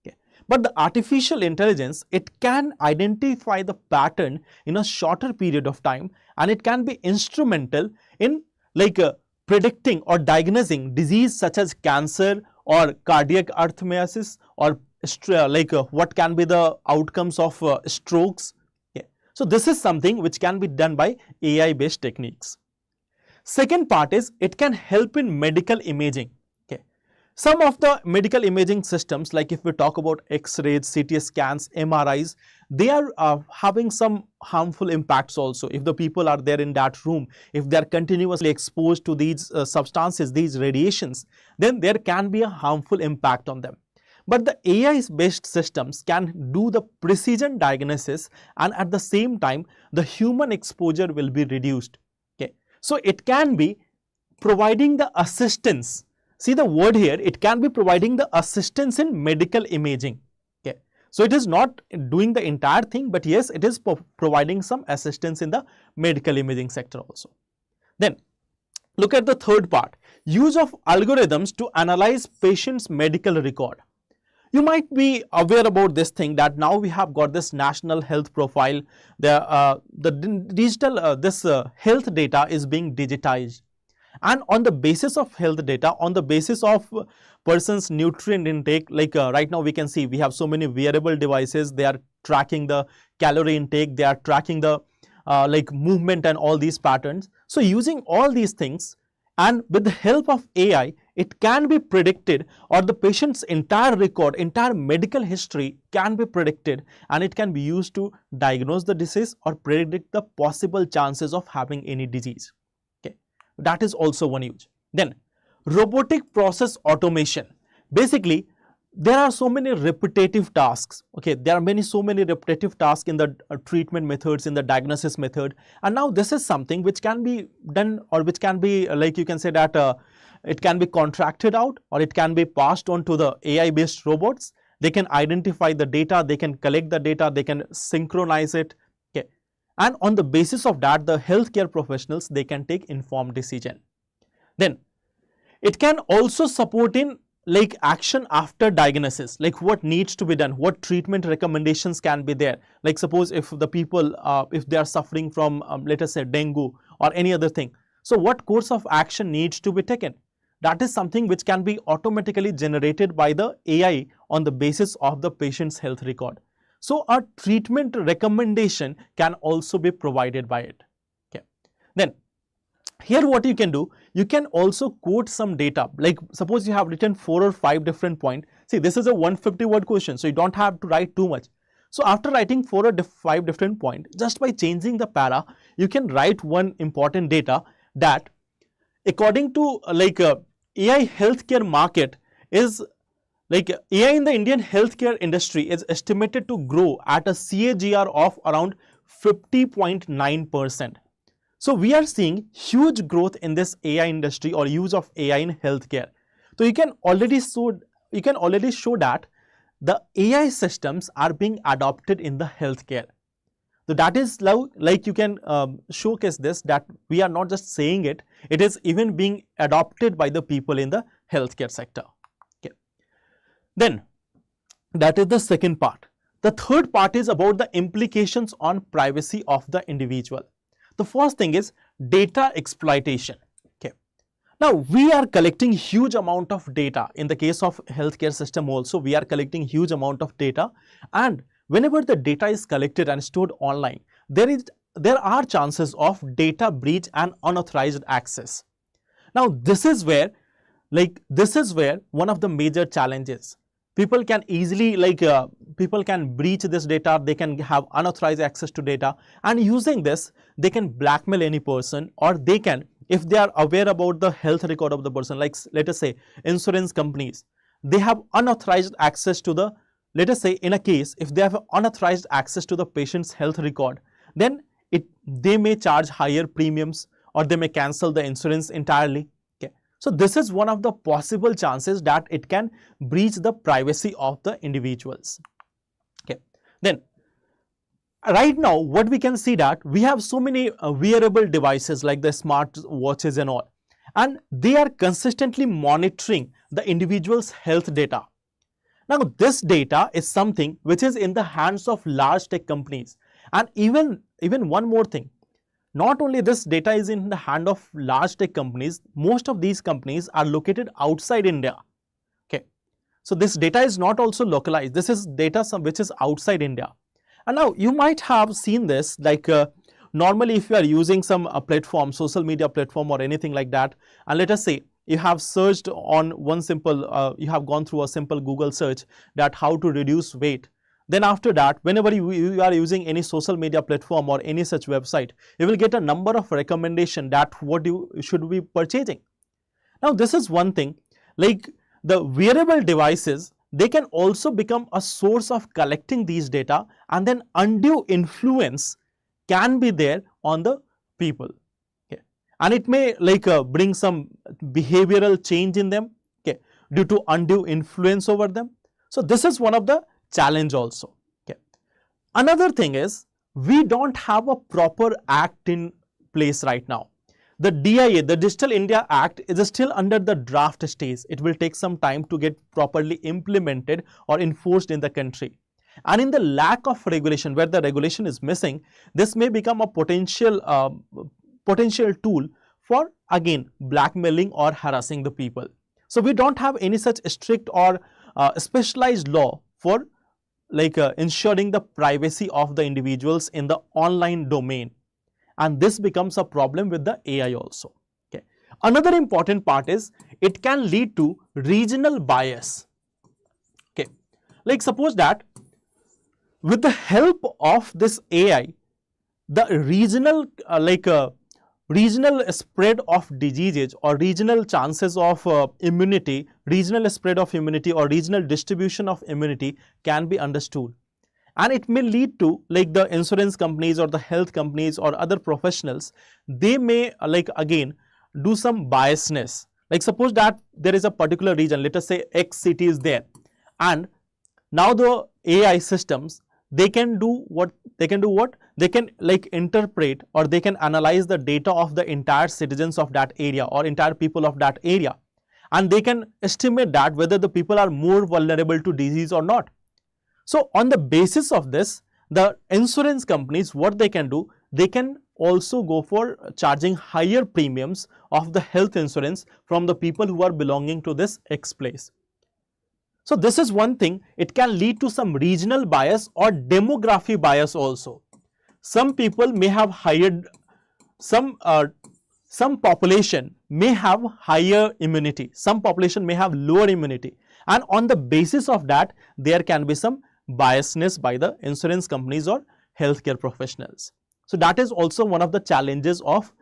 Okay, but the artificial intelligence, it can identify the pattern in a shorter period of time, and it can be instrumental in like predicting or diagnosing disease such as cancer or cardiac arrhythmias, or what can be the outcomes of strokes. So this is something which can be done by AI based techniques. Second part is it can help in medical imaging. Okay, some of the medical imaging systems, like if we talk about X-rays, CT scans, MRIs, they are having some harmful impacts also. If the people are there in that room, if they are continuously exposed to these substances, these radiations, then there can be a harmful impact on them. But the AI-based systems can do the precision diagnosis, and at the same time, the human exposure will be reduced. Okay, so it can be providing the assistance. See the word here, it can be providing the assistance in medical imaging. Okay, so it is not doing the entire thing, but yes, it is providing some assistance in the medical imaging sector also. Then, look at the third part, use of algorithms to analyze patient's medical record. You might be aware about this thing, that now we have got this national health profile. The digital health data is being digitized, And on the basis of health data, on the basis of person's nutrient intake, like right now we can see we have so many wearable devices, they are tracking the calorie intake, they are tracking the like movement and all these patterns. So using all these things and with the help of AI, it can be predicted, or the patient's entire record, entire medical history can be predicted, and it can be used to diagnose the disease or predict the possible chances of having any disease. Okay, that is also one use. Then robotic process automation. Basically, there are so many repetitive tasks. Okay, there are so many repetitive tasks in the treatment methods, in the diagnosis method, and now this is something which can be done, or which can be like you can say that it can be contracted out, or it can be passed on to the AI based robots. They can identify the data, they can collect the data, they can synchronize it. Okay, and on the basis of that, the healthcare professionals, they can take informed decision. Then it can also support in like action after diagnosis, like what needs to be done, what treatment recommendations can be there. Like suppose if the people, if they are suffering from let us say dengue or any other thing, so what course of action needs to be taken? That is something which can be automatically generated by the AI on the basis of the patient's health record. So a treatment recommendation can also be provided by it. Okay, then here what you can do, you can also quote some data. Like suppose you have written 4 or 5 different points. See, this is a 150 word question, so you don't have to write too much. So after writing 4 or 5 different points, just by changing the para, you can write one important data that according to like AI healthcare market is like AI in the Indian healthcare industry is estimated to grow at a CAGR of around 50.9%. So we are seeing huge growth in this AI industry or use of AI in healthcare. So you can already show that the AI systems are being adopted in the healthcare. So that is like you can showcase this, that we are not just saying it, it is even being adopted by the people in the healthcare sector. Okay. Then that is the second part. The third part is about the implications on privacy of the individual. The first thing is data exploitation. Okay. Now we are collecting huge amount of data. In the case of healthcare system also, we are collecting huge amount of data, and whenever the data is collected and stored online, there are chances of data breach and unauthorized access. Now this is where one of the major challenges. People can easily people can breach this data, they can have unauthorized access to data, and using this they can blackmail any person, or they can, if they are aware about the health record of the person, like let us say insurance companies, they have unauthorized access to the, let us say in a case if they have unauthorized access to the patient's health record, then they may charge higher premiums, or they may cancel the insurance entirely. So this is one of the possible chances that it can breach the privacy of the individuals. Okay. Then right now what we can see that we have so many wearable devices like the smart watches and all, and they are consistently monitoring the individual's health data. Now this data is something which is in the hands of large tech companies, and even one more thing. Not only this data is in the hand of large tech companies, most of these companies are located outside India. Okay. So this data is not also localized. This is data which is outside India. And now you might have seen this, like normally if you are using some platform, social media platform or anything like that, and let us say you have searched on one simple, you have gone through a simple Google search that how to reduce weight. Then after that, whenever you are using any social media platform or any such website, you will get a number of recommendation that what you should be purchasing. Now this is one thing, like the wearable devices, they can also become a source of collecting these data, and then undue influence can be there on the people. Okay. And it may bring some behavioral change in them, okay, due to undue influence over them. So this is one of the challenge also. Okay. Another thing is we don't have a proper act in place right now. The DIA, the Digital India Act, is still under the draft stage. It will take some time to get properly implemented or enforced in the country. And in the lack of regulation, where the regulation is missing, this may become a potential tool for again blackmailing or harassing the people. So we don't have any such strict or specialized law for ensuring the privacy of the individuals in the online domain, and this becomes a problem with the AI also. Okay. Another important part is it can lead to regional bias. Okay, like suppose that with the help of this AI, the regional spread of diseases or regional chances of immunity, regional spread of immunity or regional distribution of immunity can be understood. And it may lead to the insurance companies or the health companies or other professionals, they may again do some biasness. Like suppose that there is a particular region, let us say X city is there, and now the AI systems, they can do what? They can interpret or they can analyze the data of the entire citizens of that area or entire people of that area, and they can estimate that whether the people are more vulnerable to disease or not. So on the basis of this, the insurance companies, what they can do, they can also go for charging higher premiums of the health insurance from the people who are belonging to this X place. So this is one thing. It can lead to some regional bias or demography bias also. Some people may have some population may have higher immunity, some population may have lower immunity, and on the basis of that, there can be some biasness by the insurance companies or healthcare professionals. So that is also one of the challenges of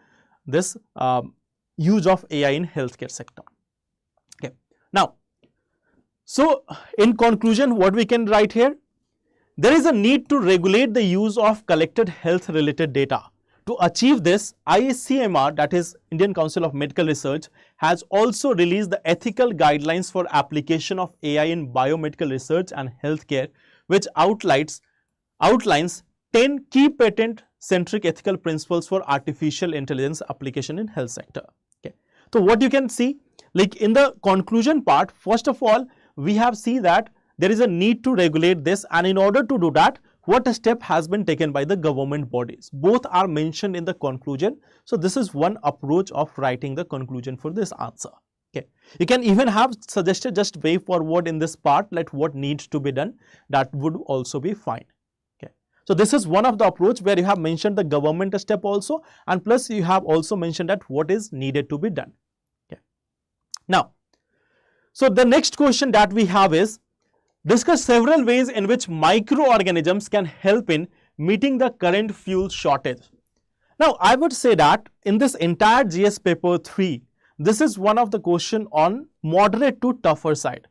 this use of AI in healthcare sector. Okay. Now, so in conclusion, what we can write here? There is a need to regulate the use of collected health related data. To achieve this, ICMR, that is Indian Council of Medical Research, has also released the ethical guidelines for application of AI in biomedical research and healthcare, which outlines 10 key patent-centric ethical principles for artificial intelligence application in health sector. Okay. So what you can see, in the conclusion part, first of all, we have seen that there is a need to regulate this, and in order to do that, what a step has been taken by the government bodies. Both are mentioned in the conclusion. So this is one approach of writing the conclusion for this answer. Okay. You can even have suggested just way forward in this part, like what needs to be done. That would also be fine. Okay. So this is one of the approach where you have mentioned the government step also, and plus you have also mentioned that what is needed to be done. Okay. Now, so the next question that we have is, discuss several ways in which microorganisms can help in meeting the current fuel shortage. Now, I would say that in this entire GS paper 3, this is one of the question on moderate to tougher side.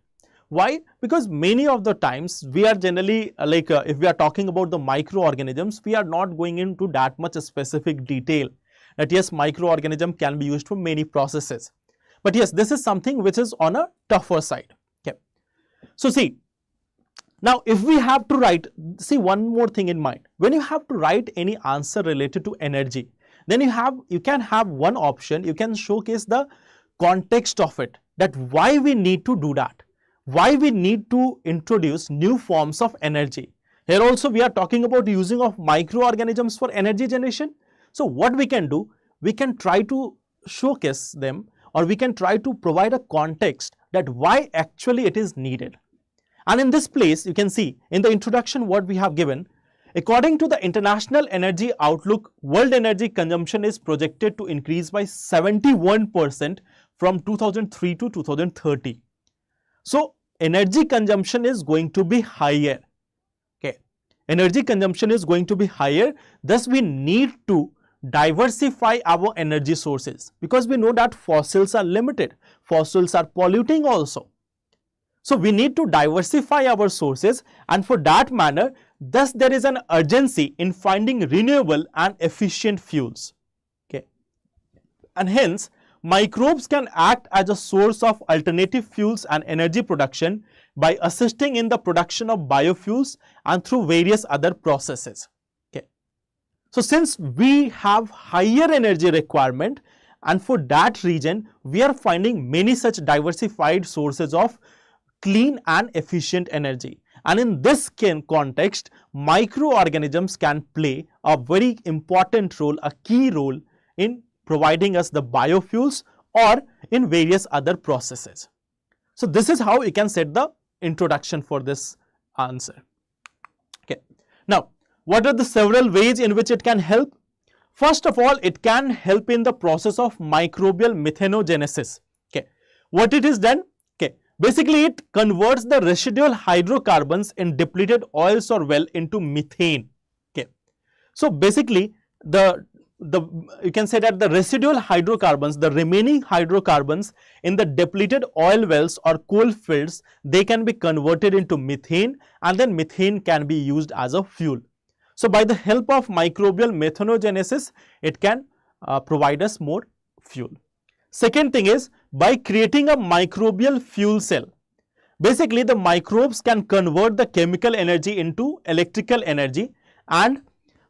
Why? Because many of the times we are generally if we are talking about the microorganisms, we are not going into that much specific detail that yes, microorganism can be used for many processes. But yes, this is something which is on a tougher side. Okay. So see, now if we have to write, see one more thing in mind. When you have to write any answer related to energy, then you can have one option, you can showcase the context of it, that why we need to do that, why we need to introduce new forms of energy. Here also we are talking about using of microorganisms for energy generation. So what we can do, we can try to showcase them, or we can try to provide a context that why actually it is needed. And in this place, you can see in the introduction what we have given, according to the International Energy Outlook, world energy consumption is projected to increase by 71% from 2003 to 2030. So energy consumption is going to be higher. Okay. Energy consumption is going to be higher. Thus, we need to diversify our energy sources, because we know that fossils are limited. Fossils are polluting also. So we need to diversify our sources, and for that manner, thus there is an urgency in finding renewable and efficient fuels. Okay. And hence, microbes can act as a source of alternative fuels and energy production by assisting in the production of biofuels and through various other processes. Okay. So since we have higher energy requirement, and for that reason, we are finding many such diversified sources of clean and efficient energy. And in this context, microorganisms can play a very important role, a key role in providing us the biofuels or in various other processes. So this is how you can set the introduction for this answer. Okay. Now, what are the several ways in which it can help? First of all, it can help in the process of microbial methanogenesis. Okay. What it is done? Okay. Basically, it converts the residual hydrocarbons in depleted oils or well into methane. Okay. So basically, you can say that the residual hydrocarbons, the remaining hydrocarbons in the depleted oil wells or coal fields, they can be converted into methane, and then methane can be used as a fuel. So by the help of microbial methanogenesis, it can provide us more fuel. Second thing is, by creating a microbial fuel cell, basically the microbes can convert the chemical energy into electrical energy, and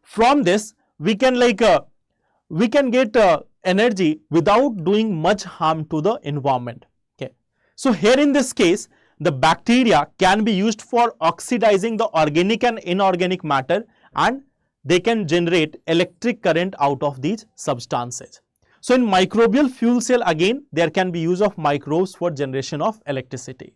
from this we can get energy without doing much harm to the environment. Okay. So here in this case, the bacteria can be used for oxidizing the organic and inorganic matter, and they can generate electric current out of these substances. So in microbial fuel cell, again there can be use of microbes for generation of electricity.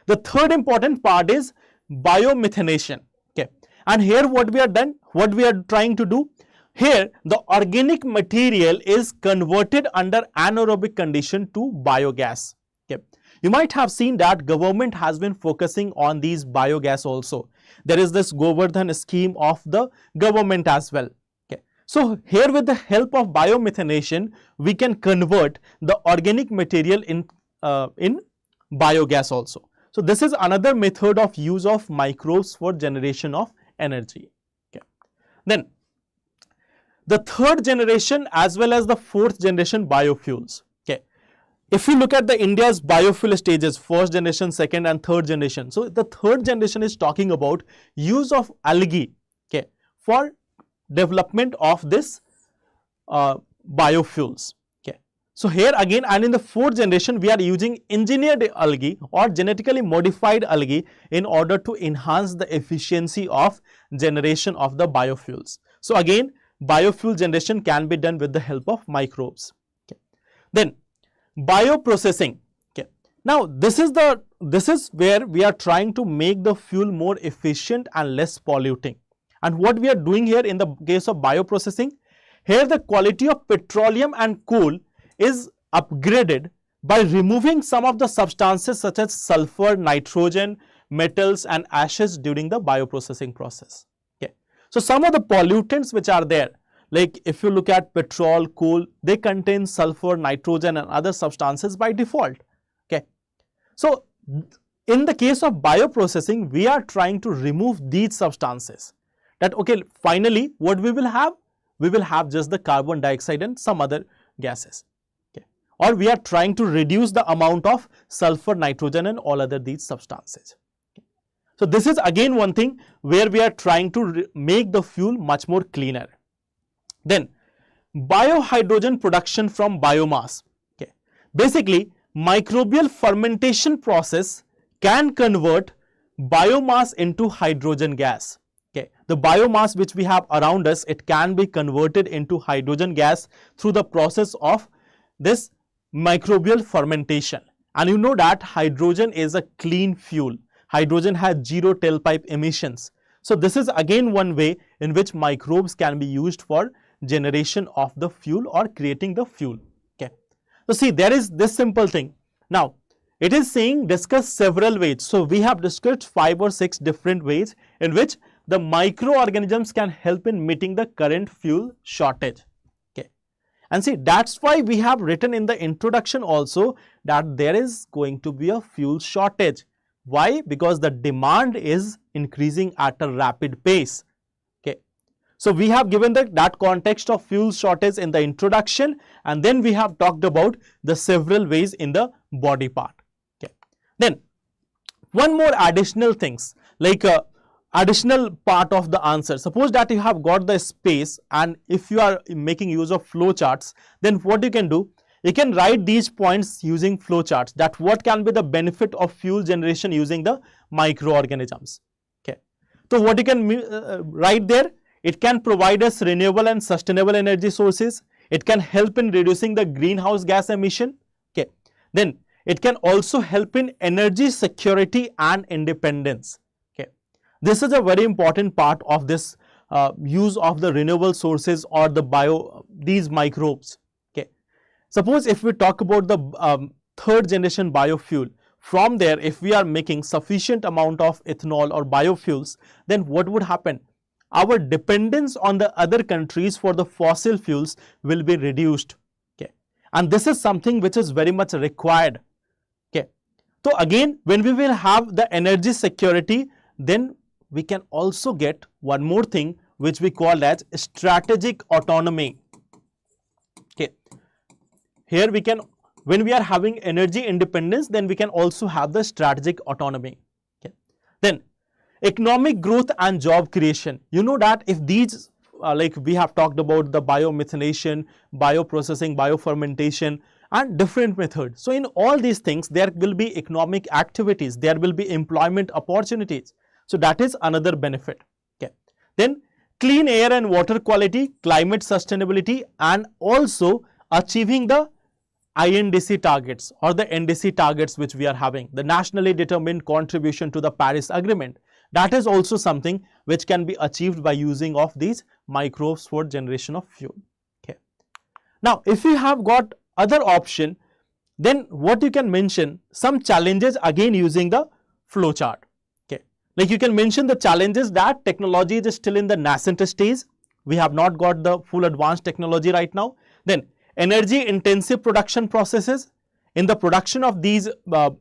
The third important part is biomethanation. Okay. And here what we are trying to do, here the organic material is converted under anaerobic condition to biogas. Okay. You might have seen that government has been focusing on these biogas also. There is this Govardhan scheme of the government as well. Okay. So here with the help of biomethanation, we can convert the organic material in biogas also. So this is another method of use of microbes for generation of energy. Okay. Then the third generation as well as the fourth generation biofuels. Okay. If you look at the India's biofuel stages, first generation, second and third generation. So the third generation is talking about use of algae, okay, for development of this biofuels. Okay. So here again, and in the fourth generation, we are using engineered algae or genetically modified algae in order to enhance the efficiency of generation of the biofuels. So again, biofuel generation can be done with the help of microbes. Okay. Then bioprocessing. Okay. Now this is where we are trying to make the fuel more efficient and less polluting. And what we are doing here in the case of bioprocessing, here the quality of petroleum and coal is upgraded by removing some of the substances such as sulfur, nitrogen, metals and ashes during the bioprocessing process. Okay. So some of the pollutants which are there, like if you look at petrol, coal, they contain sulfur, nitrogen and other substances by default. Okay. So in the case of bioprocessing, we are trying to remove these substances. That okay, finally what we will have? We will have just the carbon dioxide and some other gases. Okay. Or we are trying to reduce the amount of sulfur, nitrogen and all other these substances. Okay. So this is again one thing where we are trying to make the fuel much more cleaner. Then biohydrogen production from biomass. Okay. Basically, microbial fermentation process can convert biomass into hydrogen gas. Okay. The biomass which we have around us, it can be converted into hydrogen gas through the process of this microbial fermentation. And you know that hydrogen is a clean fuel. Hydrogen has zero tailpipe emissions. So this is again one way in which microbes can be used for generation of the fuel or creating the fuel. Okay. So see, there is this simple thing. Now it is saying discuss several ways. So we have discussed 5 or 6 different ways in which the microorganisms can help in meeting the current fuel shortage. Okay. And see, that's why we have written in the introduction also that there is going to be a fuel shortage. Why? Because the demand is increasing at a rapid pace. So we have given that context of fuel shortage in the introduction, and then we have talked about the several ways in the body part. Okay. Then one more additional things, like additional part of the answer. Suppose that you have got the space, and if you are making use of flow charts, then what you can do, you can write these points using flow charts, that what can be the benefit of fuel generation using the microorganisms. Okay. So what you can write there, it can provide us renewable and sustainable energy sources. it can help in reducing the greenhouse gas emission. Okay. Then it can also help in energy security and independence. Okay. This is a very important part of this use of the renewable sources or the these microbes. Okay. Suppose if we talk about the third generation biofuel, from there if we are making sufficient amount of ethanol or biofuels, then what would happen? Our dependence on the other countries for the fossil fuels will be reduced. Okay. And this is something which is very much required. Okay. So again, when we will have the energy security, then we can also get one more thing which we call as strategic autonomy. Okay. Here we can, when we are having energy independence, then we can also have the strategic autonomy. Okay. Then economic growth and job creation. You know that if these like we have talked about the biomethanation, bioprocessing, biofermentation and different methods. So in all these things there will be economic activities, there will be employment opportunities. So that is another benefit. Okay. Then clean air and water quality, climate sustainability, and also achieving the INDC targets or the NDC targets which we are having, the nationally determined contribution to the Paris Agreement. That is also something which can be achieved by using of these microbes for generation of fuel. Okay. Now, if you have got other option, then what you can mention, some challenges again using the flow chart. Okay. Like you can mention the challenges that technology is still in the nascent stage. We have not got the full advanced technology right now. Then energy intensive production processes. In the production of these,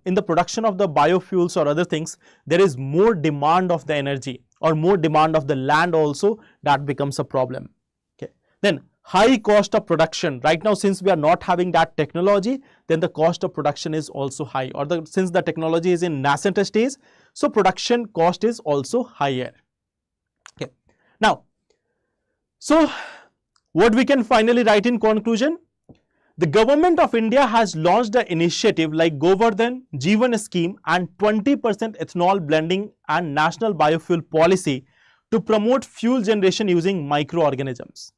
in the production of the biofuels or other things, there is more demand of the energy or more demand of the land also, that becomes a problem. Okay. Then high cost of production. Right now, since we are not having that technology, then the cost of production is also high, or since the technology is in nascent stage, so production cost is also higher. Okay. Now, so what we can finally write in conclusion? The government of India has launched an initiative like Govardhan Jeevan scheme and 20% ethanol blending and national biofuel policy to promote fuel generation using microorganisms.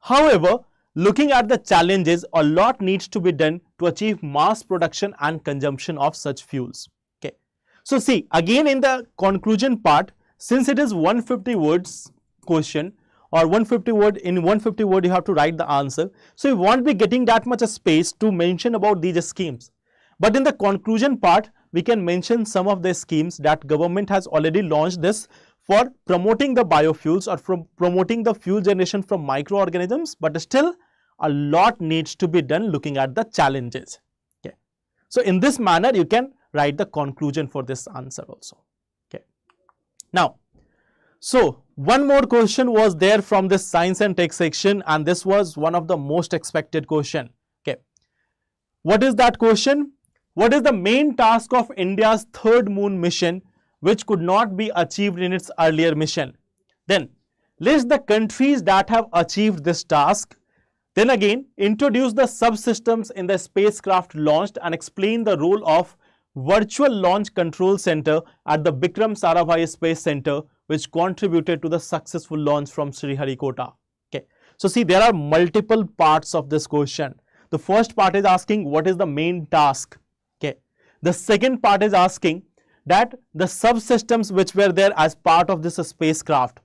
However, looking at the challenges, a lot needs to be done to achieve mass production and consumption of such fuels. Okay. So see, again in the conclusion part, since it is 150 words question, or 150 word, in 150 word you have to write the answer. So you won't be getting that much space to mention about these schemes. But in the conclusion part, we can mention some of the schemes that government has already launched this for promoting the biofuels or from promoting the fuel generation from microorganisms, but still a lot needs to be done looking at the challenges. Okay. So in this manner, you can write the conclusion for this answer also. Okay. Now, so one more question was there from this science and tech section, and this was one of the most expected question. Okay. What is that question? What is the main task of India's third moon mission which could not be achieved in its earlier mission? Then list the countries that have achieved this task. Then again, introduce the subsystems in the spacecraft launched and explain the role of Virtual Launch Control Center at the Bikram Sarabhai Space Center, which contributed to the successful launch from Sriharikota. Okay. So see, there are multiple parts of this question. The first part is asking what is the main task. Okay. The second part is asking that the subsystems which were there as part of this spacecraft.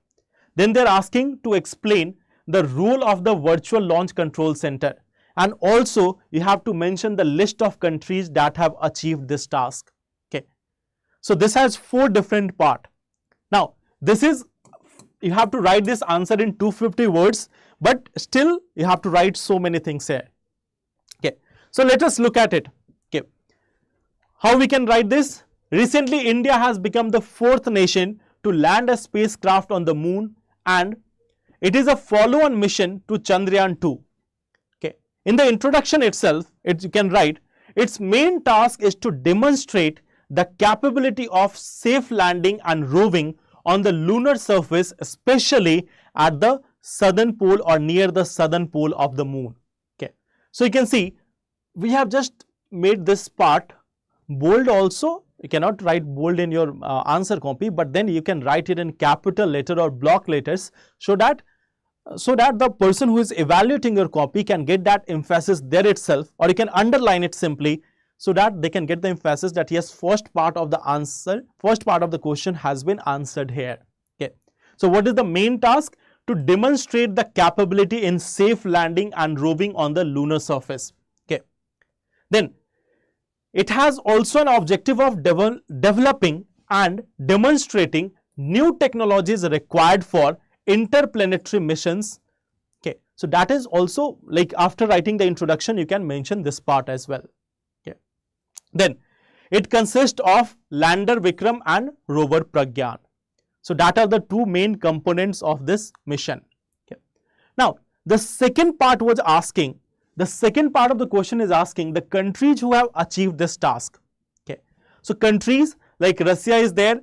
Then they're asking to explain the role of the Virtual Launch Control Center. And also you have to mention the list of countries that have achieved this task. Okay. So this has 4 different parts. Now, this is, you have to write this answer in 250 words, but still you have to write so many things here. Okay. So let us look at it. Okay. How we can write this? Recently, India has become the 4th nation to land a spacecraft on the moon, and it is a follow-on mission to Chandrayaan-2. Okay. In the introduction itself, you can write, its main task is to demonstrate the capability of safe landing and roving on the lunar surface, especially at the southern pole or near the southern pole of the moon. Okay. So you can see, we have just made this part bold also. You cannot write bold in your answer copy, but then you can write it in capital letter or block letters so that so that the person who is evaluating your copy can get that emphasis there itself, or you can underline it simply, so that they can get the emphasis that yes, first part of the answer, first part of the question has been answered here. Okay. So what is the main task? To demonstrate the capability in safe landing and roving on the lunar surface. Okay. Then it has also an objective of developing and demonstrating new technologies required for interplanetary missions. Okay. So that is also, like, after writing the introduction, you can mention this part as well. Okay. Then it consists of lander Vikram and rover Pragyan. So that are the two main components of this mission. Okay. Now the second part was asking, the second part of the question is asking the countries who have achieved this task. Okay. So countries like Russia is there,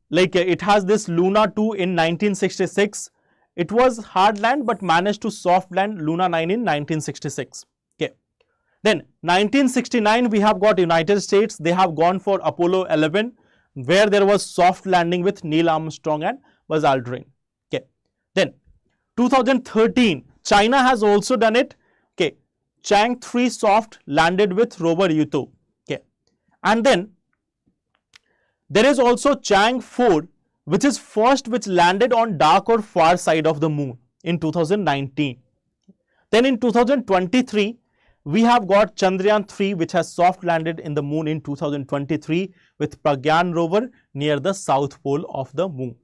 like it has this Luna 2 in 1966. It was hard land but managed to soft land Luna 9 in 1966. Okay. Then 1969 we have got United States. They have gone for Apollo 11, where there was soft landing with Neil Armstrong and Buzz Aldrin. Okay. Then 2013 China has also done it. Okay. Chang 3 soft landed with rover Yutu. Okay. And then there is also Chang 4, which is first which landed on dark or far side of the moon in 2019. Then in 2023, we have got Chandrayaan 3, which has soft landed in the moon in 2023 with Pragyan rover near the south pole of the moon.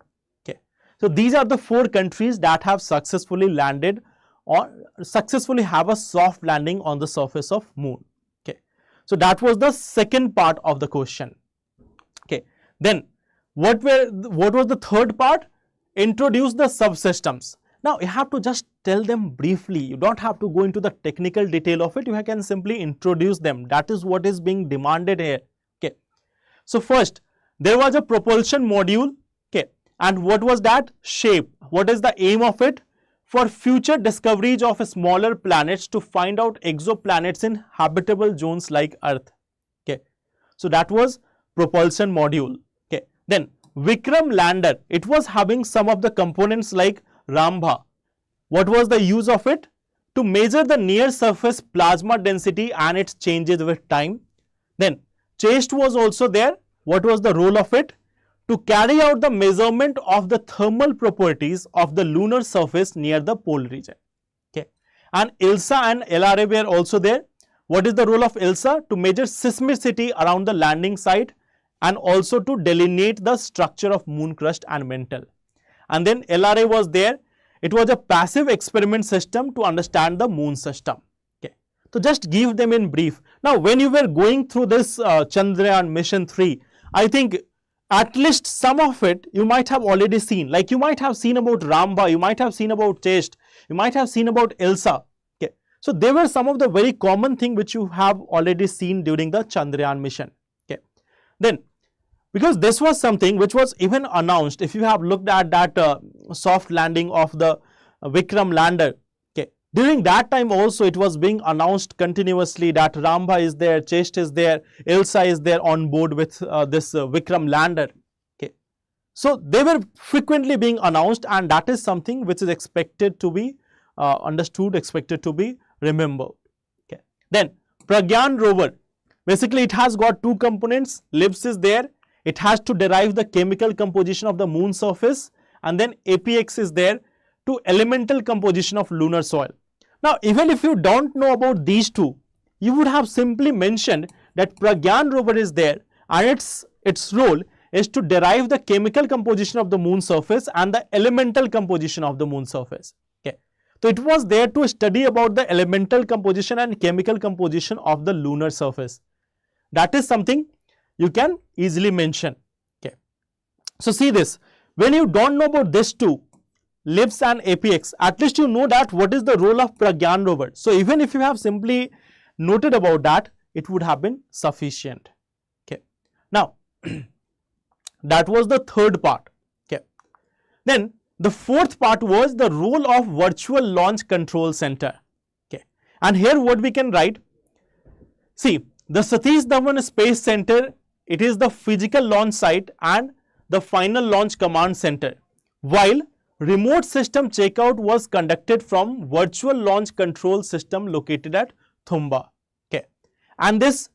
Okay. So these are the 4 countries that have successfully landed or successfully have a soft landing on the surface of moon. Okay. So that was the second part of the question. Okay. Then what was the third part? Introduce the subsystems. Now you have to just tell them briefly. You don't have to go into the technical detail of it. You can simply introduce them. That is what is being demanded here. Okay. So first, there was a propulsion module. Okay. And what was that? Shape. What is the aim of it? For future discoveries of smaller planets to find out exoplanets in habitable zones like Earth. Okay. So that was propulsion module. Okay. Then Vikram lander. It was having some of the components like Rambha. What was the use of it? To measure the near surface plasma density and its changes with time. Then Chest was also there. What was the role of it? To carry out the measurement of the thermal properties of the lunar surface near the pole region. Okay. And ILSA and LRA were also there. What is the role of ILSA? To measure seismicity around the landing site and also to delineate the structure of moon crust and mantle. And then LRA was there. It was a passive experiment system to understand the moon system. Okay. So just give them in brief. Now when you were going through this Chandrayaan mission 3, I think at least some of it you might have already seen. Like you might have seen about Rambha, you might have seen about Chest, you might have seen about ILSA. Okay. So there were some of the very common things which you have already seen during the Chandrayaan mission. Okay. Then because this was something which was even announced, if you have looked at that soft landing of the Vikram lander, okay, during that time also it was being announced continuously that Rambha is there, Chest is there, ILSA is there on board with this Vikram lander. Okay. So they were frequently being announced, and that is something which is expected to be understood, expected to be remembered. Okay. Then Pragyan rover, basically it has got 2 components. LIBS is there. It has to derive the chemical composition of the moon surface, and then APX is there to elemental composition of lunar soil. Now even if you don't know about these 2, you would have simply mentioned that Pragyan rover is there and its role is to derive the chemical composition of the moon surface and the elemental composition of the moon surface. Okay. So it was there to study about the elemental composition and chemical composition of the lunar surface. That is something you can easily mention. Okay. So see this, when you don't know about this 2, LIBS and APX, at least you know that what is the role of Pragyan rover. So even if you have simply noted about that, it would have been sufficient. Okay. Now that was the third part. Okay. Then the fourth part was the role of virtual launch control center. Okay. And here what we can write, see, the Satish Dhawan Space Center, it is the physical launch site and the final launch command center, while remote system checkout was conducted from virtual launch control system located at Thumba. Okay, and this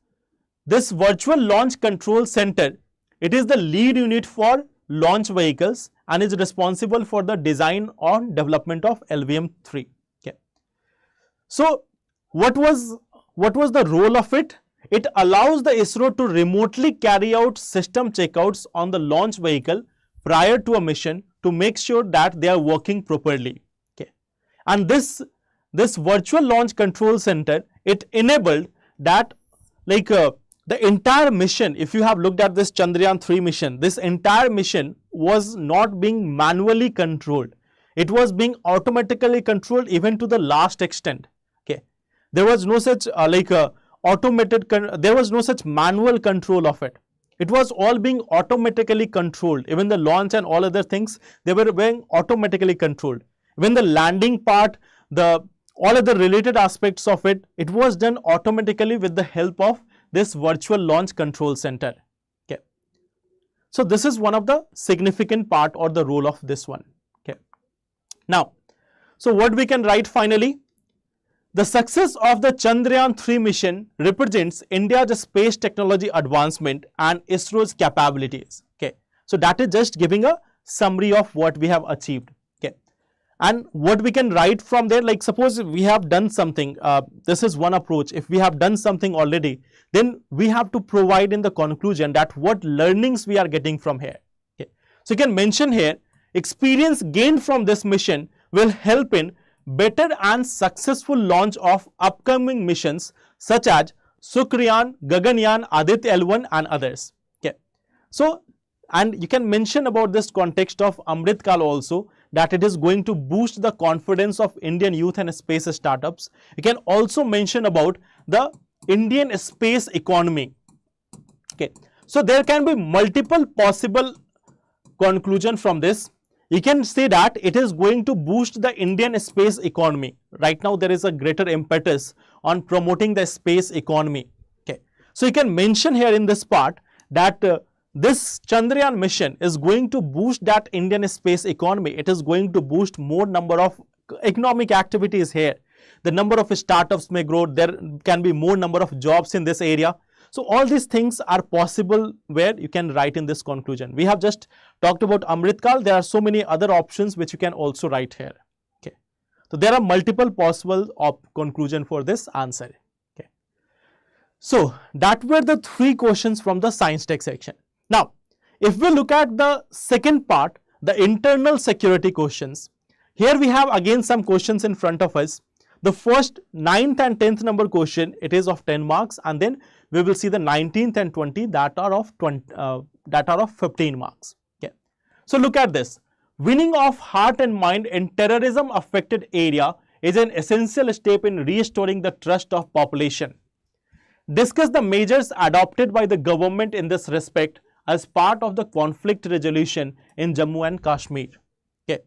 virtual launch control center, it is the lead unit for launch vehicles and is responsible for the design or development of LVM-3. Okay, so what was the role of it? It allows the ISRO to remotely carry out system checkouts on the launch vehicle prior to a mission to make sure that they are working properly. Okay, and this virtual launch control center, it enabled that the entire mission, if you have looked at this Chandrayaan-3 mission, this entire mission was not being manually controlled. It was being automatically controlled even to the last extent. Okay, there was no such there was no such manual control of it. It was all being automatically controlled. Even the launch and all other things, they were being automatically controlled. Even the landing part, all other related aspects of it, it was done automatically with the help of this virtual launch control center. Okay, so this is one of the significant part or the role of this one. Okay, now, so what we can write finally? The success of the Chandrayaan-3 mission represents India's space technology advancement and ISRO's capabilities. Okay, so that is just giving a summary of what we have achieved. Okay, and what we can write from there, like suppose we have done something, this is one approach. If we have done something already, then we have to provide in the conclusion that what learnings we are getting from here. Okay, so you can mention here, experience gained from this mission will help in better and successful launch of upcoming missions such as Sukriyaan, Gaganyaan, Aditya L1 and others. Okay, so and you can mention about this context of Amrit Kal also, that it is going to boost the confidence of Indian youth and space startups. You can also mention about the Indian space economy. Okay, so there can be multiple possible conclusion from this. You can say that it is going to boost the Indian space economy. Right now, there is a greater impetus on promoting the space economy. Okay, so you can mention here in this part that this Chandrayaan mission is going to boost that Indian space economy. It is going to boost more number of economic activities here. The number of startups may grow. There can be more number of jobs in this area. So all these things are possible where you can write in this conclusion. We have just talked about Amrit Kal. There are so many other options which you can also write here. Okay, so there are multiple possible conclusion for this answer. Okay, so that were the 3 questions from the science tech section. Now, if we look at the second part, the internal security questions, here we have again some questions in front of us. The first 9th and 10th number question, it is of 10 marks, and then we will see the 19th and 20 that are of 15 marks. Okay, so look at this. Winning of heart and mind in terrorism affected area is an essential step in restoring the trust of population. Discuss the measures adopted by the government in this respect as part of the conflict resolution in Jammu and Kashmir. Okay,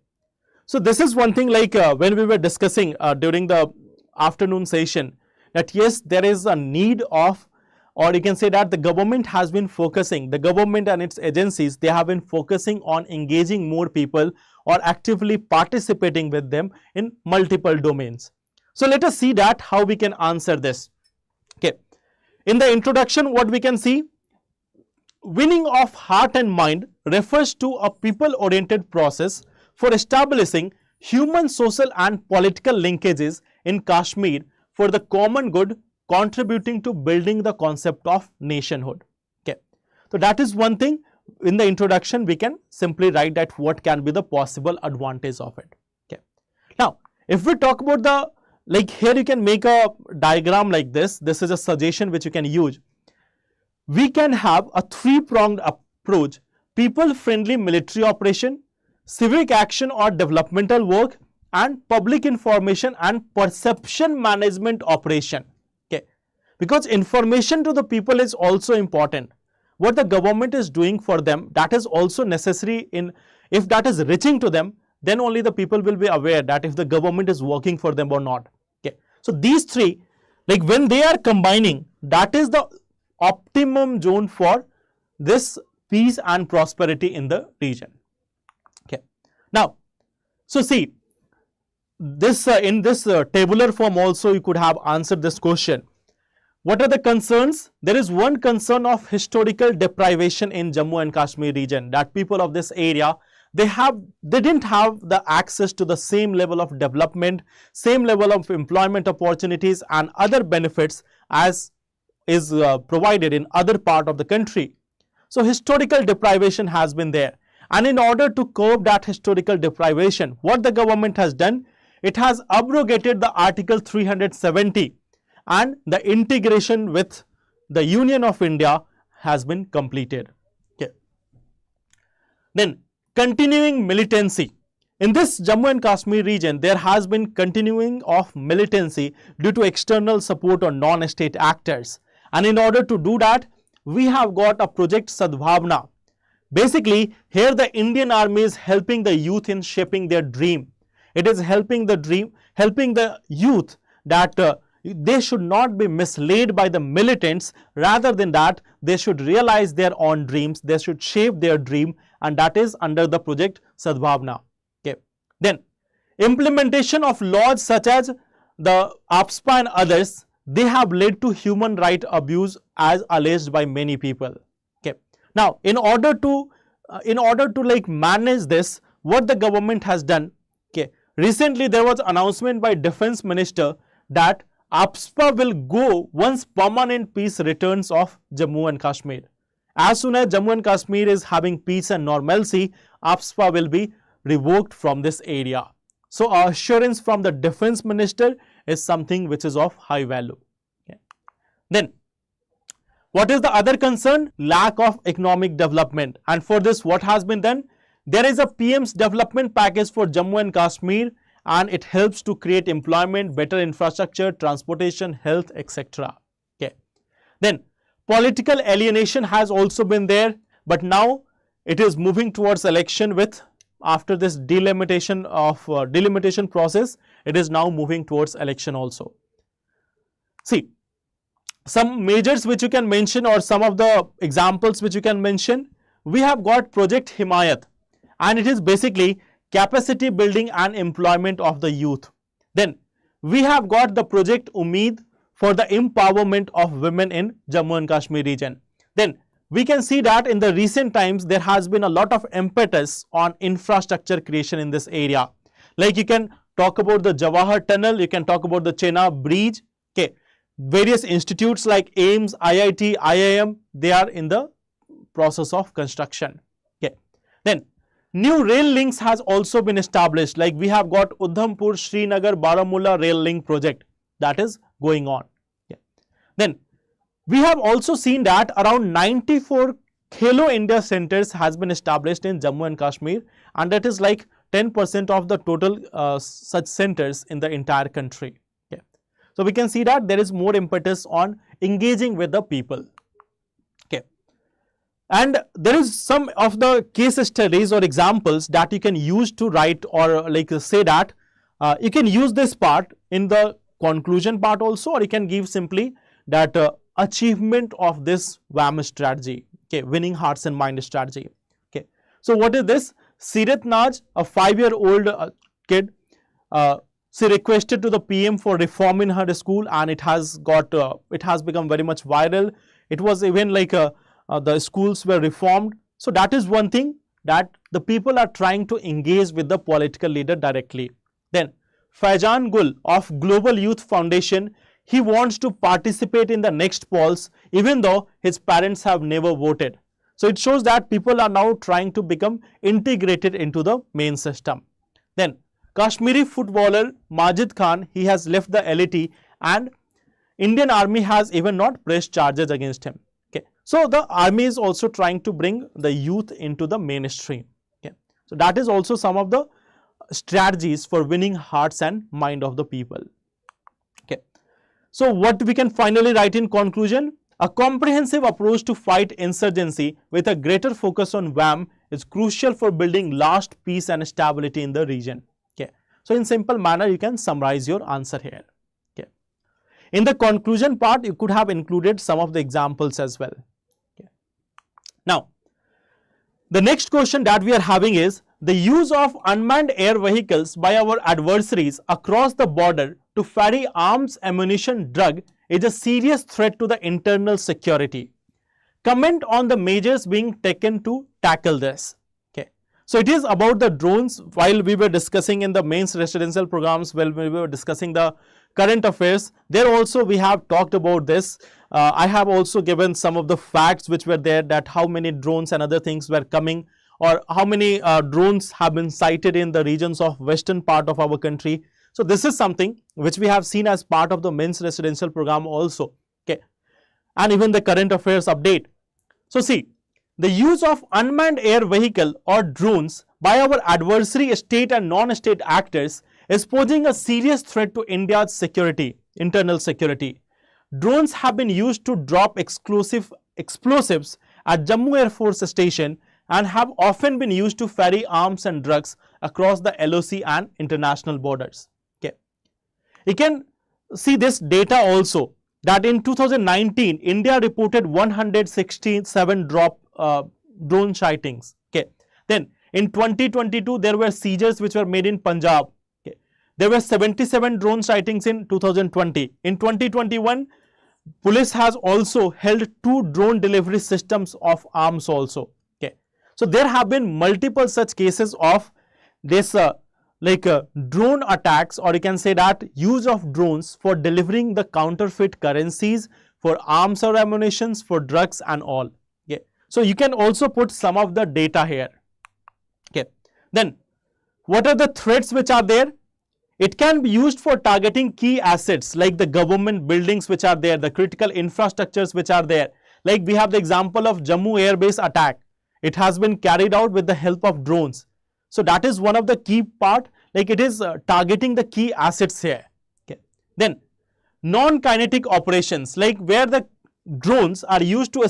so this is one thing like when we were discussing during the afternoon session, that yes, there is a need of, or you can say that the government has been focusing, the government and its agencies, they have been focusing on engaging more people or actively participating with them in multiple domains. So let us see that how we can answer this. Okay, in the introduction, what we can see, winning of heart and mind refers to a people-oriented process for establishing human, social and political linkages in Kashmir for the common good, contributing to building the concept of nationhood. Okay, so that is one thing. In the introduction, we can simply write that what can be the possible advantage of it. Okay, now if we talk about the, like here you can make a diagram like this. This is a suggestion which you can use. We can have a 3-pronged approach: people-friendly military operation, civic action or developmental work, and public information and perception management operation. Okay, because information to the people is also important. What the government is doing for them, that is also necessary. In if that is reaching to them, then only the people will be aware that if the government is working for them or not. Okay, so these 3, like when they are combining, that is the optimum zone for this peace and prosperity in the region. Okay, now So see, this in this tabular form also you could have answered this question. What are the concerns? There is one concern of historical deprivation in Jammu and Kashmir region, that people of this area, they didn't have the access to the same level of development, same level of employment opportunities and other benefits as is provided in other part of the country. So historical deprivation has been there, and in order to curb that historical deprivation, what the government has done, it has abrogated the Article 370 and the integration with the Union of India has been completed. Okay. Then continuing militancy. In this Jammu and Kashmir region, there has been continuing of militancy due to external support on non-state actors. And in order to do that, we have got a project Sadbhavna. Basically, here the Indian Army is helping the youth in shaping their dream. It is helping the youth that they should not be misled by the militants. Rather than that, they should realize their own dreams, they should shape their dream, and that is under the project Sadbhavna. Okay. Then implementation of laws such as the APSPA and others, they have led to human right abuse as alleged by many people. Okay. Now in order to like manage this, what the government has done, okay, recently there was announcement by Defense Minister that APSPA will go once permanent peace returns of Jammu and Kashmir. As soon as Jammu and Kashmir is having peace and normalcy, APSPA will be revoked from this area. So assurance from the Defense Minister is something which is of high value. Okay. Then what is the other concern? Lack of economic development. And for this, what has been done? There is a PM's development package for Jammu and Kashmir, and it helps to create employment, better infrastructure, transportation, health, etc. Okay. Then political alienation has also been there, but now it is moving towards election with, after this delimitation process, it is now moving towards election also. See, some measures which you can mention, or some of the examples which you can mention, we have got Project Himayat, and it is basically capacity building and employment of the youth. Then we have got the Project Umeed for the empowerment of women in Jammu and Kashmir region. Then we can see that in the recent times there has been a lot of impetus on infrastructure creation in this area. Like you can talk about the Jawahar Tunnel, you can talk about the Chenab Bridge. Okay, various institutes like AIMS, IIT, IIM, they are in the process of construction. Okay, then new rail links has also been established. Like we have got Udhampur, Srinagar, Baramulla rail link project that is going on. Okay. Then we have also seen that around 94 Khelo India centers has been established in Jammu and Kashmir, and that is like 10% of the total such centers in the entire country. Okay. So we can see that there is more impetus on engaging with the people. Okay. And there is some of the case studies or examples that you can use to write, or like say that you can use this part in the conclusion part also, or you can give simply that achievement of this WAM strategy, okay, winning hearts and mind strategy. Okay, so what is this? Sirat Naj, a 5-year-old kid, she requested to the PM for reform in her school, and it has become very much viral. It was even like the schools were reformed. So that is one thing, that the people are trying to engage with the political leader directly. Then Faizan Gul of Global Youth Foundation, he wants to participate in the next polls even though his parents have never voted. So it shows that people are now trying to become integrated into the main system. Then Kashmiri footballer Majid Khan, he has left the LAT, and Indian Army has even not pressed charges against him. Okay. So the army is also trying to bring the youth into the mainstream. Okay. So that is also some of the strategies for winning hearts and mind of the people. Okay. So what we can finally write in conclusion? A comprehensive approach to fight insurgency with a greater focus on WAM is crucial for building lasting peace and stability in the region. Okay. So in simple manner, you can summarize your answer here. Okay. In the conclusion part, you could have included some of the examples as well. Okay. Now, the next question that we are having is, the use of unmanned air vehicles by our adversaries across the border to ferry arms, ammunition, drug is a serious threat to the internal security. Comment on the measures being taken to tackle this. Okay. So it is about the drones. While we were discussing in the mains residential programs, while we were discussing the current affairs, there also we have talked about this. I have also given some of the facts which were there, that how many drones and other things were coming, or how many drones have been sighted in the regions of western part of our country. So this is something which we have seen as part of the mains residential program also. Okay. And even the current affairs update. So see, the use of unmanned air vehicle or drones by our adversary state and non-state actors is posing a serious threat to India's security, internal security. Drones have been used to drop explosives at Jammu Air Force Station and have often been used to ferry arms and drugs across the LOC and international borders. Okay. You can see this data also, that in 2019, India reported 167 drone sightings. Okay. Then in 2022, there were seizures which were made in Punjab. Okay. There were 77 drone sightings in 2020. In 2021, police has also held 2 drone delivery systems of arms also. Okay. So there have been multiple such cases of this drone attacks, or you can say that use of drones for delivering the counterfeit currencies, for arms or ammunitions, for drugs and all. Okay. So you can also put some of the data here. Okay. Then what are the threats which are there? It can be used for targeting key assets like the government buildings which are there, the critical infrastructures which are there. Like we have the example of Jammu Air Base attack. It has been carried out with the help of drones. So that is one of the key part, like it is targeting the key assets here. Okay. Then non-kinetic operations, like where the drones are used to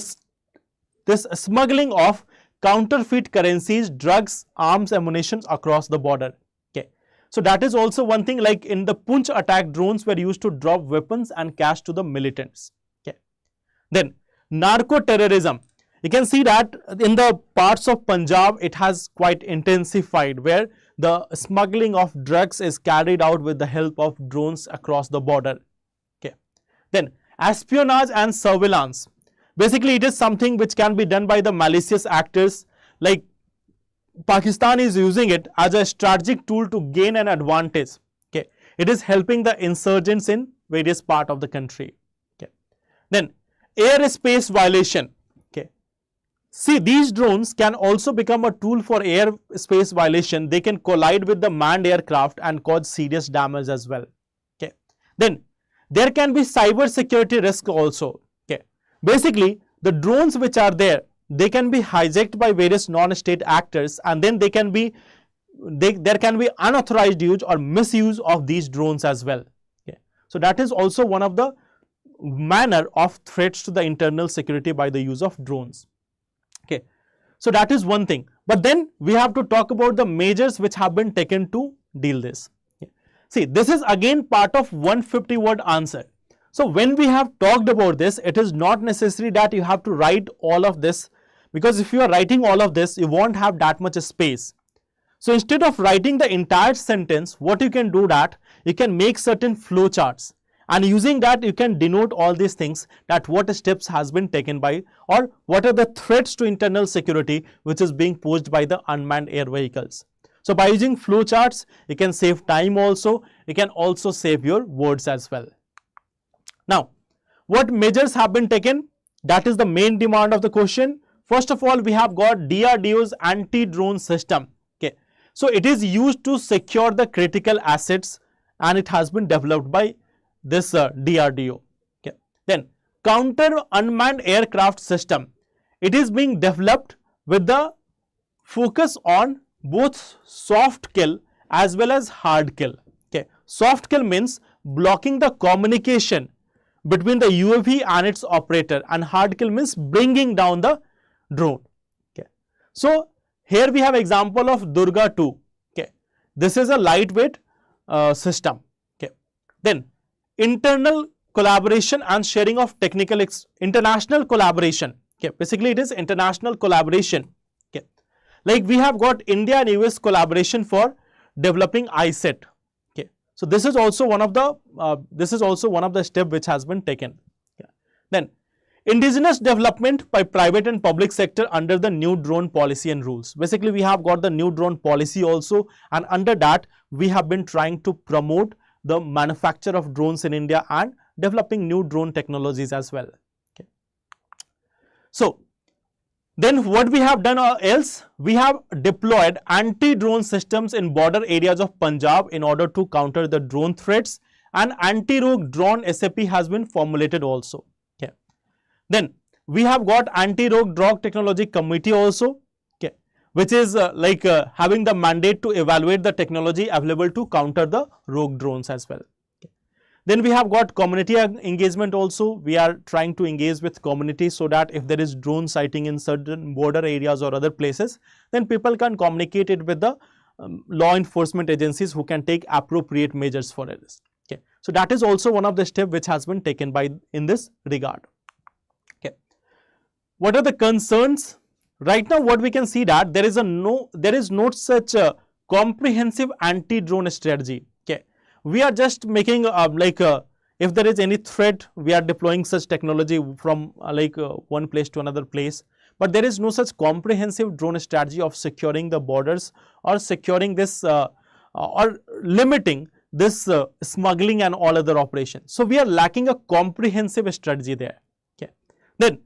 this smuggling of counterfeit currencies, drugs, arms, ammunition across the border. Okay. So that is also one thing, like in the Punch attack, drones were used to drop weapons and cash to the militants. Okay. Then narco-terrorism. You can see that in the parts of Punjab, it has quite intensified, where the smuggling of drugs is carried out with the help of drones across the border. Okay. Then espionage and surveillance. Basically, it is something which can be done by the malicious actors, like Pakistan is using it as a strategic tool to gain an advantage. Okay. It is helping the insurgents in various parts of the country. Okay. Then airspace violation. See, these drones can also become a tool for airspace violation. They can collide with the manned aircraft and cause serious damage as well. Okay. Then there can be cyber security risk also. Okay. Basically, the drones which are there, they can be hijacked by various non-state actors, and then there can be unauthorized use or misuse of these drones as well. Okay. So that is also one of the manner of threats to the internal security by the use of drones. Okay. So that is one thing. But then we have to talk about the measures which have been taken to deal this. Okay. See, this is again part of 150-word answer. So when we have talked about this, it is not necessary that you have to write all of this, because if you are writing all of this, you won't have that much space. So instead of writing the entire sentence, what you can do that, you can make certain flow charts. And using that, you can denote all these things, that what steps has been taken by, or what are the threats to internal security which is being posed by the unmanned air vehicles. So by using flow charts, you can save time also. You can also save your words as well. Now, what measures have been taken? That is the main demand of the question. First of all, we have got DRDO's anti-drone system. Okay. So it is used to secure the critical assets, and it has been developed by this DRDO. Okay. Then counter unmanned aircraft system. It is being developed with the focus on both soft kill as well as hard kill. Okay. Soft kill means blocking the communication between the UAV and its operator, and hard kill means bringing down the drone. Okay. So here we have example of Durga 2. Okay. This is a lightweight system. Okay. Then internal collaboration and sharing of international collaboration. Okay. Basically, it is international collaboration. Okay. Like we have got India and US collaboration for developing ISET. Okay, so this is also one of the step which has been taken. Yeah. Then indigenous development by private and public sector under the new drone policy and rules. Basically, we have got the new drone policy also, and under that we have been trying to promote the manufacture of drones in India and developing new drone technologies as well. Okay. So then what we have done else, we have deployed anti-drone systems in border areas of Punjab in order to counter the drone threats, and anti-rogue drone SAP has been formulated also. Okay. Then we have got anti-rogue drone technology committee also, okay, which is having the mandate to evaluate the technology available to counter the rogue drones as well. Then we have got community engagement also. We are trying to engage with community so that if there is drone sighting in certain border areas or other places, then people can communicate it with the law enforcement agencies who can take appropriate measures for it. Okay. So that is also one of the steps which has been taken in this regard. Okay. What are the concerns? Right now what we can see that there is no such comprehensive anti-drone strategy. We are just making if there is any threat, we are deploying such technology from one place to another place, but there is no such comprehensive drone strategy of securing the borders or securing this or limiting this smuggling and all other operations. So we are lacking a comprehensive strategy there. Okay. Then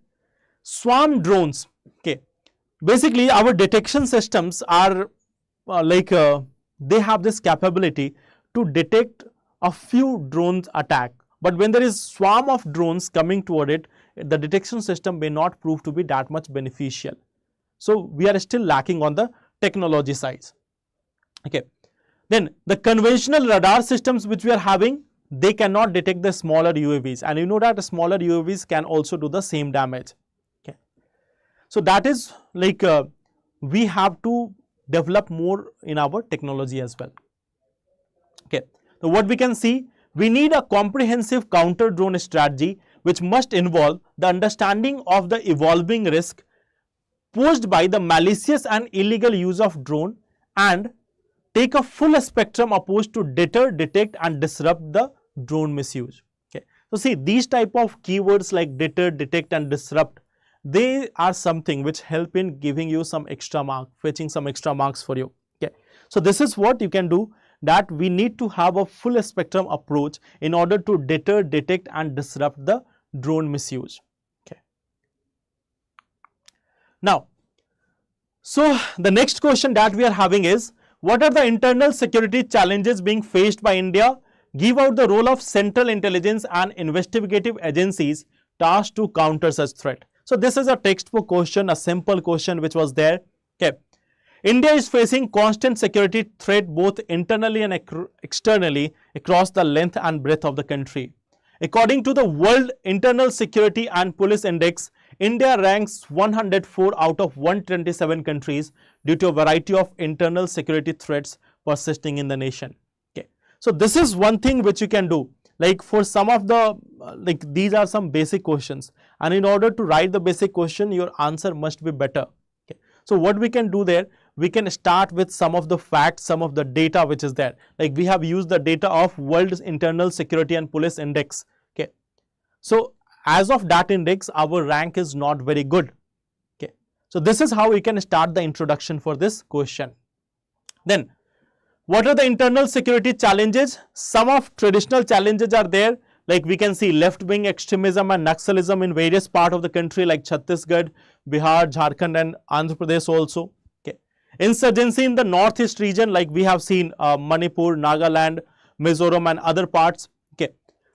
swarm drones. Okay. Basically our detection systems are they have this capability to detect a few drones attack, but when there is swarm of drones coming toward it, the detection system may not prove to be that much beneficial. So we are still lacking on the technology side. Okay. Then the conventional radar systems which we are having, they cannot detect the smaller UAVs, and you know that the smaller UAVs can also do the same damage. Okay. So that is we have to develop more in our technology as well. Okay. So what we can see, we need a comprehensive counter drone strategy which must involve the understanding of the evolving risk posed by the malicious and illegal use of drone, and take a full spectrum approach to deter, detect and disrupt the drone misuse. Okay. So see, these type of keywords like deter, detect and disrupt, they are something which help in giving you some extra mark, fetching some extra marks for you. Okay. So this is what you can do, that we need to have a full spectrum approach in order to deter, detect and disrupt the drone misuse. Okay. Now, so the next question that we are having is, what are the internal security challenges being faced by India? Give out the role of central intelligence and investigative agencies tasked to counter such threat. So this is a textbook question, a simple question which was there. Okay. India is facing constant security threat both internally and externally across the length and breadth of the country. According to the World Internal Security and Police Index, India ranks 104 out of 127 countries due to a variety of internal security threats persisting in the nation. Okay. So this is one thing which you can do. Like for some of the, these are some basic questions, and in order to write the basic question, your answer must be better. Okay. So what we can do there, we can start with some of the facts, some of the data which is there. Like we have used the data of World Internal Security and Police Index. Okay. So as of that index, our rank is not very good. Okay. So this is how we can start the introduction for this question. Then, what are the internal security challenges? Some of traditional challenges are there. Like we can see left-wing extremism and Naxalism in various parts of the country like Chhattisgarh, Bihar, Jharkhand and Andhra Pradesh also. Okay. Insurgency in the northeast region, like we have seen Manipur, Nagaland, Mizoram and other parts. Okay.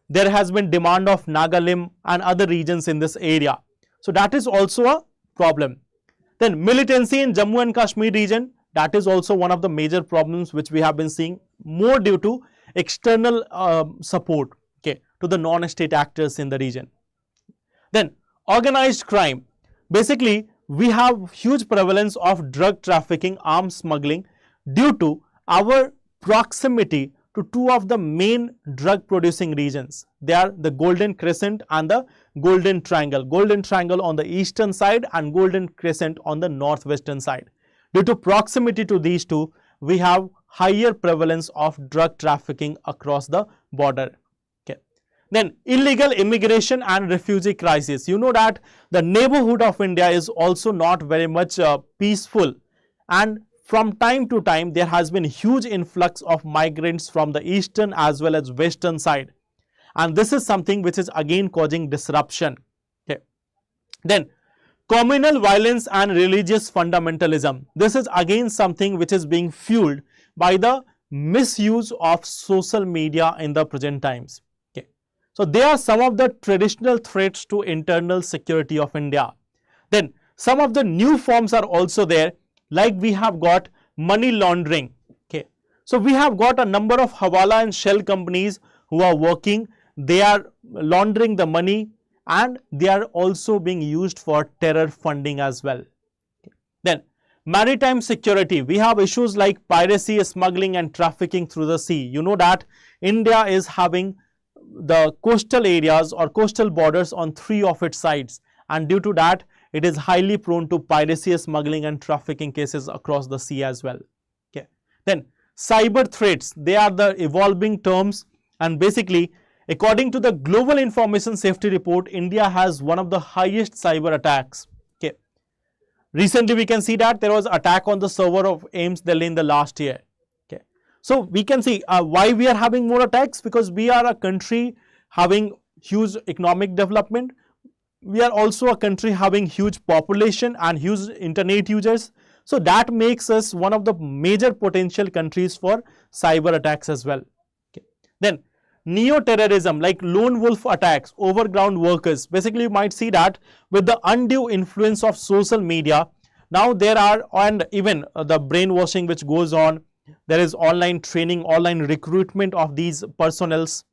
There has been demand of Nagalim and other regions in this area. So that is also a problem. Then militancy in Jammu and Kashmir region, that is also one of the major problems which we have been seeing, more due to external support, okay, to the non-state actors in the region. Then organized crime. Basically, we have huge prevalence of drug trafficking, arms smuggling due to our proximity to two of the main drug producing regions. They are the Golden Crescent and the Golden Triangle. Golden Triangle on the eastern side and Golden Crescent on the northwestern side. Due to proximity to these two, we have higher prevalence of drug trafficking across the border. Okay. Then illegal immigration and refugee crisis. You know that the neighborhood of India is also not very much peaceful, and from time to time there has been huge influx of migrants from the eastern as well as western side, and this is something which is again causing disruption. Okay. Then communal violence and religious fundamentalism. This is again something which is being fueled by the misuse of social media in the present times. Okay. So they are some of the traditional threats to internal security of India. Then some of the new forms are also there, like we have got money laundering. Okay. So we have got a number of hawala and shell companies who are working, they are laundering the money, and they are also being used for terror funding as well. Then maritime security, we have issues like piracy, smuggling and trafficking through the sea. You know that India is having the coastal areas or coastal borders on 3 of its sides, and due to that it is highly prone to piracy, smuggling and trafficking cases across the sea as well. Okay. Then cyber threats, they are the evolving terms, and basically according to the Global Information Safety Report, India has one of the highest cyber attacks. Okay. Recently, we can see that there was attack on the server of AIIMS Delhi in the last year. Okay. So we can see why we are having more attacks, because we are a country having huge economic development. We are also a country having huge population and huge internet users. So that makes us one of the major potential countries for cyber attacks as well. Okay. Then neo-terrorism, like lone wolf attacks, overground workers. Basically, you might see that with the undue influence of social media, now there are, and even the brainwashing which goes on, there is online training, online recruitment of these personnels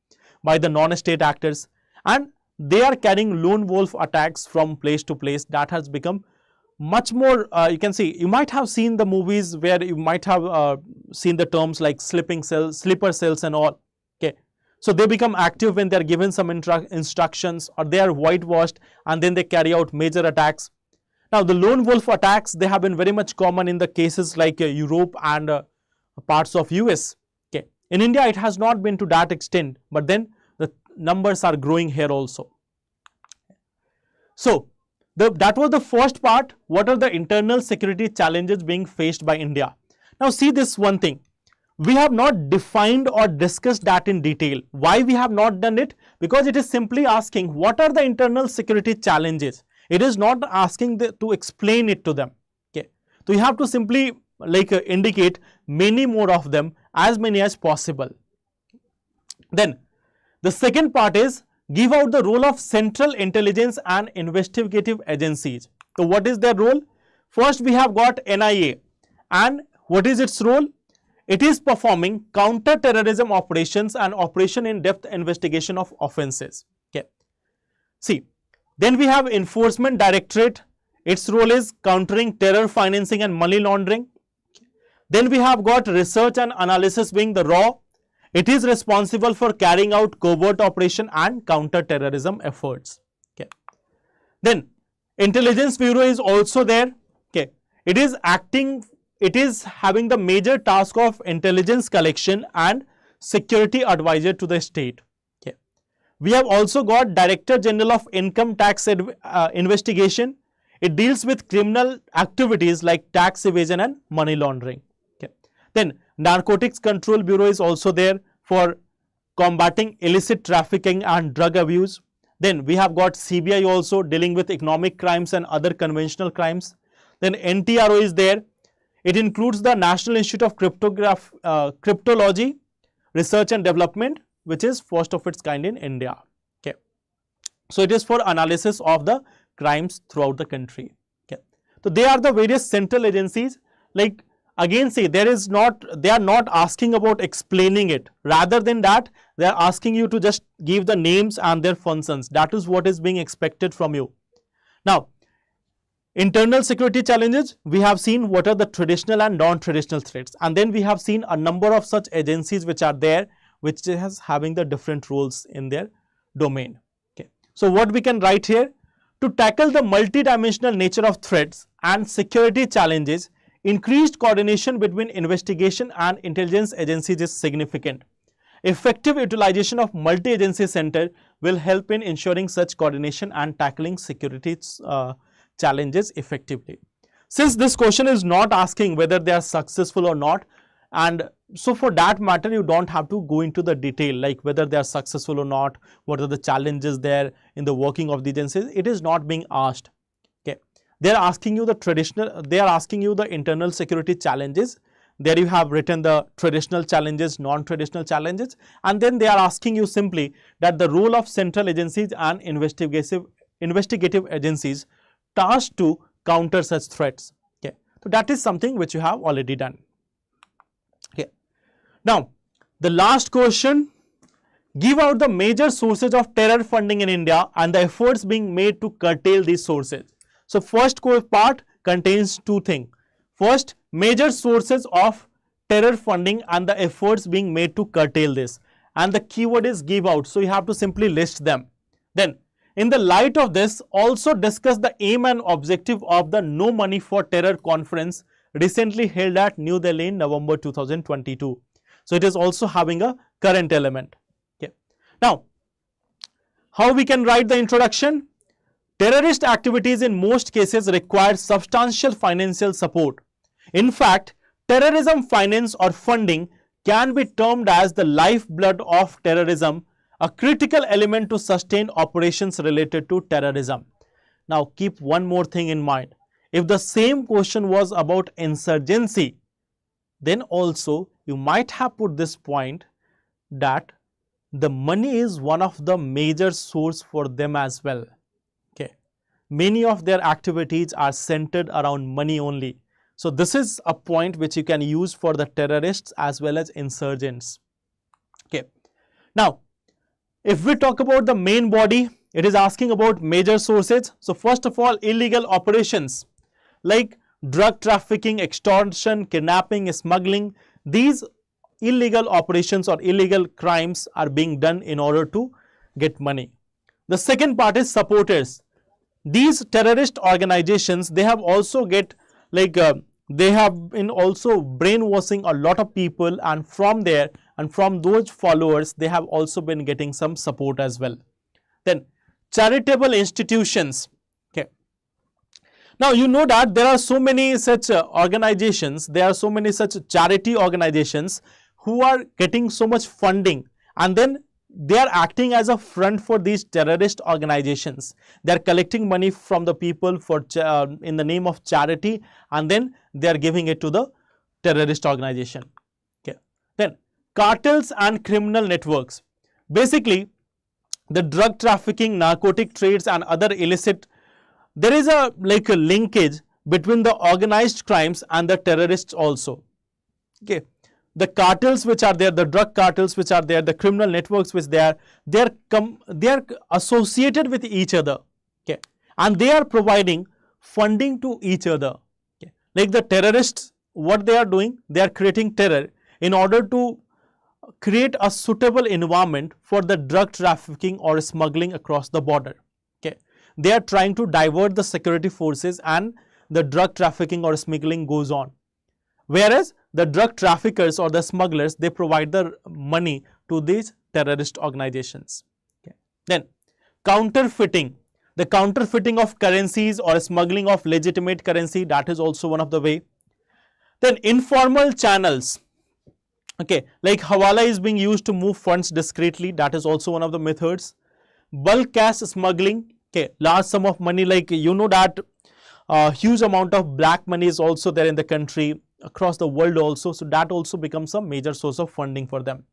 by the non-state actors, and they are carrying lone wolf attacks from place to place. That has become much more, you can see, you might have seen the movies where you might have seen the terms like sleeper cells and all. Okay. So they become active when they are given some instructions, or they are whitewashed and then they carry out major attacks. Now the lone wolf attacks, they have been very much common in the cases like Europe and parts of US. Okay. In India it has not been to that extent, but then the numbers are growing here also. So that was the first part. What are the internal security challenges being faced by India? Now see this one thing. We have not defined or discussed that in detail. Why we have not done it? Because it is simply asking what are the internal security challenges. It is not asking to explain it to them. Okay. So you have to simply indicate many more of them, as many as possible. Then the second part is give out the role of central intelligence and investigative agencies. So what is their role? First we have got NIA, and what is its role? It is performing counter-terrorism operations and operation in-depth investigation of offences. Okay. See, then we have Enforcement Directorate. Its role is countering terror financing and money laundering. Then we have got Research and Analysis Wing, the RAW. It is responsible for carrying out covert operation and counter-terrorism efforts. Okay. Then Intelligence Bureau is also there. Okay. It is having the major task of intelligence collection and security advisor to the state. Okay. We have also got Director General of Income Tax Investigation. It deals with criminal activities like tax evasion and money laundering. Okay. Then Narcotics Control Bureau is also there for combating illicit trafficking and drug abuse. Then we have got CBI also dealing with economic crimes and other conventional crimes. Then NTRO is there. It includes the National Institute of Cryptology, Research and Development, which is first of its kind in India. Okay. So it is for analysis of the crimes throughout the country. Okay. So they are the various central agencies. Like again say, they are not asking about explaining it. Rather than that, they are asking you to just give the names and their functions. That is what is being expected from you. Now, internal security challenges, we have seen what are the traditional and non-traditional threats, and then we have seen a number of such agencies which are there, which is having the different roles in their domain. Okay. So what we can write here, to tackle the multidimensional nature of threats and security challenges, increased coordination between investigation and intelligence agencies is significant. Effective utilization of multi-agency center will help in ensuring such coordination and tackling security challenges effectively. Since this question is not asking whether they are successful or not, and so for that matter you don't have to go into the detail like whether they are successful or not, what are the challenges there in the working of the agencies, it is not being asked. Okay, they are asking you the traditional, they are asking you the internal security challenges. There you have written the traditional challenges, non-traditional challenges, and then they are asking you simply that the role of central agencies and investigative agencies tasked to counter such threats. Okay, so that is something which you have already done. Okay, now the last question, give out the major sources of terror funding in India and the efforts being made to curtail these sources. So first part contains two things. First, major sources of terror funding and the efforts being made to curtail this, and the keyword is give out, so you have to simply list them. Then in the light of this, also discuss the aim and objective of the No Money for Terror conference recently held at New Delhi in November 2022. So it is also having a current element. Okay. Now, how we can write the introduction? Terrorist activities in most cases require substantial financial support. In fact, terrorism finance or funding can be termed as the lifeblood of terrorism, a critical element to sustain operations related to terrorism. Now, keep one more thing in mind. If the same question was about insurgency, then also you might have put this point that the money is one of the major source for them as well. Okay, many of their activities are centered around money only. So this is a point which you can use for the terrorists as well as insurgents. Okay. Now, if we talk about the main body, it is asking about major sources. So first of all, illegal operations like drug trafficking, extortion, kidnapping, smuggling. These illegal operations or illegal crimes are being done in order to get money. The second part is supporters. These terrorist organizations, they have also get like they have been also brainwashing a lot of people, and from there and from those followers they have also been getting some support as well. Then charitable institutions. Okay, now you know that there are so many such organizations, there are so many such charity organizations who are getting so much funding, and then they are acting as a front for these terrorist organizations. They are collecting money from the people for in the name of charity, and then they are giving it to the terrorist organization. Okay. Then cartels and criminal networks. Basically, the drug trafficking, narcotic trades and other illicit, there is a like a linkage between the organized crimes and the terrorists also. Okay. The cartels which are there, the drug cartels which are there, the criminal networks which they are associated with each other. Okay, and they are providing funding to each other. Okay, like the terrorists, what they are doing, they are creating terror in order to create a suitable environment for the drug trafficking or smuggling across the border. Okay, they are trying to divert the security forces, and the drug trafficking or smuggling goes on. Whereas the drug traffickers or the smugglers, they provide the money to these terrorist organizations. Okay. Then counterfeiting, the counterfeiting of currencies or smuggling of legitimate currency, that is also one of the way. Then informal channels, okay, like hawala is being used to move funds discreetly, that is also one of the methods. Bulk cash smuggling, okay, large sum of money, like you know that huge amount of black money is also there in the country, across the world also, so that also becomes a major source of funding for them.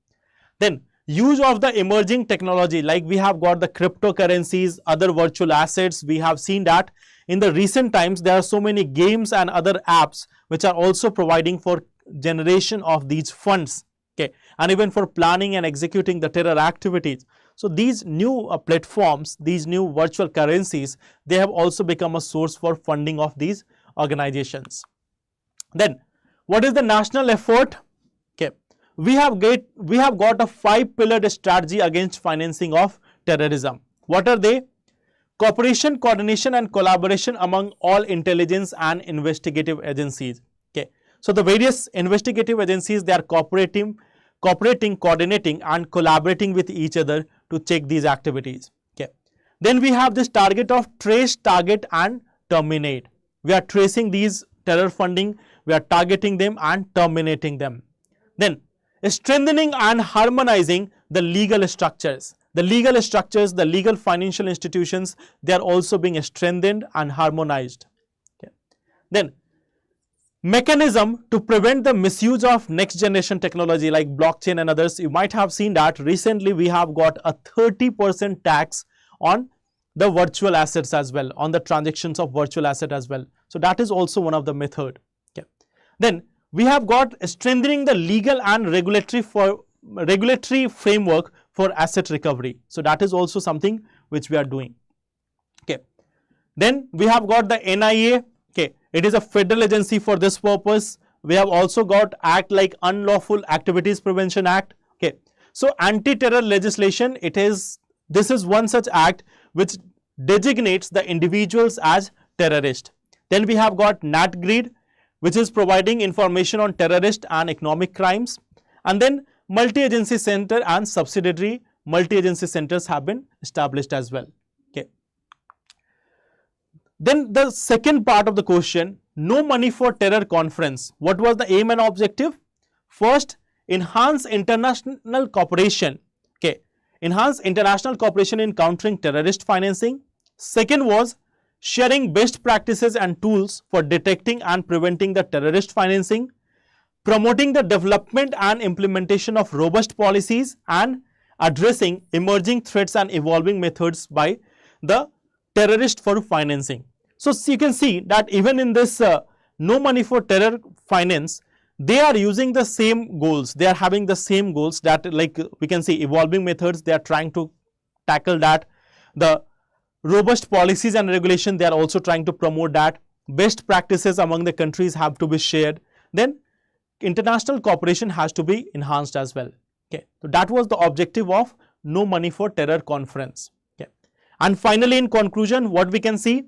Then use of the emerging technology, like we have got the cryptocurrencies, other virtual assets. We have seen that in the recent times there are so many games and other apps which are also providing for generation of these funds, okay, and even for planning and executing the terror activities. So these new platforms, these new virtual currencies, they have also become a source for funding of these organizations. Then what is the national effort? Okay, we have got a 5-pillared strategy against financing of terrorism. What are they? Cooperation, coordination and collaboration among all intelligence and investigative agencies. Okay, So the various investigative agencies, they are cooperating, coordinating and collaborating with each other to check these activities. Okay. Then we have this target of trace, target and terminate. We are tracing these terror funding, we are targeting them and terminating them. Then strengthening and harmonizing the legal structures. The legal financial institutions, they are also being strengthened and harmonized. Okay. Then mechanism to prevent the misuse of next generation technology like blockchain and others. You might have seen that recently we have got a 30% tax on the virtual assets as well, on the transactions of virtual asset as well. So that is also one of the method. Okay. Then we have got strengthening the legal and regulatory framework for asset recovery. So that is also something which we are doing. Okay. Then we have got the NIA. Okay, it is a federal agency for this purpose. We have also got act like Unlawful Activities Prevention Act. Okay, so anti-terror legislation, this is one such act which designates the individuals as terrorist. Then we have got NatGrid, which is providing information on terrorist and economic crimes. And then multi-agency center and subsidiary multi-agency centers have been established as well. Okay. Then the second part of the question, no money for terror conference. What was the aim and objective? First, enhance international cooperation. Okay, enhance international cooperation in countering terrorist financing. Second was sharing best practices and tools for detecting and preventing the terrorist financing. Promoting the development and implementation of robust policies and addressing emerging threats and evolving methods by the terrorist for financing. So you can see that even in this no money for terror finance, they are using the same goals. They are having the same goals that, like we can see, evolving methods, they are trying to tackle that. The robust policies and regulation, they are also trying to promote that. Best practices among the countries have to be shared. Then international cooperation has to be enhanced as well. Okay, so that was the objective of no money for terror conference. Okay, and finally, in conclusion, what we can see,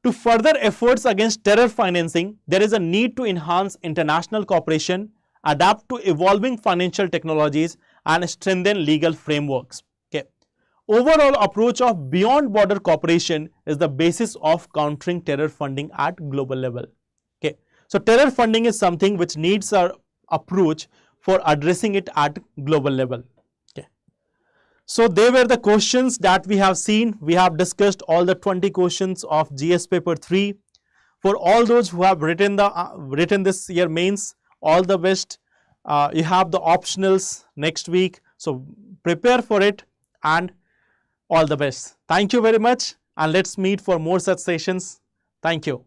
to further efforts against terror financing, there is a need to enhance international cooperation, adapt to evolving financial technologies and strengthen legal frameworks. Okay, overall approach of beyond border cooperation is the basis of countering terror funding at global level. Okay, so terror funding is something which needs our approach for addressing it at global level. Okay, so they were the questions that we have seen. We have discussed all the 20 questions of GS paper 3. For all those who have written this year mains, all the best. You have the optionals next week, so prepare for it and all the best. Thank you very much, and let's meet for more such sessions. Thank you.